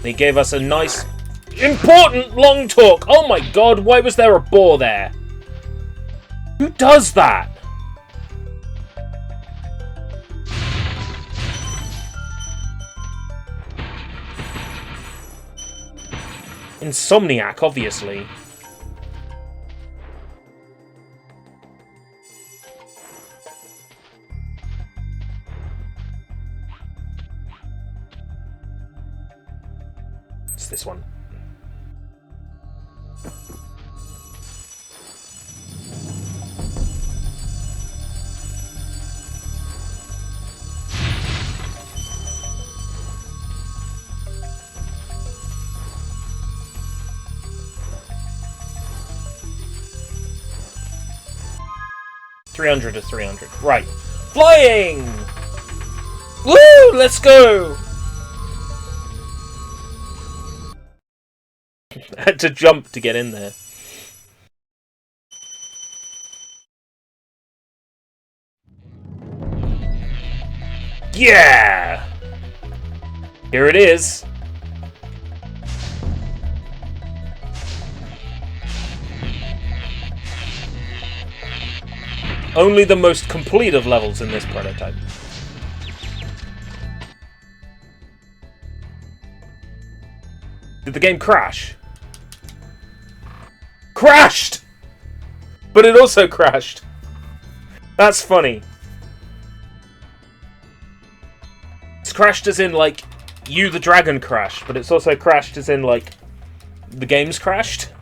He gave us a nice, important long talk. Oh my god, why was there a boar there? Who does that? Insomniac, obviously. It's this one. $300 to $300. Right. Flying! Woo! Let's go! I had to jump to get in there. Yeah! Here it is. Only the most complete of levels in this prototype. Did the game crash? Crashed! But it also crashed. That's funny. It's crashed as in, like, you the dragon crashed, but it's also crashed as in, like, the game's crashed.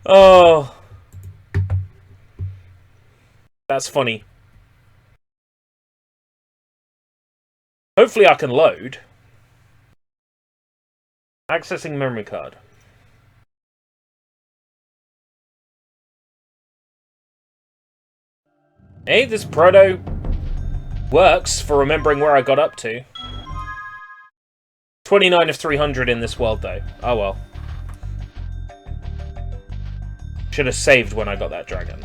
Oh. That's funny. Hopefully I can load. Accessing memory card. Hey, this proto works for remembering where I got up to. 29 of 300 in this world, though. Oh well. Should have saved when I got that dragon.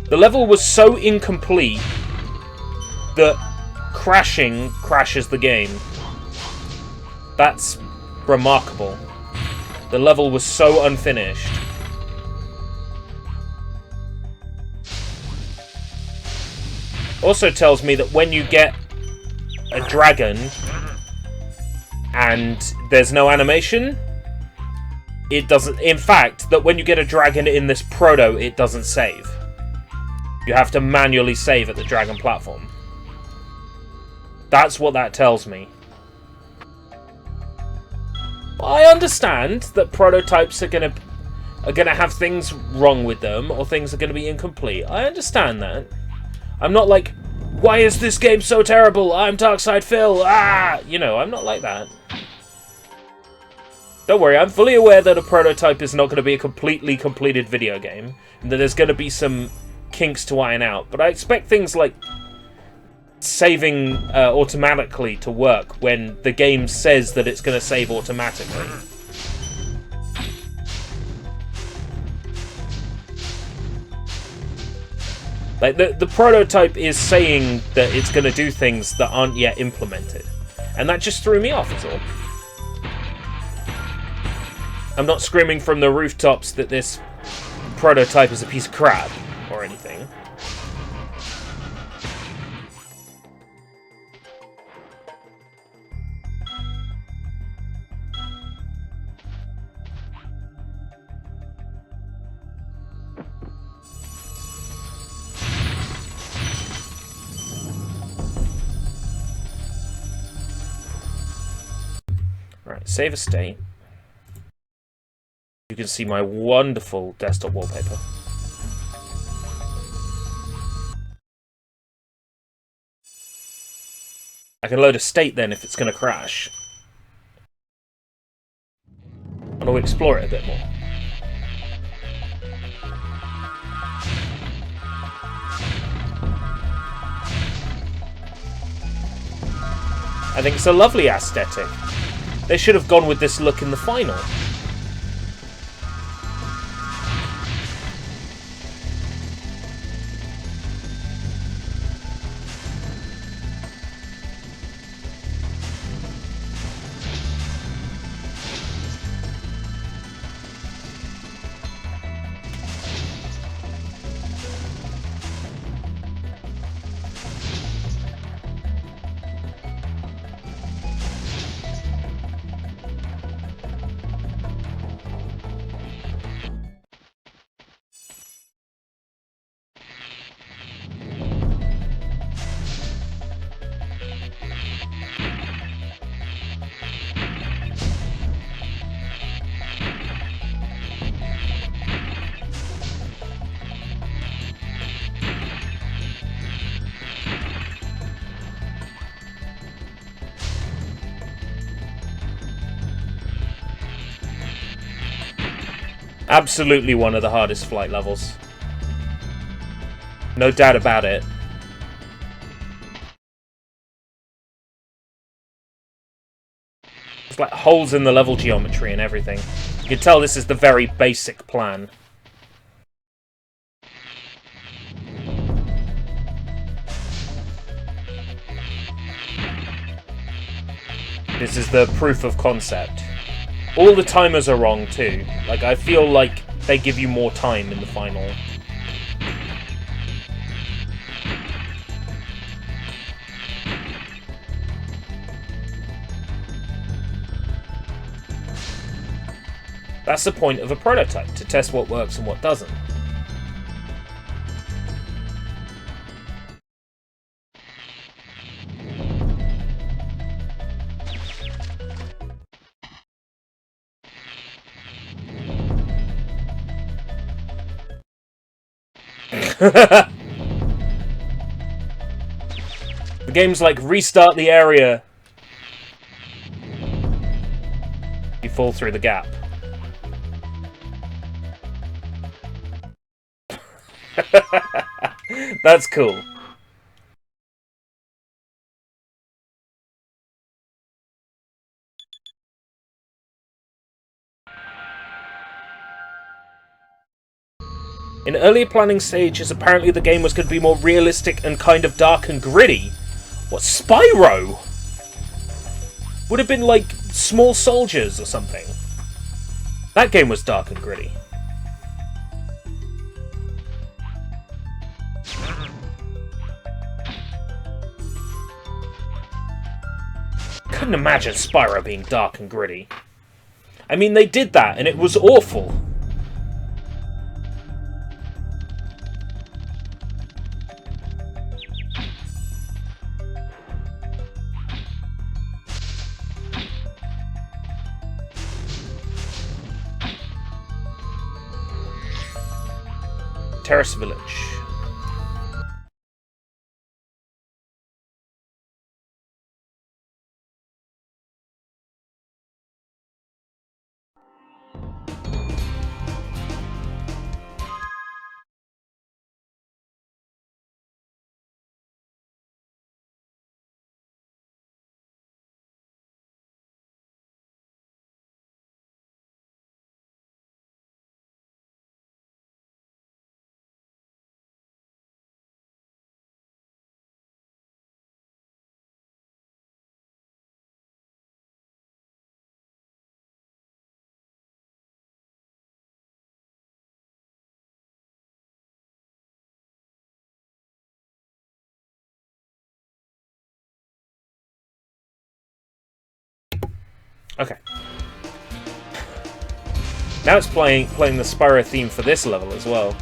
The level was so incomplete that crashing crashes the game. That's remarkable. The level was so unfinished. Also tells me that when you get a dragon and there's no animation, it doesn't. In fact, that when you get a dragon in this proto, it doesn't save. You have to manually save at the dragon platform. That's what that tells me. I understand that prototypes are gonna have things wrong with them, or things are gonna be incomplete. I understand that. I'm not like, why is this game so terrible? I'm Darkside Phil. Ah, you know, I'm not like that. Don't worry, I'm fully aware that a prototype is not going to be a completely completed video game, and that there's going to be some kinks to iron out. But I expect things like saving automatically to work when the game says that it's going to save automatically. Like, the prototype is saying that it's going to do things that aren't yet implemented. And that just threw me off, that's all. I'm not screaming from the rooftops that this prototype is a piece of crap, or anything. Right, save a state. You can see my wonderful desktop wallpaper. I can load a state then if it's going to crash. want to explore it a bit more. I think it's a lovely aesthetic. They should have gone with this look in the final. Absolutely one of the hardest flight levels. No doubt about it. There's like holes in the level geometry and everything. You can tell this is the very basic plan. This is the proof of concept. All the timers are wrong too. Like, I feel like they give you more time in the final. That's the point of a prototype, to test what works and what doesn't. The game's like, restart the area. You fall through the gap. That's cool. In earlier planning stages, apparently the game was going to be more realistic and kind of dark and gritty. What, Spyro? Would have been like Small Soldiers or something. That game was dark and gritty. Couldn't imagine Spyro being dark and gritty. I mean, they did that and it was awful. Terrace Village. Okay. Now it's playing the Spyro theme for this level as well.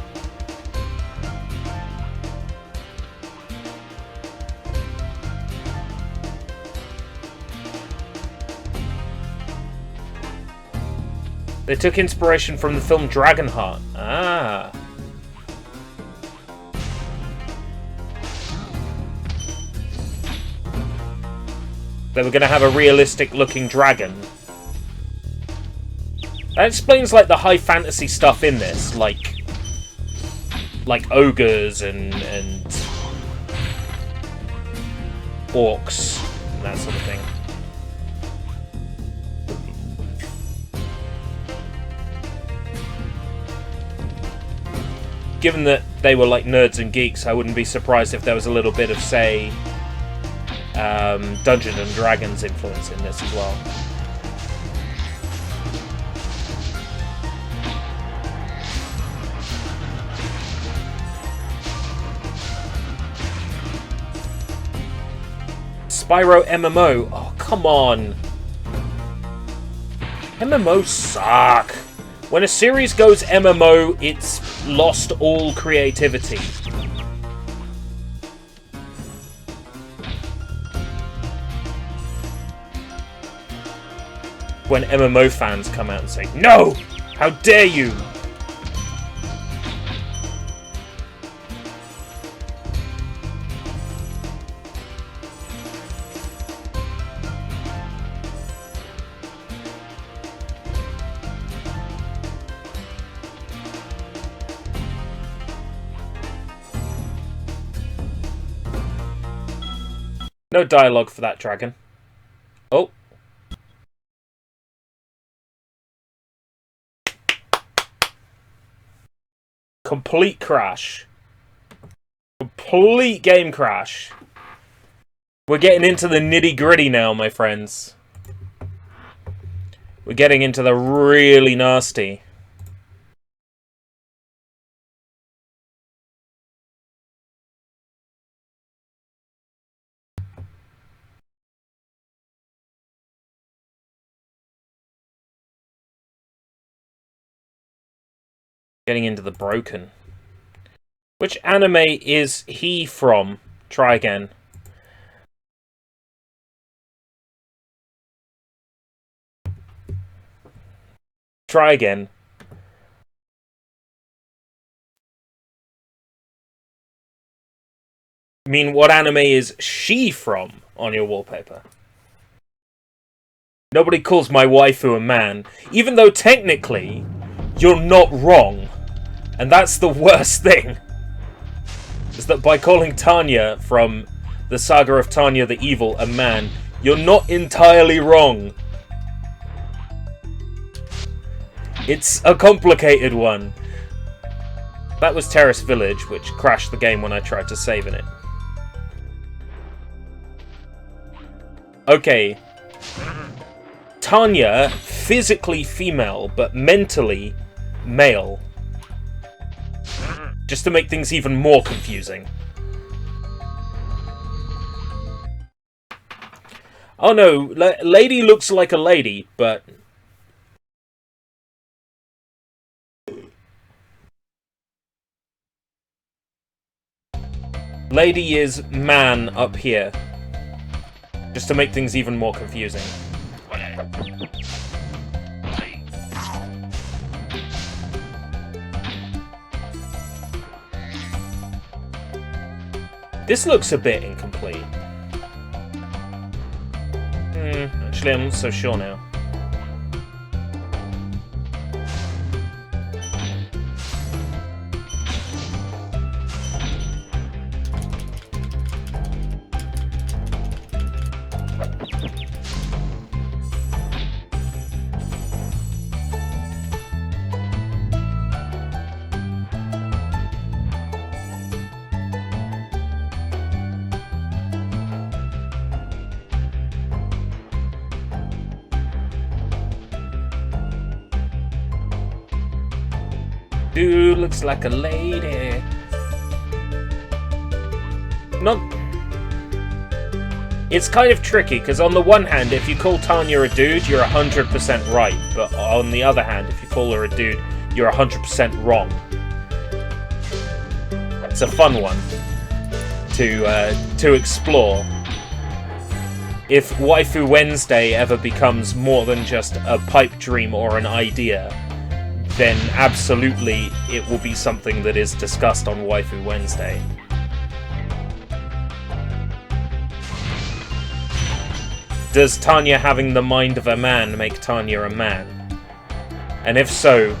They took inspiration from the film Dragonheart. Ah. They were going to have a realistic looking dragon. That explains, like, the high fantasy stuff in this, like ogres and orcs and that sort of thing. Given that they were like nerds and geeks, I wouldn't be surprised if there was a little bit of, say, Dungeons and Dragons influence in this as well. Spyro MMO. Oh, come on. MMOs suck. When a series goes MMO, it's lost all creativity. When MMO fans come out and say, "No! How dare you!" No dialogue for that dragon. Oh. Complete crash. Complete game crash. We're getting into the nitty-gritty now, my friends. We're getting into the really nasty. Getting into the broken. Which anime is he from? Try again. Try again. I mean, what anime is she from on your wallpaper? Nobody calls my waifu a man, even though technically you're not wrong. And that's the worst thing. Is that by calling Tanya from the Saga of Tanya the Evil a man, you're not entirely wrong. It's a complicated one. That was Terrace Village, which crashed the game when I tried to save in it. Okay. Tanya, physically female, but mentally male. Just to make things even more confusing. Oh no, lady looks like a lady, but... Lady is man up here. Just to make things even more confusing. This looks a bit incomplete. Actually, I'm not so sure now. Dude looks like a lady. Not... It's kind of tricky, because on the one hand, if you call Tanya a dude, you're 100% right. But on the other hand, if you call her a dude, you're 100% wrong. It's a fun one to explore. If Waifu Wednesday ever becomes more than just a pipe dream or an idea, then absolutely it will be something that is discussed on Waifu Wednesday. Does Tanya having the mind of a man make Tanya a man? And if so,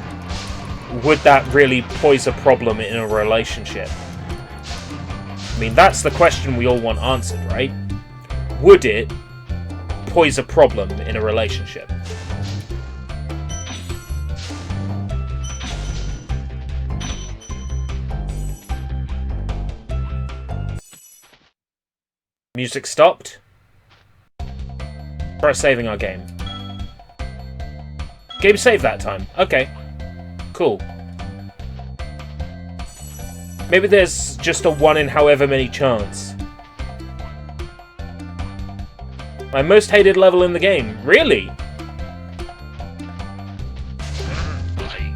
would that really pose a problem in a relationship? I mean, that's the question we all want answered, right? Would it pose a problem in a relationship? Music stopped. Try saving our game. Game saved that time. Okay. Cool. Maybe there's just a 1 in however many chance. My most hated level in the game. Really?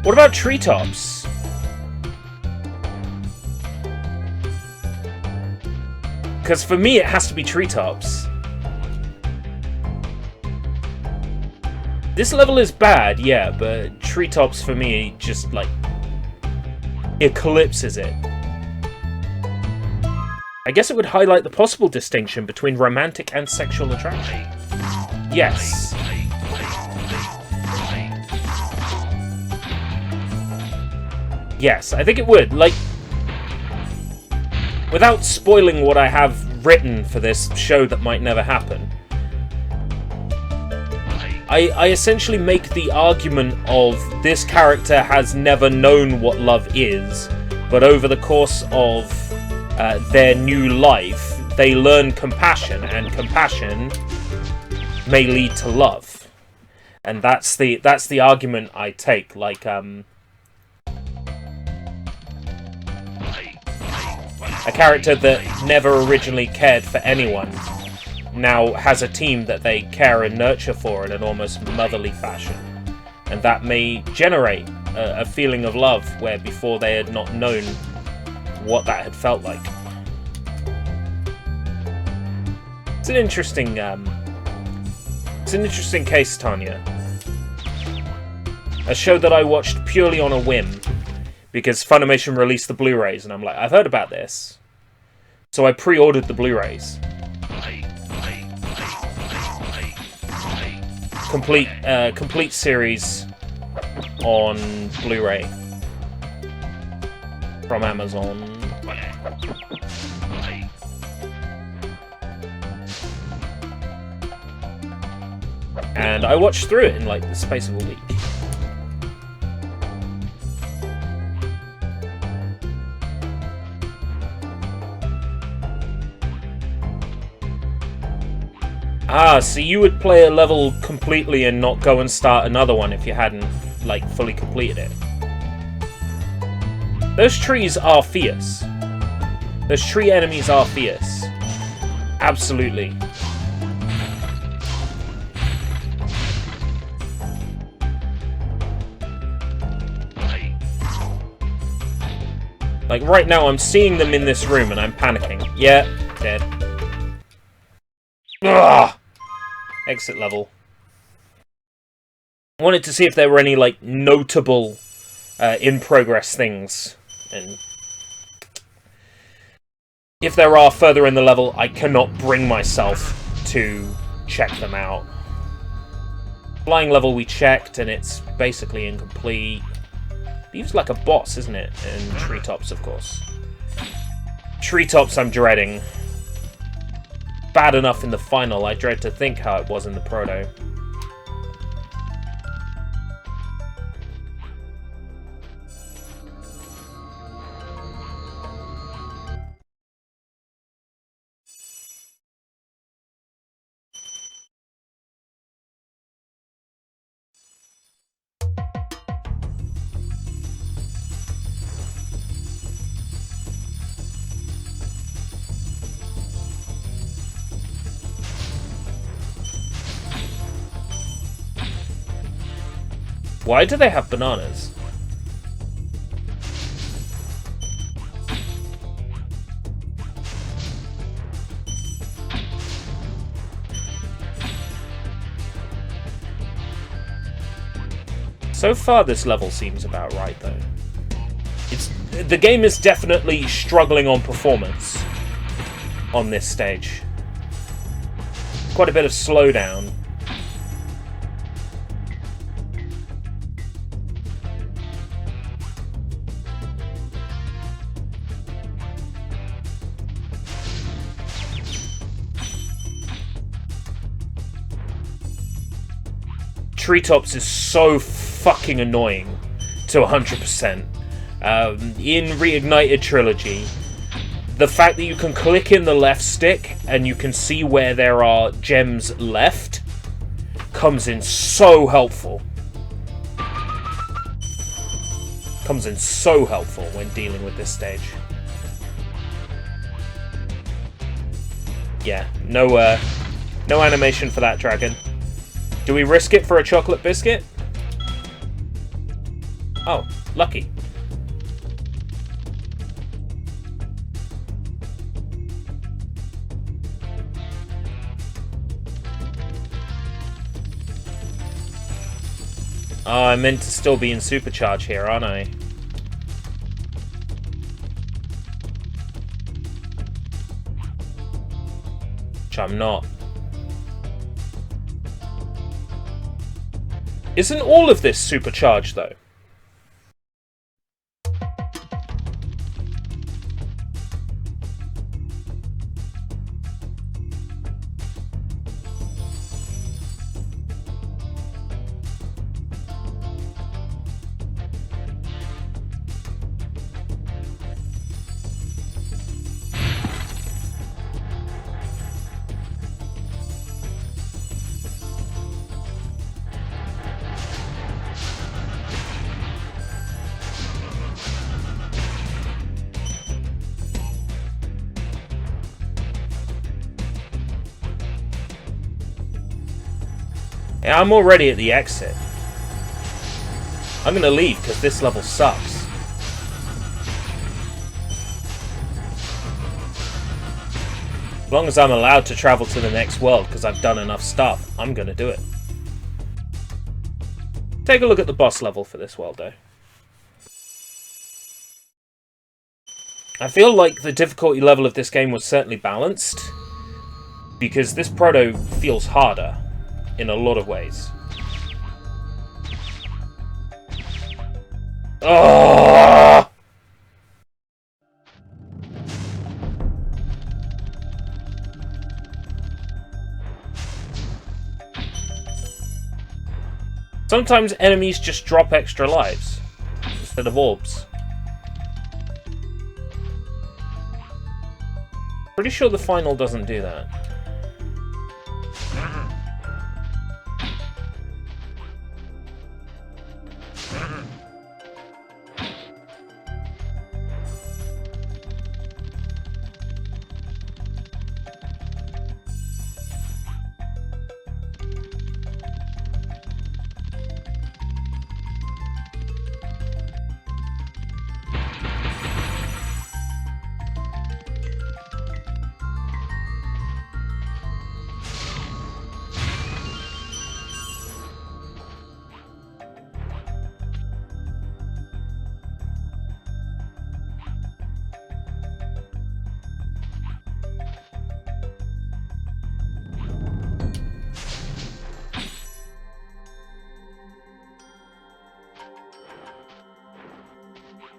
What about treetops? Because for me, it has to be treetops. This level is bad, yeah, but treetops for me just, like, eclipses it. I guess it would highlight the possible distinction between romantic and sexual attraction. Yes. Yes, I think it would. Like, without spoiling what I have written for this show that might never happen, I essentially make the argument of this character has never known what love is, but over the course of their new life, they learn compassion, and compassion may lead to love. And that's the argument I take. Like, a character that never originally cared for anyone now has a team that they care and nurture for in an almost motherly fashion. And that may generate a feeling of love where before they had not known what that had felt like. It's an interesting case, Tanya. A show that I watched purely on a whim because Funimation released the Blu-rays, and I'm like, I've heard about this. So I pre-ordered the Blu-rays. Complete series on Blu-ray from Amazon. And I watched through it in like the space of a week. Ah, so you would play a level completely and not go and start another one if you hadn't, like, fully completed it. Those trees are fierce. Those tree enemies are fierce. Absolutely. Like, right now I'm seeing them in this room and I'm panicking. Yeah, dead. Ugh! Exit level. I wanted to see if there were any, like, notable in-progress things. And if there are further in the level, I cannot bring myself to check them out. Flying level we checked, and it's basically incomplete. Leaves like a boss, isn't it? And treetops, of course. Treetops I'm dreading. Bad enough in the final, I dread to think how it was in the proto. Why do they have bananas? So far this level seems about right though. The game is definitely struggling on performance on this stage. Quite a bit of slowdown. treetops is so fucking annoying to 100%. In Reignited Trilogy, the fact that you can click in the left stick and you can see where there are gems left comes in so helpful. Comes in so helpful when dealing with this stage. Yeah, no animation for that dragon. Do we risk it for a chocolate biscuit? Oh, lucky. Oh, I meant to still be in supercharge here, aren't I? Which I'm not. Isn't all of this supercharged, though? Yeah, I'm already at the exit. I'm gonna leave because this level sucks. As long as I'm allowed to travel to the next world because I've done enough stuff, I'm gonna do it. Take a look at the boss level for this world, though. I feel like the difficulty level of this game was certainly balanced, because this proto feels harder in a lot of ways. Oh! Sometimes enemies just drop extra lives instead of orbs. Pretty sure the final doesn't do that.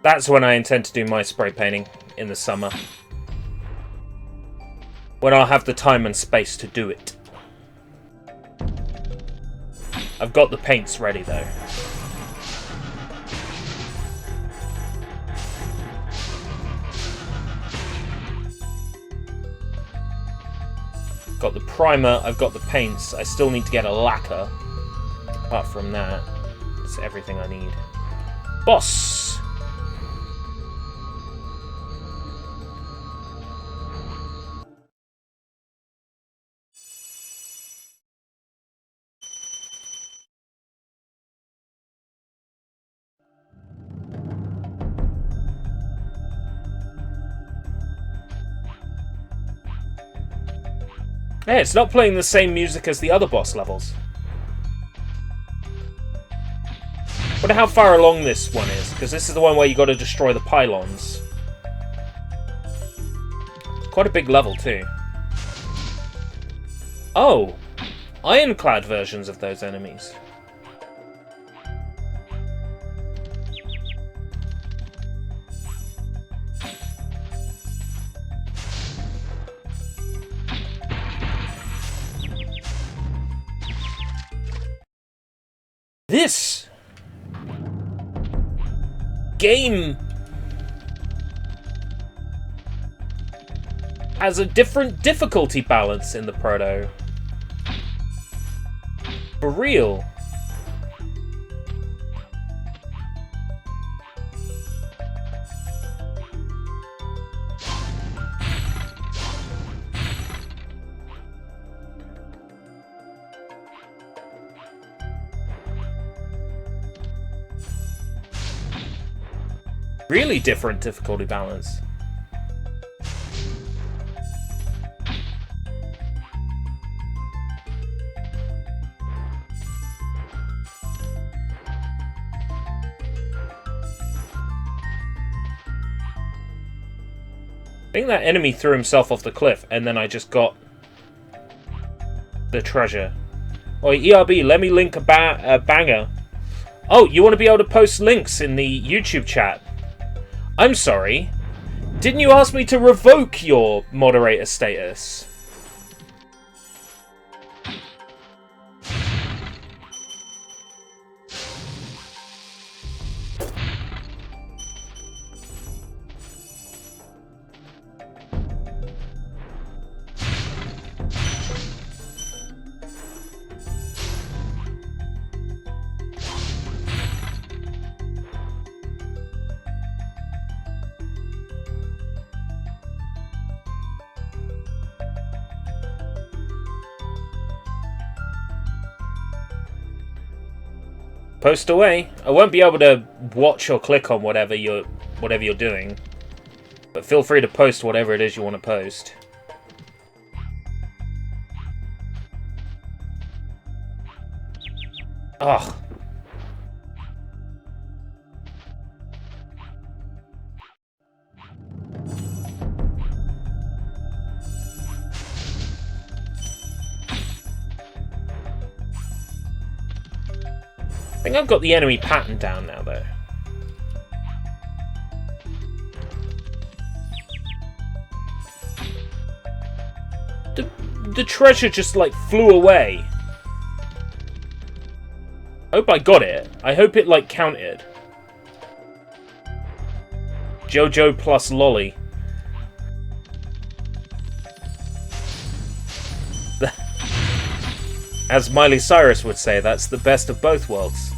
That's when I intend to do my spray painting, in the summer. When I'll have the time and space to do it. I've got the paints ready, though. Got the primer, I've got the paints. I still need to get a lacquer. Apart from that, it's everything I need. Boss! Hey, it's not playing the same music as the other boss levels. Wonder how far along this one is, because this is the one where you got to destroy the pylons. It's quite a big level too. Oh, ironclad versions of those enemies. This game has a different difficulty balance in the proto. For real. Really different difficulty balance. I think that enemy threw himself off the cliff, and then I just got the treasure. Oi, ERB, let me link a banger. Oh, you want to be able to post links in the YouTube chat? I'm sorry. Didn't you ask me to revoke your moderator status? Post away. I won't be able to watch or click on whatever you're doing, but feel free to post whatever it is you want to post. Ugh. I think I've got the enemy pattern down now, though. The treasure just, like, flew away. I hope I got it. I hope it, like, counted. Jojo plus Lolly. As Miley Cyrus would say, that's the best of both worlds.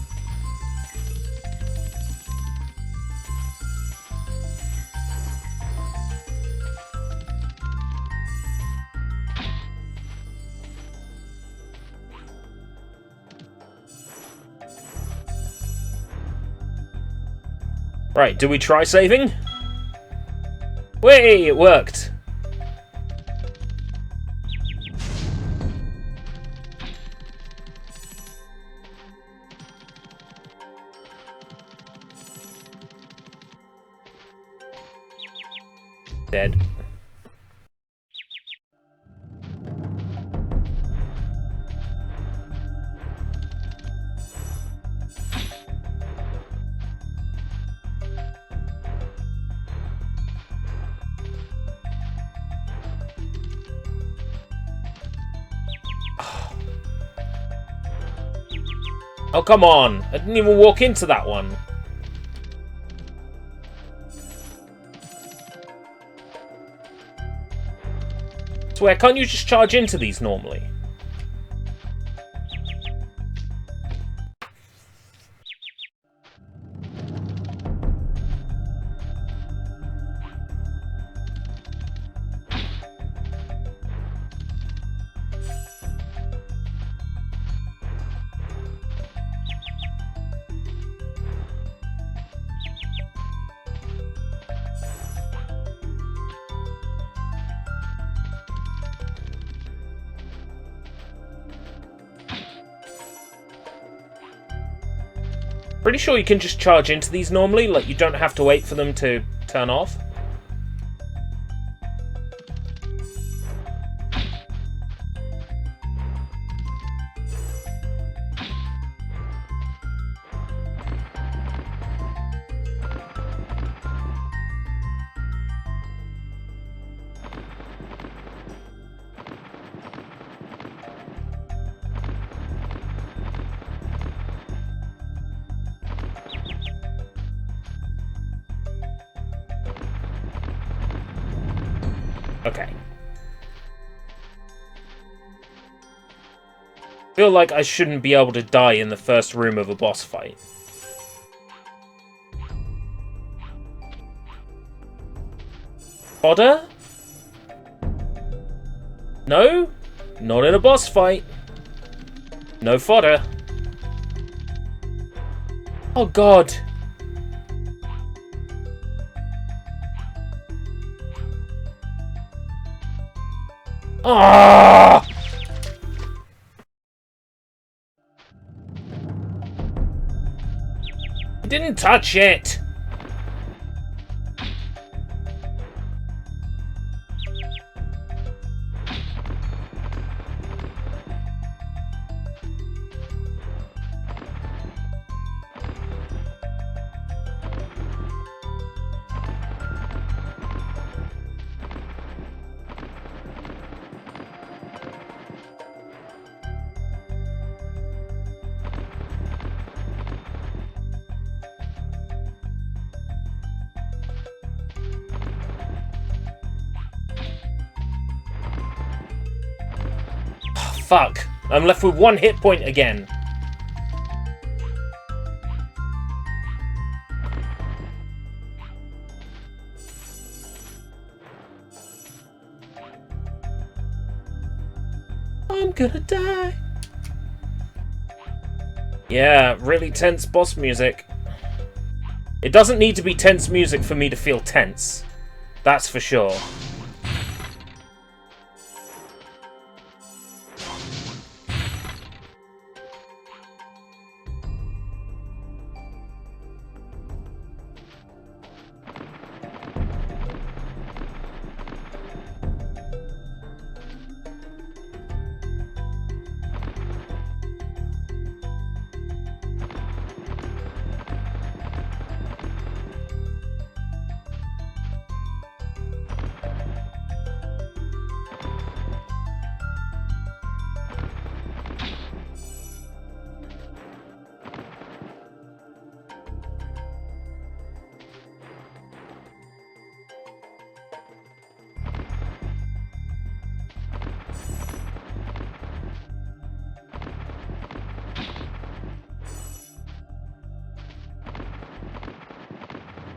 Right, do we try saving? Way, it worked. Dead. Oh, come on. I didn't even walk into that one. Swear, can't you just charge into these normally? Pretty sure you can just charge into these normally, like you don't have to wait for them to turn off. Okay. Feel like I shouldn't be able to die in the first room of a boss fight. Fodder? No? Not in a boss fight. No fodder. Oh god. Ah! I didn't touch it. Fuck. I'm left with 1 hit point again. I'm gonna die. Yeah, really tense boss music. It doesn't need to be tense music for me to feel tense. That's for sure.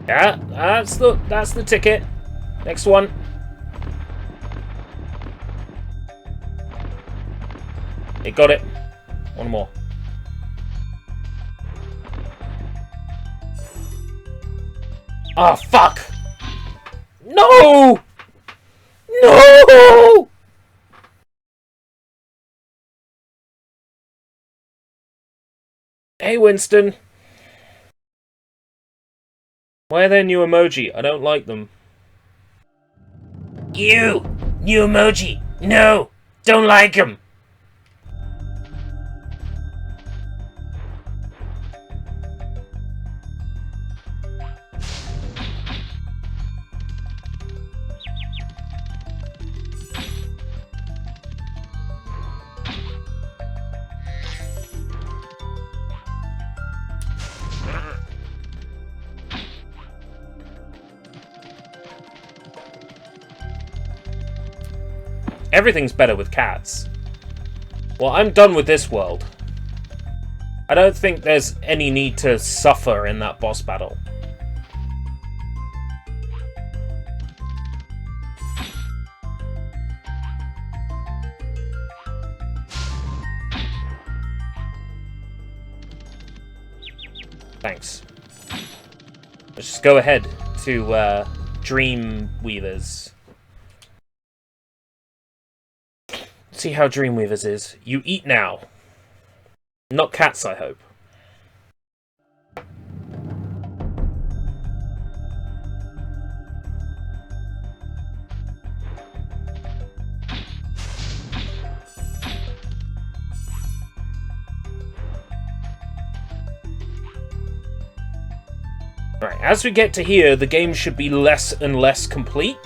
Yeah, that's the ticket. Next one. It got it. One more. Ah, fuck! No! No! Hey, Winston. Why are there new emoji? I don't like them. You! New emoji! No! Don't like them! Everything's better with cats. Well, I'm done with this world. I don't think there's any need to suffer in that boss battle. Let's just go ahead to Dreamweavers. See how Dreamweavers is. You eat now. Not cats, I hope. Right, as we get to here, the game should be less and less complete.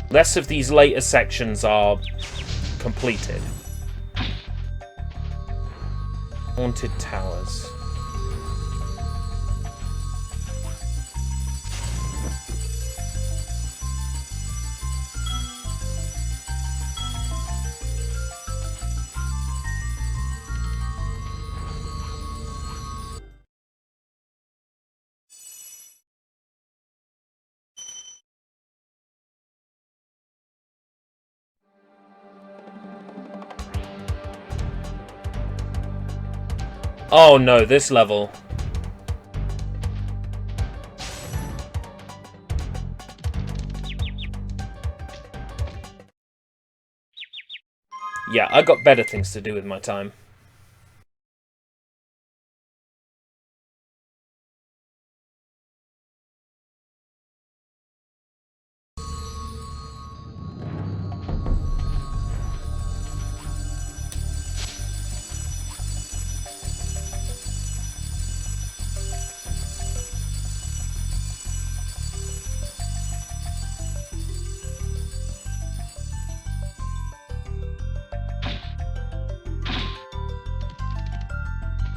Less of these later sections are completed. Haunted towers. Oh no, this level. Yeah, I got better things to do with my time.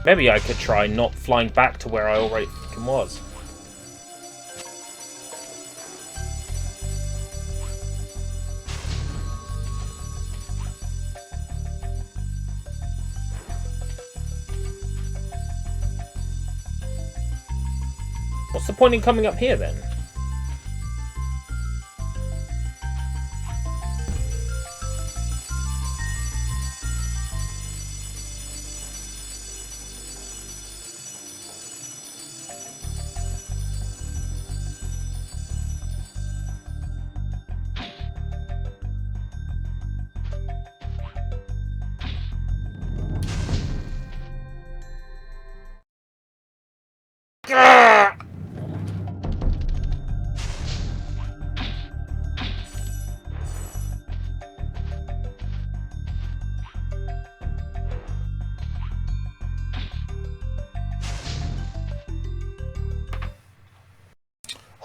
Maybe I could try not flying back to where I already fucking was. What's the point in coming up here then?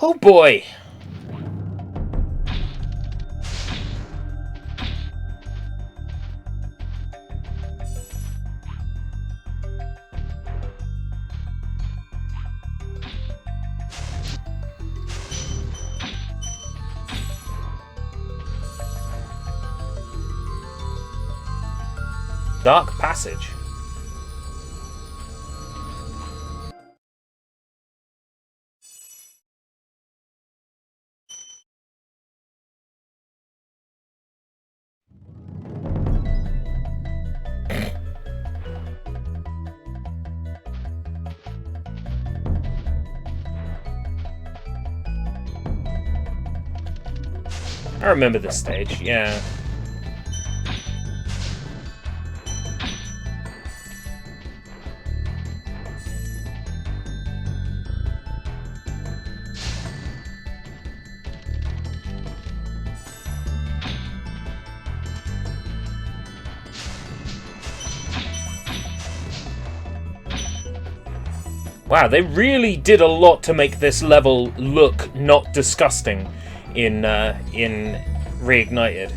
Oh boy! Dark passage. I remember this stage, yeah. Wow, they really did a lot to make this level look not disgusting in Reignited.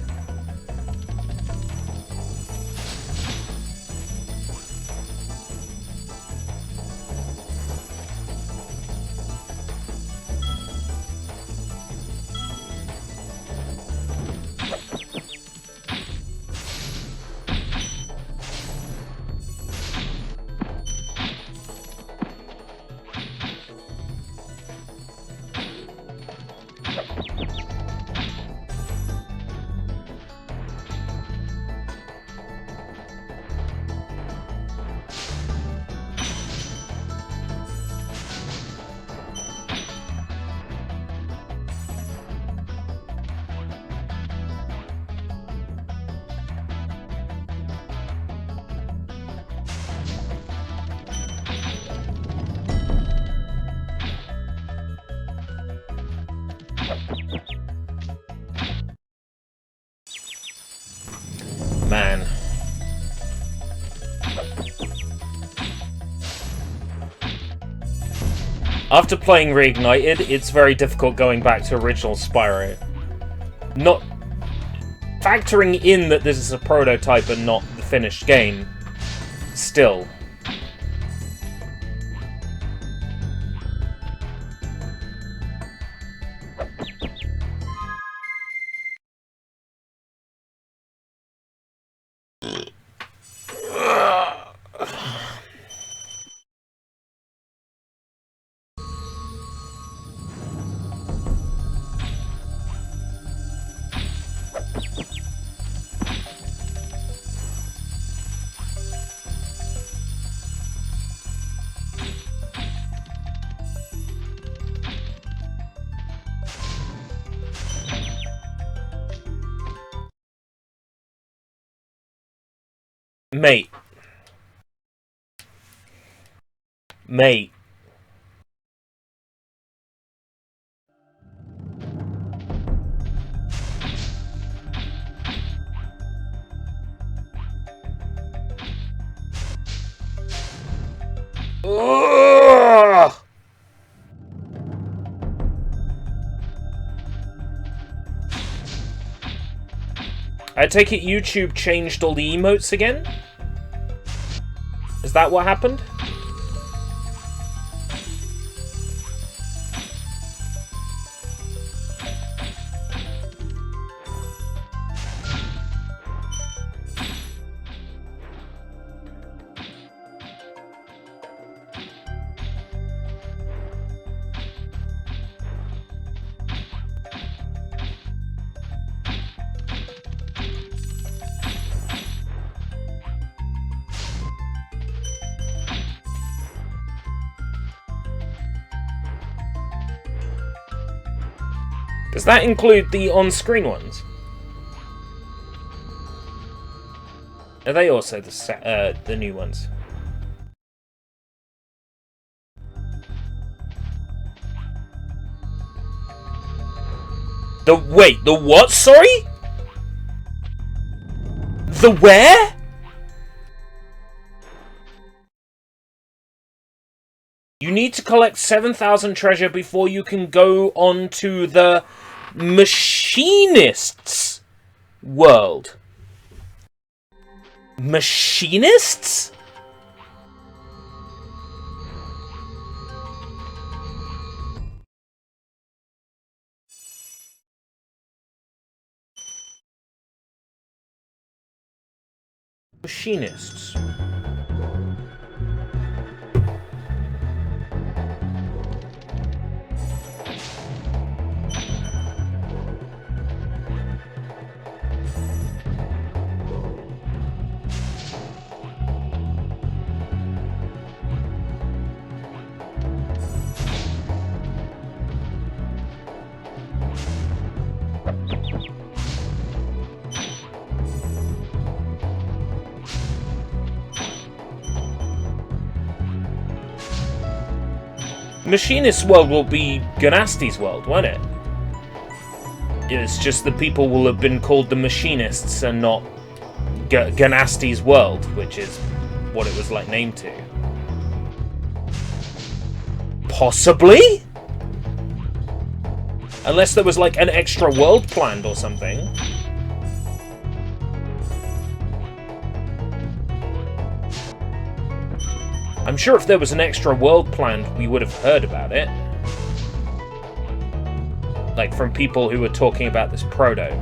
Man. After playing Reignited, it's very difficult going back to original Spyro. Not factoring in that this is a prototype and not the finished game, still. Mate. Mate. Ugh! I take it YouTube changed all the emotes again? Is that what happened? Does that include the on-screen ones? Are they also the new ones? Wait, the what? Sorry? The where? You need to collect 7,000 treasure before you can go on to the Machinists world. Machinists? Machinists. Machinist's world will be Ganasti's world, won't it? It's just the people will have been called the Machinists and not Ganasti's world, which is what it was like named to. Possibly? Unless there was like an extra world planned or something. I'm sure if there was an extra world planned, we would have heard about it. Like, from people who were talking about this proto.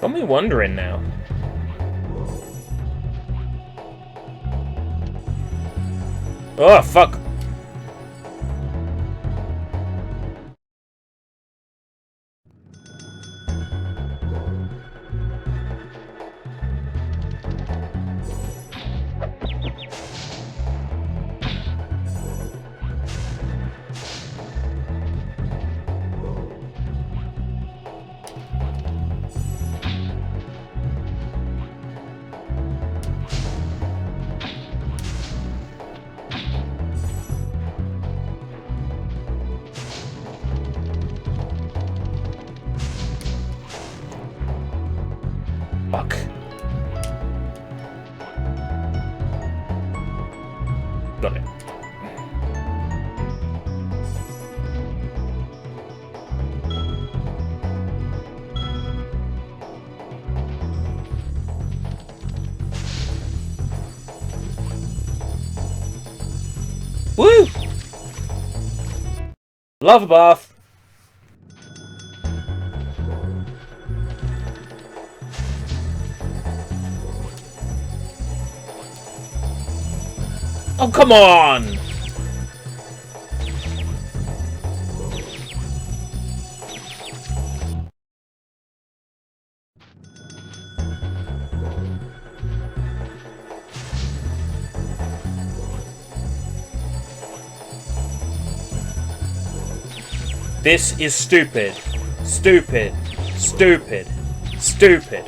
Got me wondering now. Oh, fuck. Fuck. Got it. Woo! Lava bath. Oh, come on! This is stupid. Stupid. Stupid. Stupid.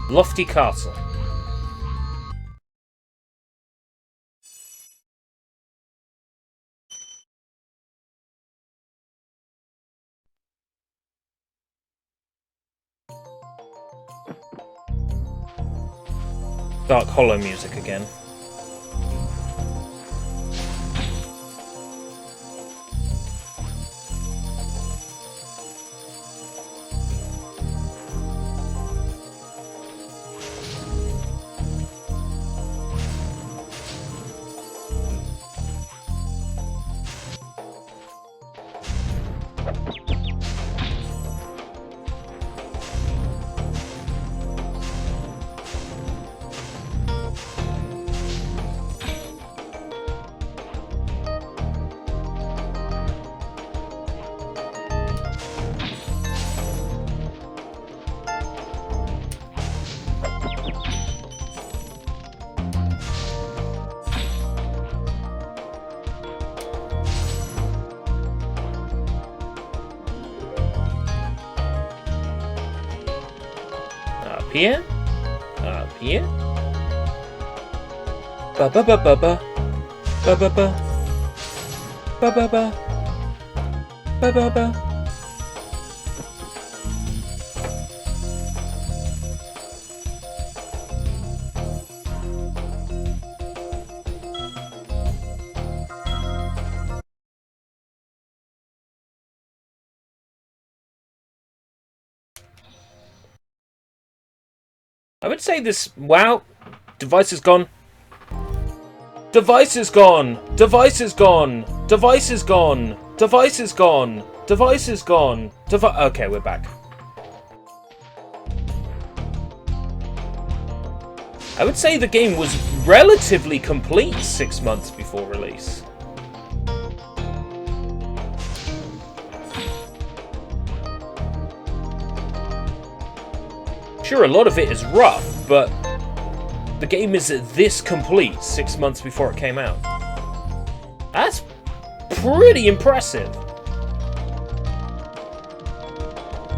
Lofty Castle. Dark Hollow music again. Here? Up here? Ba ba ba ba ba. Ba ba ba. Ba ba ba. Ba ba ba. I would say this... Wow. Device is gone. Device is gone. Device is gone. Device is gone. Device is gone. Device is gone. Okay, we're back. I would say the game was relatively complete 6 months before release. Sure, a lot of it is rough, but the game is this complete 6 months before it came out. That's pretty impressive.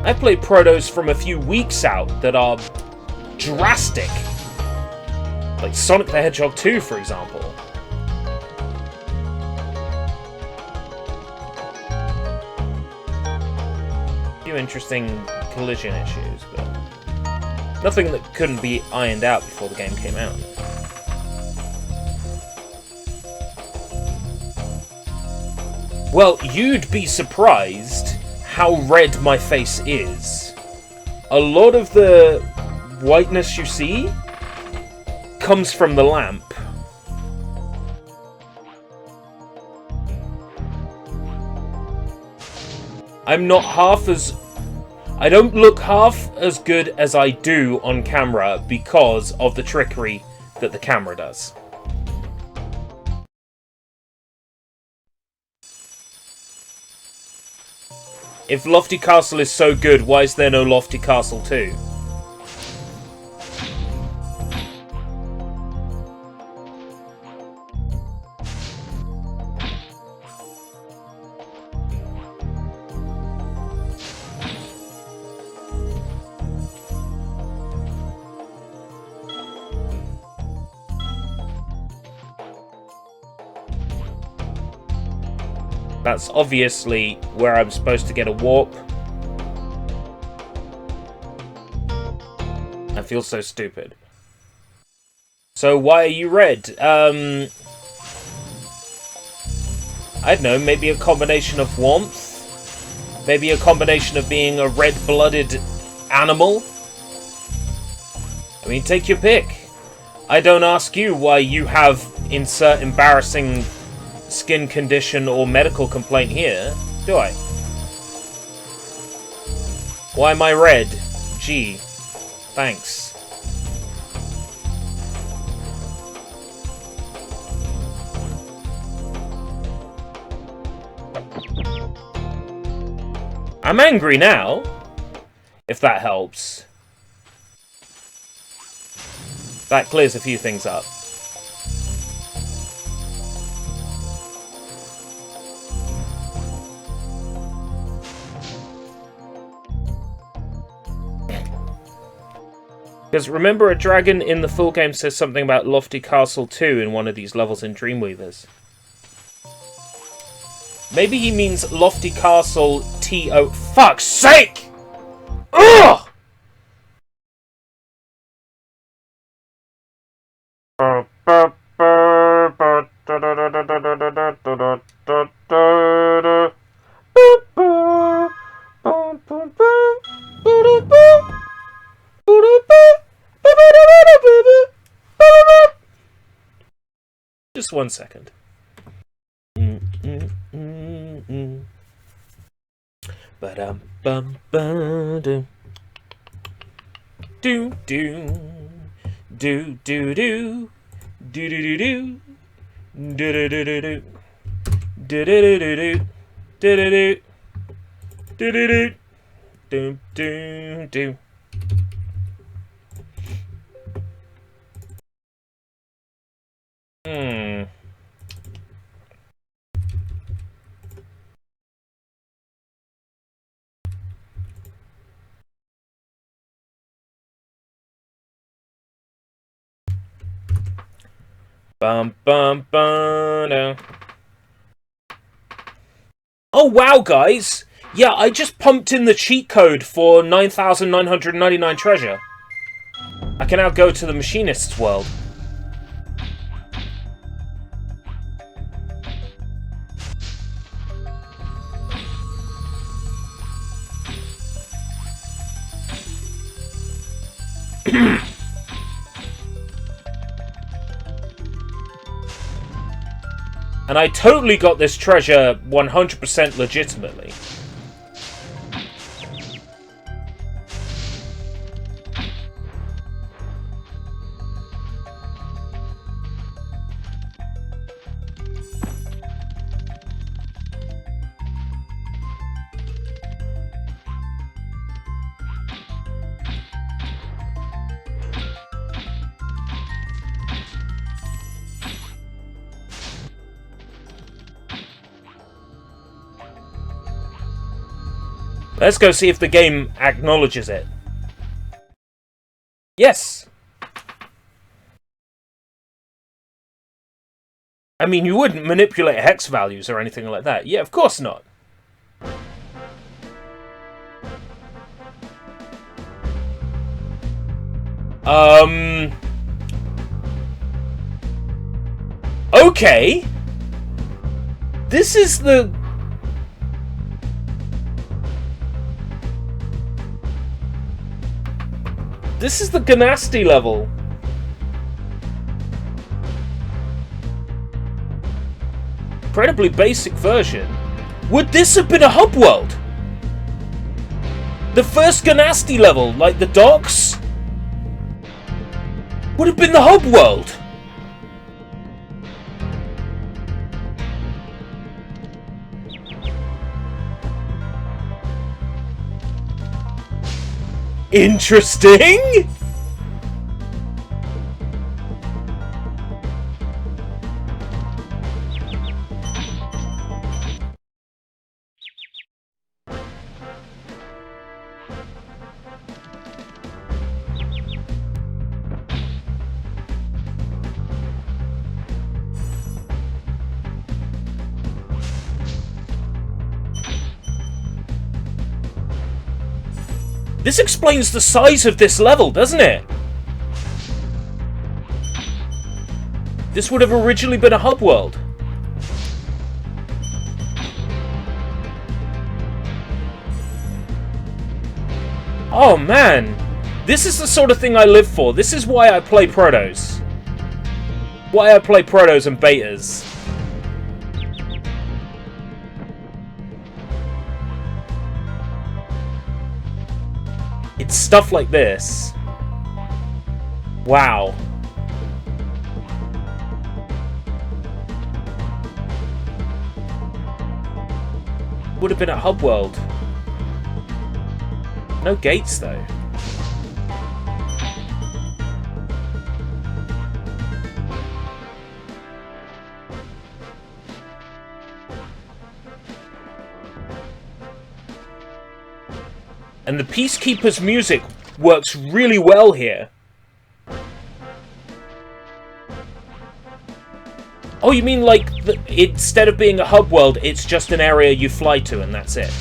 I've played protos from a few weeks out that are drastic. Like Sonic the Hedgehog 2, for example. A few interesting collision issues, but nothing that couldn't be ironed out before the game came out. Well, you'd be surprised how red my face is. A lot of the whiteness you see comes from the lamp. I'm not half as... I don't look half as good as I do on camera because of the trickery that the camera does. If Lofty Castle is so good, why is there no Lofty Castle 2? That's obviously where I'm supposed to get a warp. I feel so stupid. So why are you red? I don't know, maybe a combination of warmth? Maybe a combination of being a red-blooded animal? I mean, take your pick. I don't ask you why you have insert embarrassing skin condition or medical complaint here, do I? Why am I red? Gee, thanks. I'm angry now, if that helps. That clears a few things up. Because remember, a dragon in the full game says something about Lofty Castle 2 in one of these levels in Dreamweavers. Maybe he means Lofty Castle T.O. Fuck's sake! Ugh! Just 1 second. Ba-dum-bum-ba-dum. Do-do. Do-do-do. Do-do-do-do. Do-do-do-do-do. Do-do-do-do-do. Do-do-do. Do-do-do. Do-do-do. Bum bum bum. Oh wow, guys! Yeah, I just pumped in the cheat code for 9,999 treasure. I can now go to the machinist's world. And I totally got this treasure 100% legitimately. Let's go see if the game acknowledges it. Yes! I mean, you wouldn't manipulate hex values or anything like that. Yeah, of course not. Okay. This is the... This is the Ganasty level. Incredibly basic version. Would this have been a hub world? The first Ganasty level, like the docks, would have been the hub world. Interesting. This explains the size of this level, doesn't it? This would have originally been a hub world. Oh man, this is the sort of thing I live for. This is why I play protos. Why I play protos and betas. It's stuff like this. Wow. Would have been at Hub World. No gates though. And the Peacekeeper's music works really well here. Oh, you mean like, instead of being a hub world, it's just an area you fly to and that's it?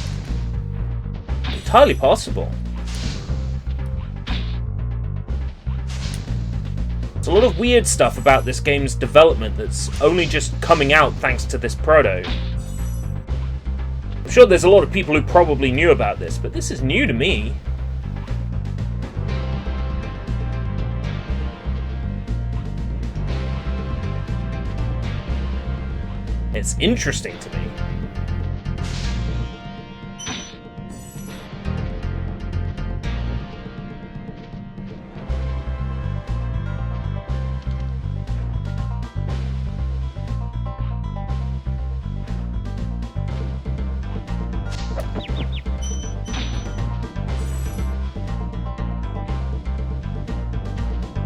Entirely possible. There's a lot of weird stuff about this game's development that's only just coming out thanks to this proto. I'm sure there's a lot of people who probably knew about this, but this is new to me. It's interesting to me.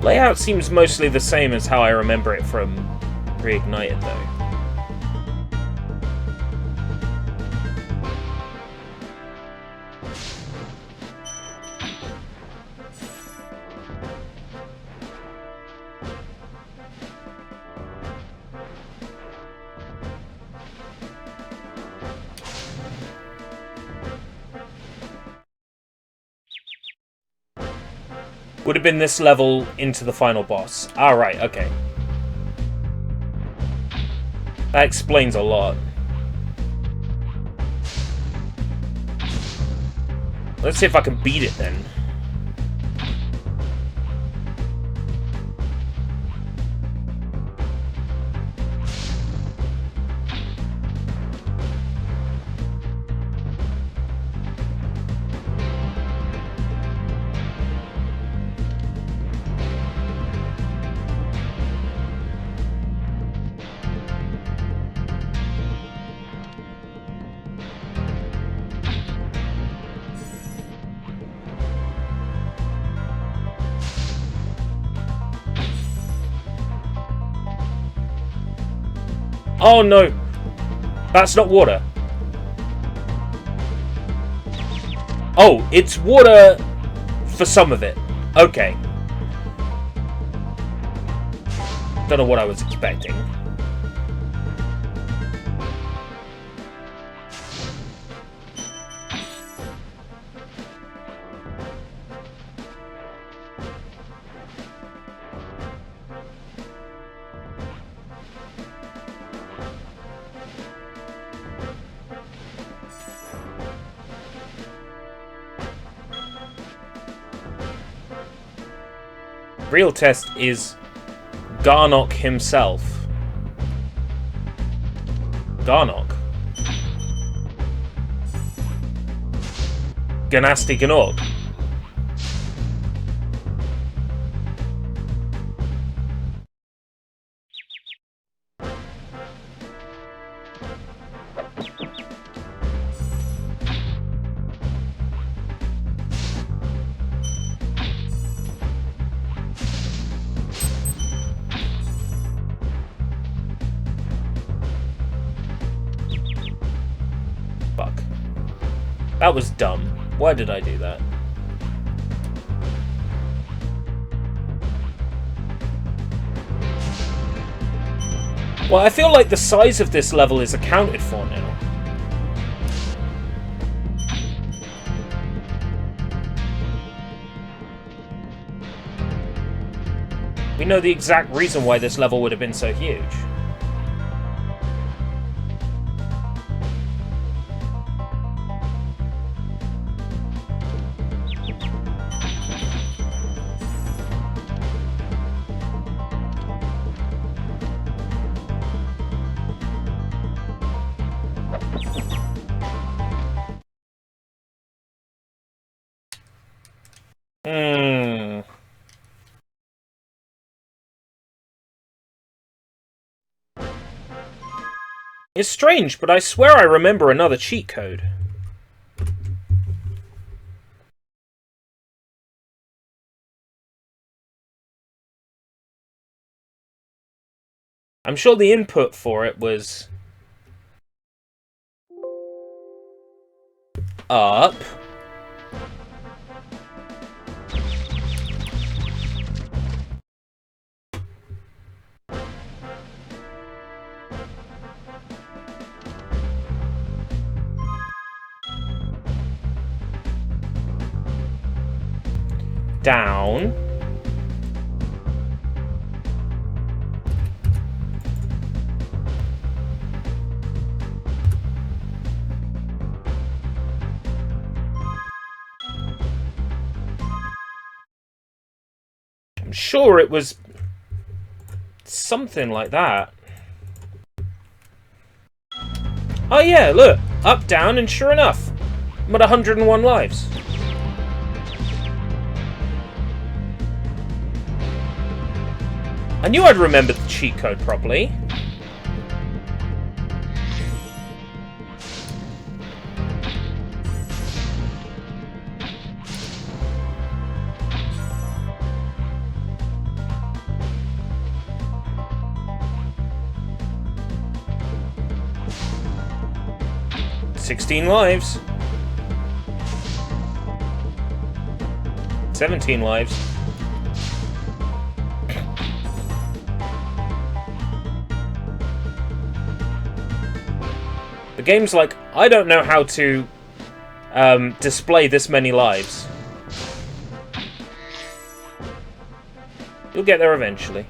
Layout seems mostly the same as how I remember it from Reignited, though. Would have been this level into the final boss. Ah, right, okay. That explains a lot. Let's see if I can beat it then. Oh no! That's not water. Oh, it's water for some of it. Okay. Don't know what I was expecting. Real test is Garnock himself. Garnock. Ganasty Ganork. That was dumb. Why did I do that? Well, I feel like the size of this level is accounted for now. don't know the exact reason why this level would have been so huge. It's strange, but I swear I remember another cheat code. I'm sure the input for it was up. Down. I'm sure it was something like that. Oh yeah, look. Up, down, and sure enough, I'm at 101 lives. I knew I'd remembered the cheat code properly. $16 lives. 17 lives. The game's like, I don't know how to display this many lives. You'll get there eventually.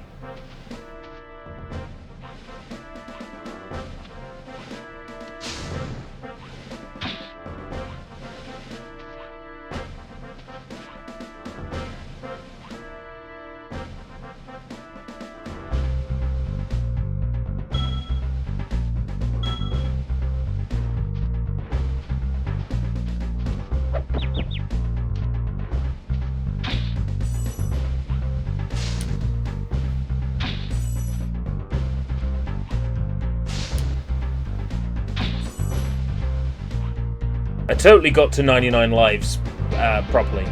I totally got to 99 lives properly.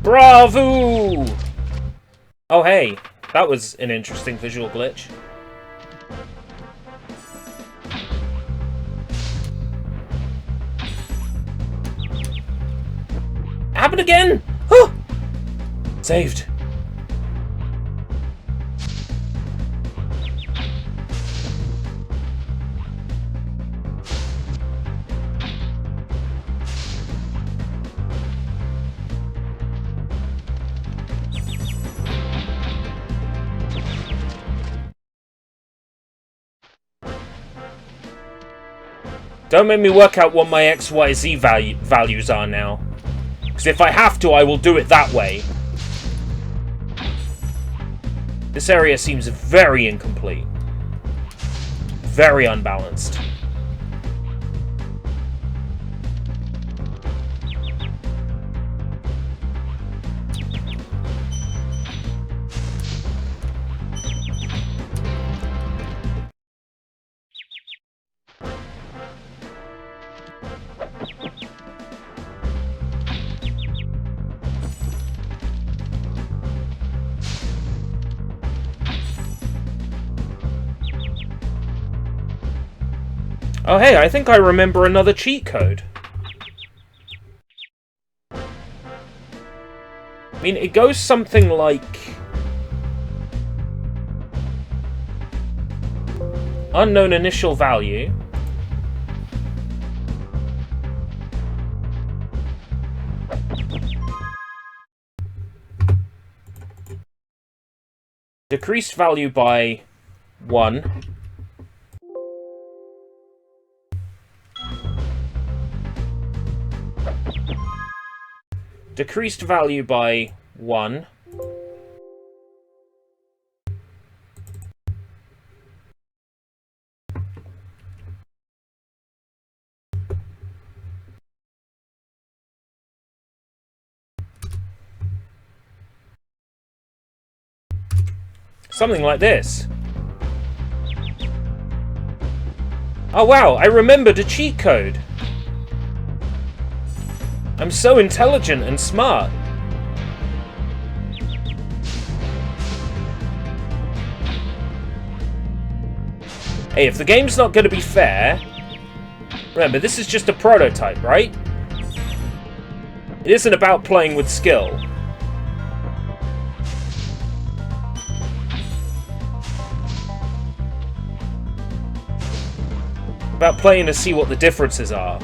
Bravo! Oh hey, that was an interesting visual glitch. Happened again! Huh! Saved. Don't make me work out what my XYZ values are now. Because if I have to, I will do it that way. This area seems very incomplete. Very unbalanced. Oh hey, I think I remember another cheat code. I mean, it goes something like... unknown initial value. Decreased value by 1. Decreased value by 1. Something like this. Oh wow, I remembered a cheat code. I'm so intelligent and smart. Hey, if the game's not going to be fair... Remember, this is just a prototype, right? It isn't about playing with skill. About playing to see what the differences are.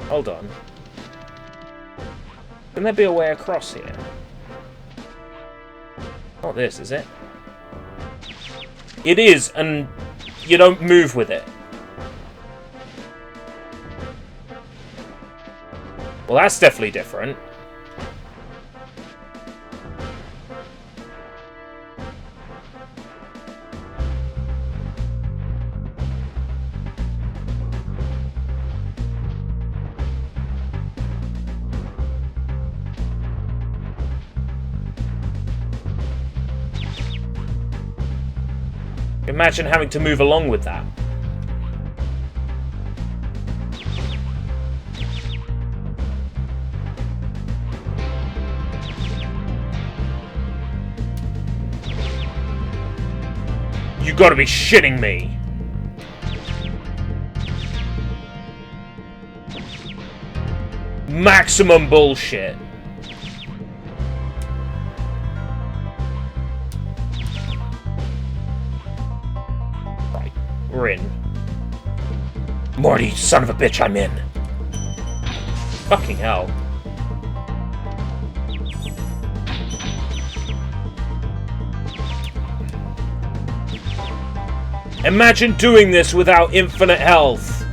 Hold on. Can there be a way across here? Not this, is it? It is, and you don't move with it. Well, that's definitely different. Imagine having to move along with that. You gotta be shitting me! Maximum bullshit. Right, we're in. Morty, son of a bitch, I'm in. Fucking hell. Imagine doing this without infinite health.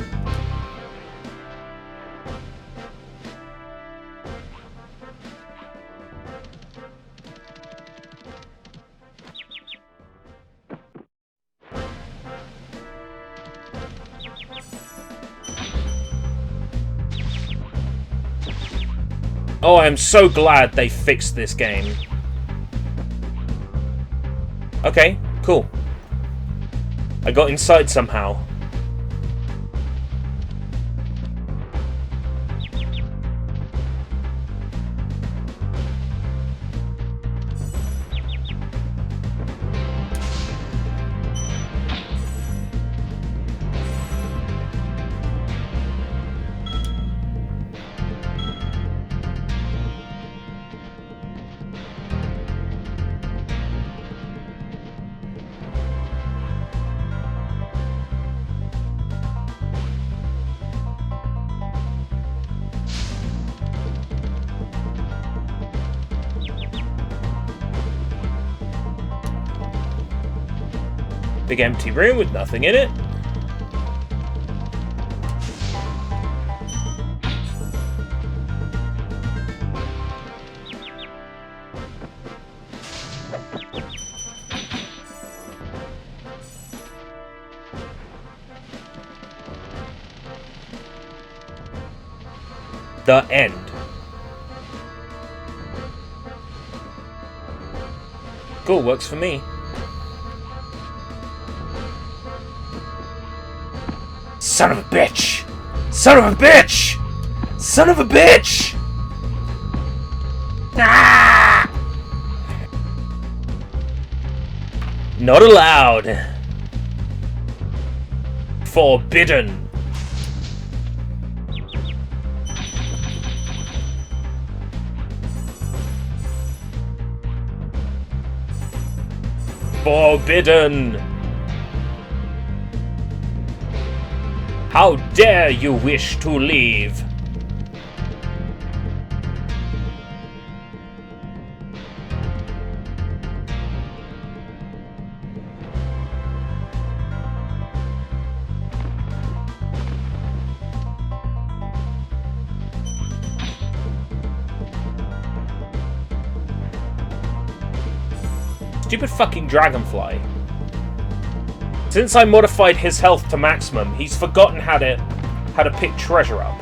Oh, I'm so glad they fixed this game. Okay, cool. I got inside somehow. Big empty room with nothing in it. The end. Cool, works for me. Son of a bitch! Son of a bitch! Son of a bitch! Ah! Not allowed. Forbidden. Forbidden. How dare you wish to leave? Stupid fucking dragonfly. Since I modified his health to maximum, he's forgotten how to pick treasure up.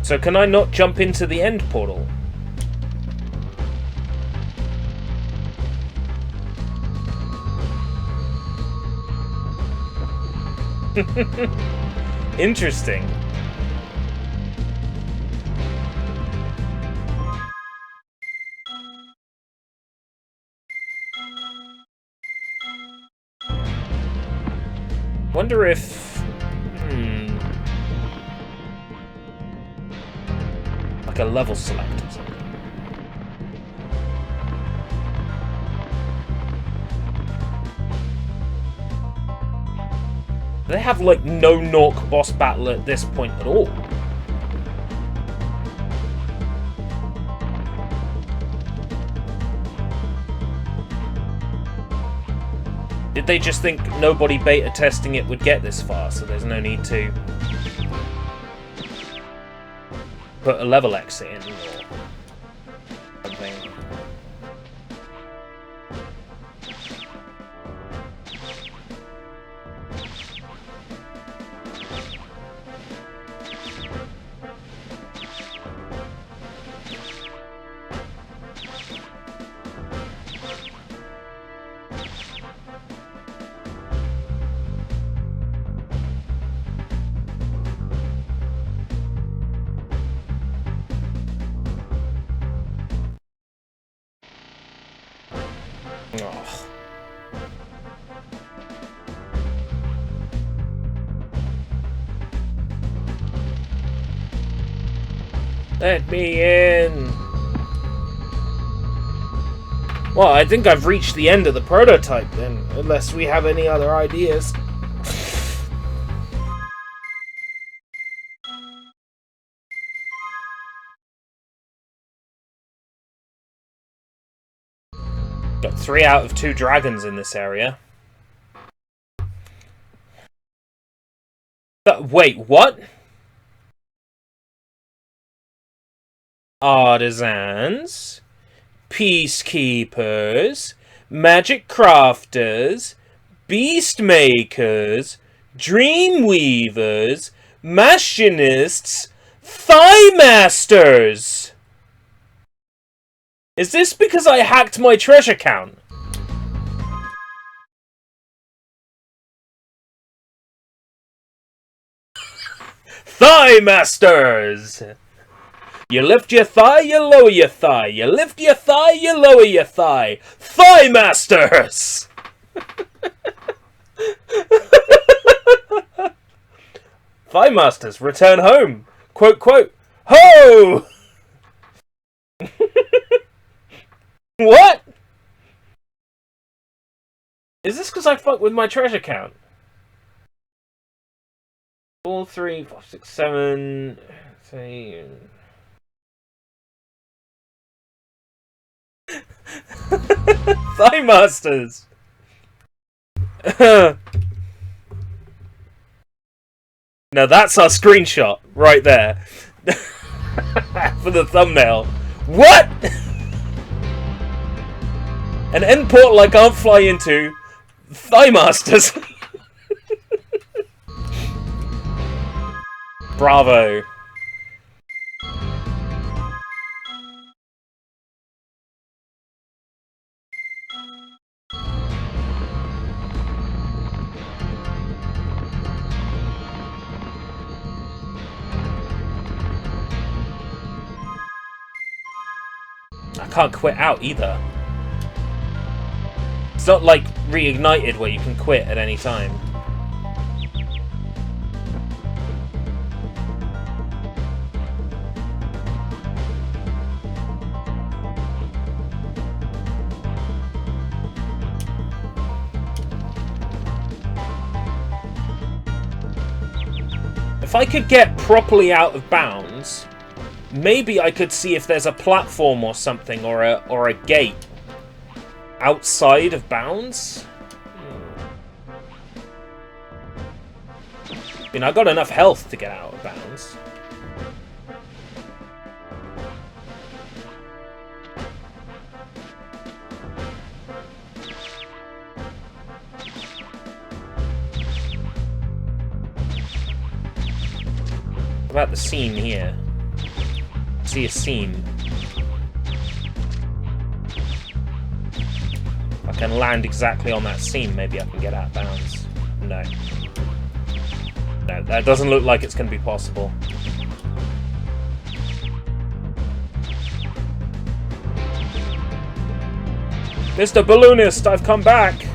So can I not jump into the end portal? Interesting. Wonder if... like a level select or something. They have like no Nork boss battle at this point at all. Did they just think nobody beta testing it would get this far, so there's no need to put a level exit in or something? Oh. Let me in. Well, I think I've reached the end of the prototype then, unless we have any other ideas. Got 3 out of 2 dragons in this area. Wait, what? Artisans, peacekeepers, magic crafters, beast makers, dream weavers, machinists, thigh masters. Is this because I hacked my treasure count? Thigh masters! You lift your thigh, you lower your thigh. You lift your thigh, you lower your thigh. Thigh masters! Thigh masters, return home. Quote, quote, ho! What? Is this because I fucked with my treasure count? 4, 3, 5, 6, 7, 3... Thigh masters! Now that's our screenshot right there for the thumbnail. What? An end portal I can't fly into. Thigh Masters. Bravo. I can't quit out either. It's not like reignited where you can quit at any time. If I could get properly out of bounds, maybe I could see if there's a platform or something, or a gate outside of bounds. I mean, I got enough health to get out of bounds. What about the seam here? See a seam. If I can land exactly on that seam, maybe I can get out of bounds. No. No, that doesn't look like it's going to be possible. Mr. Balloonist, I've come back!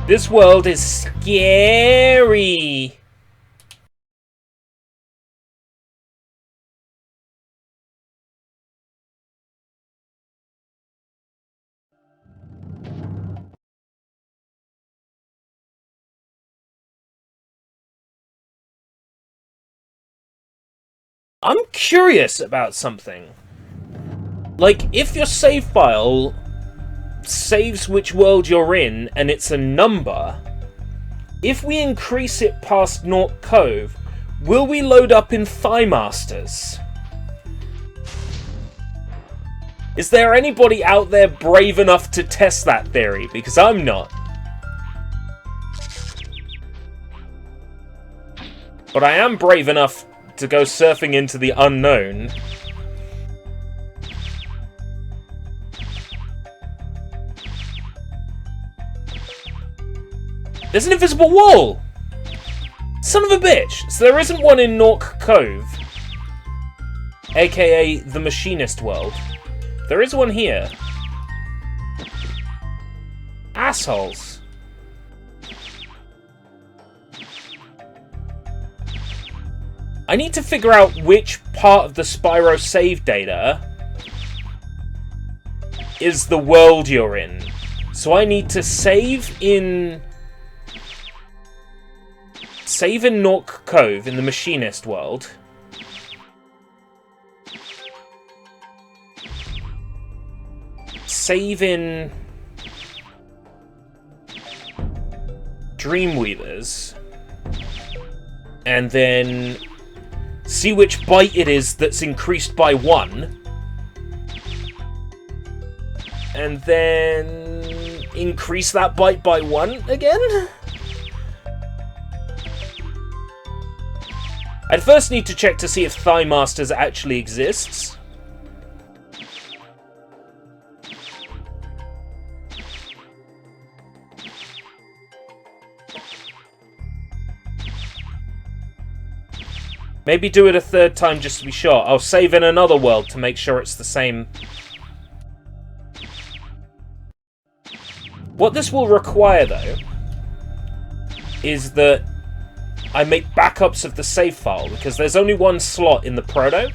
This world is scary! I'm curious about something. Like, if your save file saves which world you're in, and it's a number, if we increase it past Nork Cove, will we load up in Thigh Masters? Is there anybody out there brave enough to test that theory? Because I'm not. But I am brave enough to go surfing into the unknown. There's an invisible wall! Son of a bitch! So there isn't one in Nork Cove, aka the Machinist world. There is one here. Assholes. I need to figure out which part of the Spyro save data is the world you're in. So I need to save in Nork Cove in the Machinist world. Save in Dreamweavers. And then see which byte it is that's increased by 1. And then increase that byte by 1 again? I'd first need to check to see if Thigh Masters actually exists. Maybe do it a third time just to be sure. I'll save in another world to make sure it's the same. What this will require, though, is that I make backups of the save file, because there's only one slot in the proto.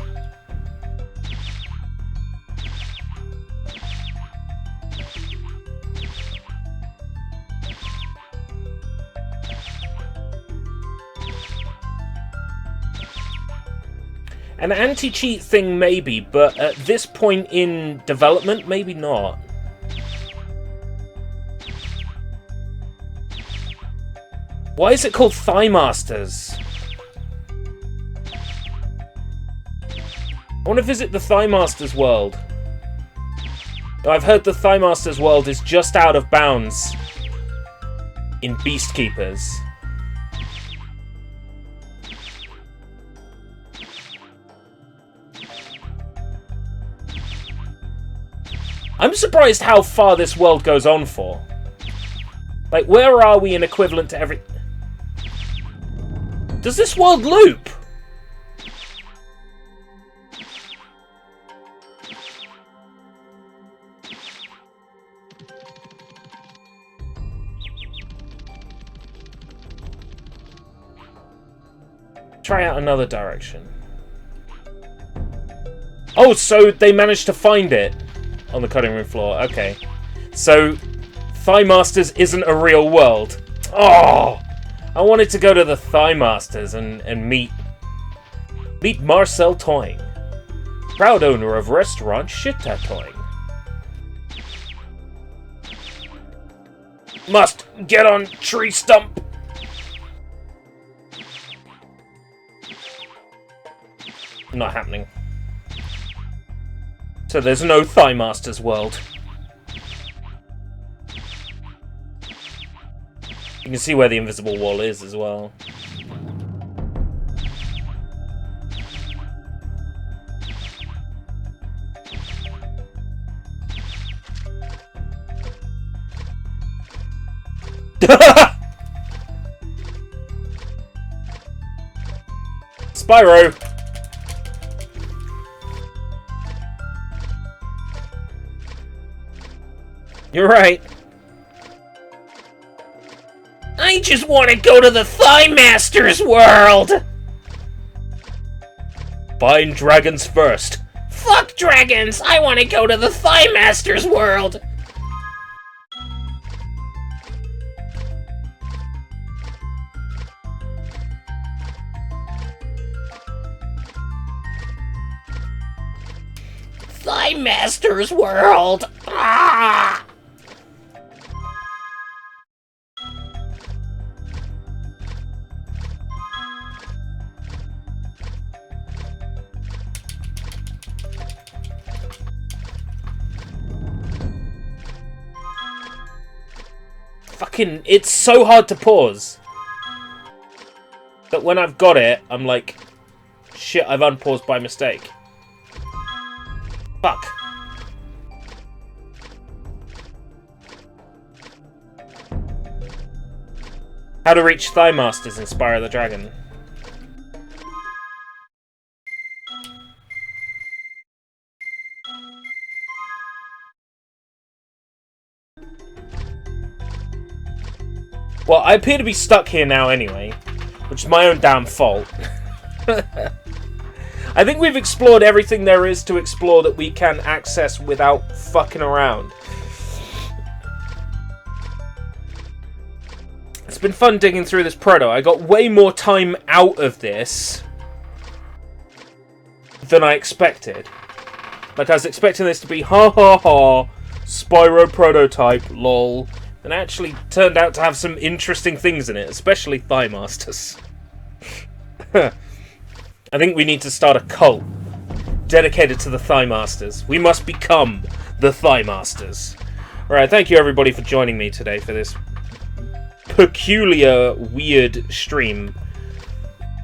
An anti-cheat thing, maybe, but at this point in development, maybe not. Why is it called Thigh Masters? I want to visit the Thigh Masters world. I've heard the Thigh Masters world is just out of bounds in Beastkeepers. I'm surprised how far this world goes on for. Like, where are we in equivalent to every... Does this world loop? Try out another direction. Oh, so they managed to find it on the cutting room floor. Okay. So, Thigh Masters isn't a real world. Oh! I wanted to go to the Thigh Masters and meet Marcel Toing, proud owner of restaurant Shit-Toing. Must get on tree stump. Not happening. So there's no Thigh Masters world. You can see where the invisible wall is as well. Spyro! You're right. I just want to go to the Thigh Masters world! Find dragons first. Fuck dragons! I want to go to the Thigh Masters world! Thigh Masters world! Ah! Fucking, it's so hard to pause. That when I've got it, I'm like, shit, I've unpaused by mistake. Fuck. How to reach Thigh Masters in Spyro the Dragon. Well, I appear to be stuck here now anyway, which is my own damn fault. I think we've explored everything there is to explore that we can access without fucking around. It's been fun digging through this proto. I got way more time out of this than I expected. Like, I was expecting this to be ha ha ha, Spyro prototype, lol. And actually turned out to have some interesting things in it, especially Thigh Masters. I think we need to start a cult dedicated to the Thigh Masters. We must become the Thigh Masters. Alright, thank you everybody for joining me today for this peculiar, weird stream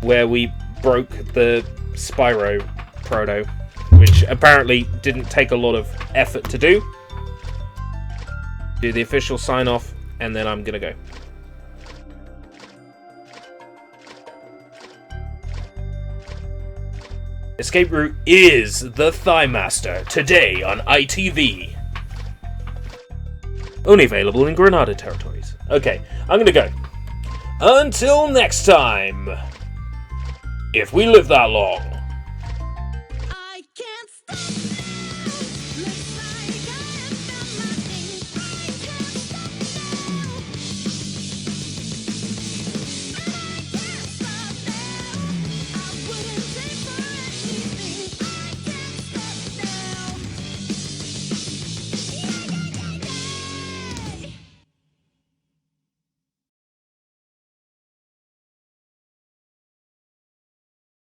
where we broke the Spyro proto, which apparently didn't take a lot of effort to do. Do the official sign off, and then I'm gonna go. Escape Route is the Thigh Master today on ITV. Only available in Granada territories. Okay, I'm gonna go. Until next time, if we live that long.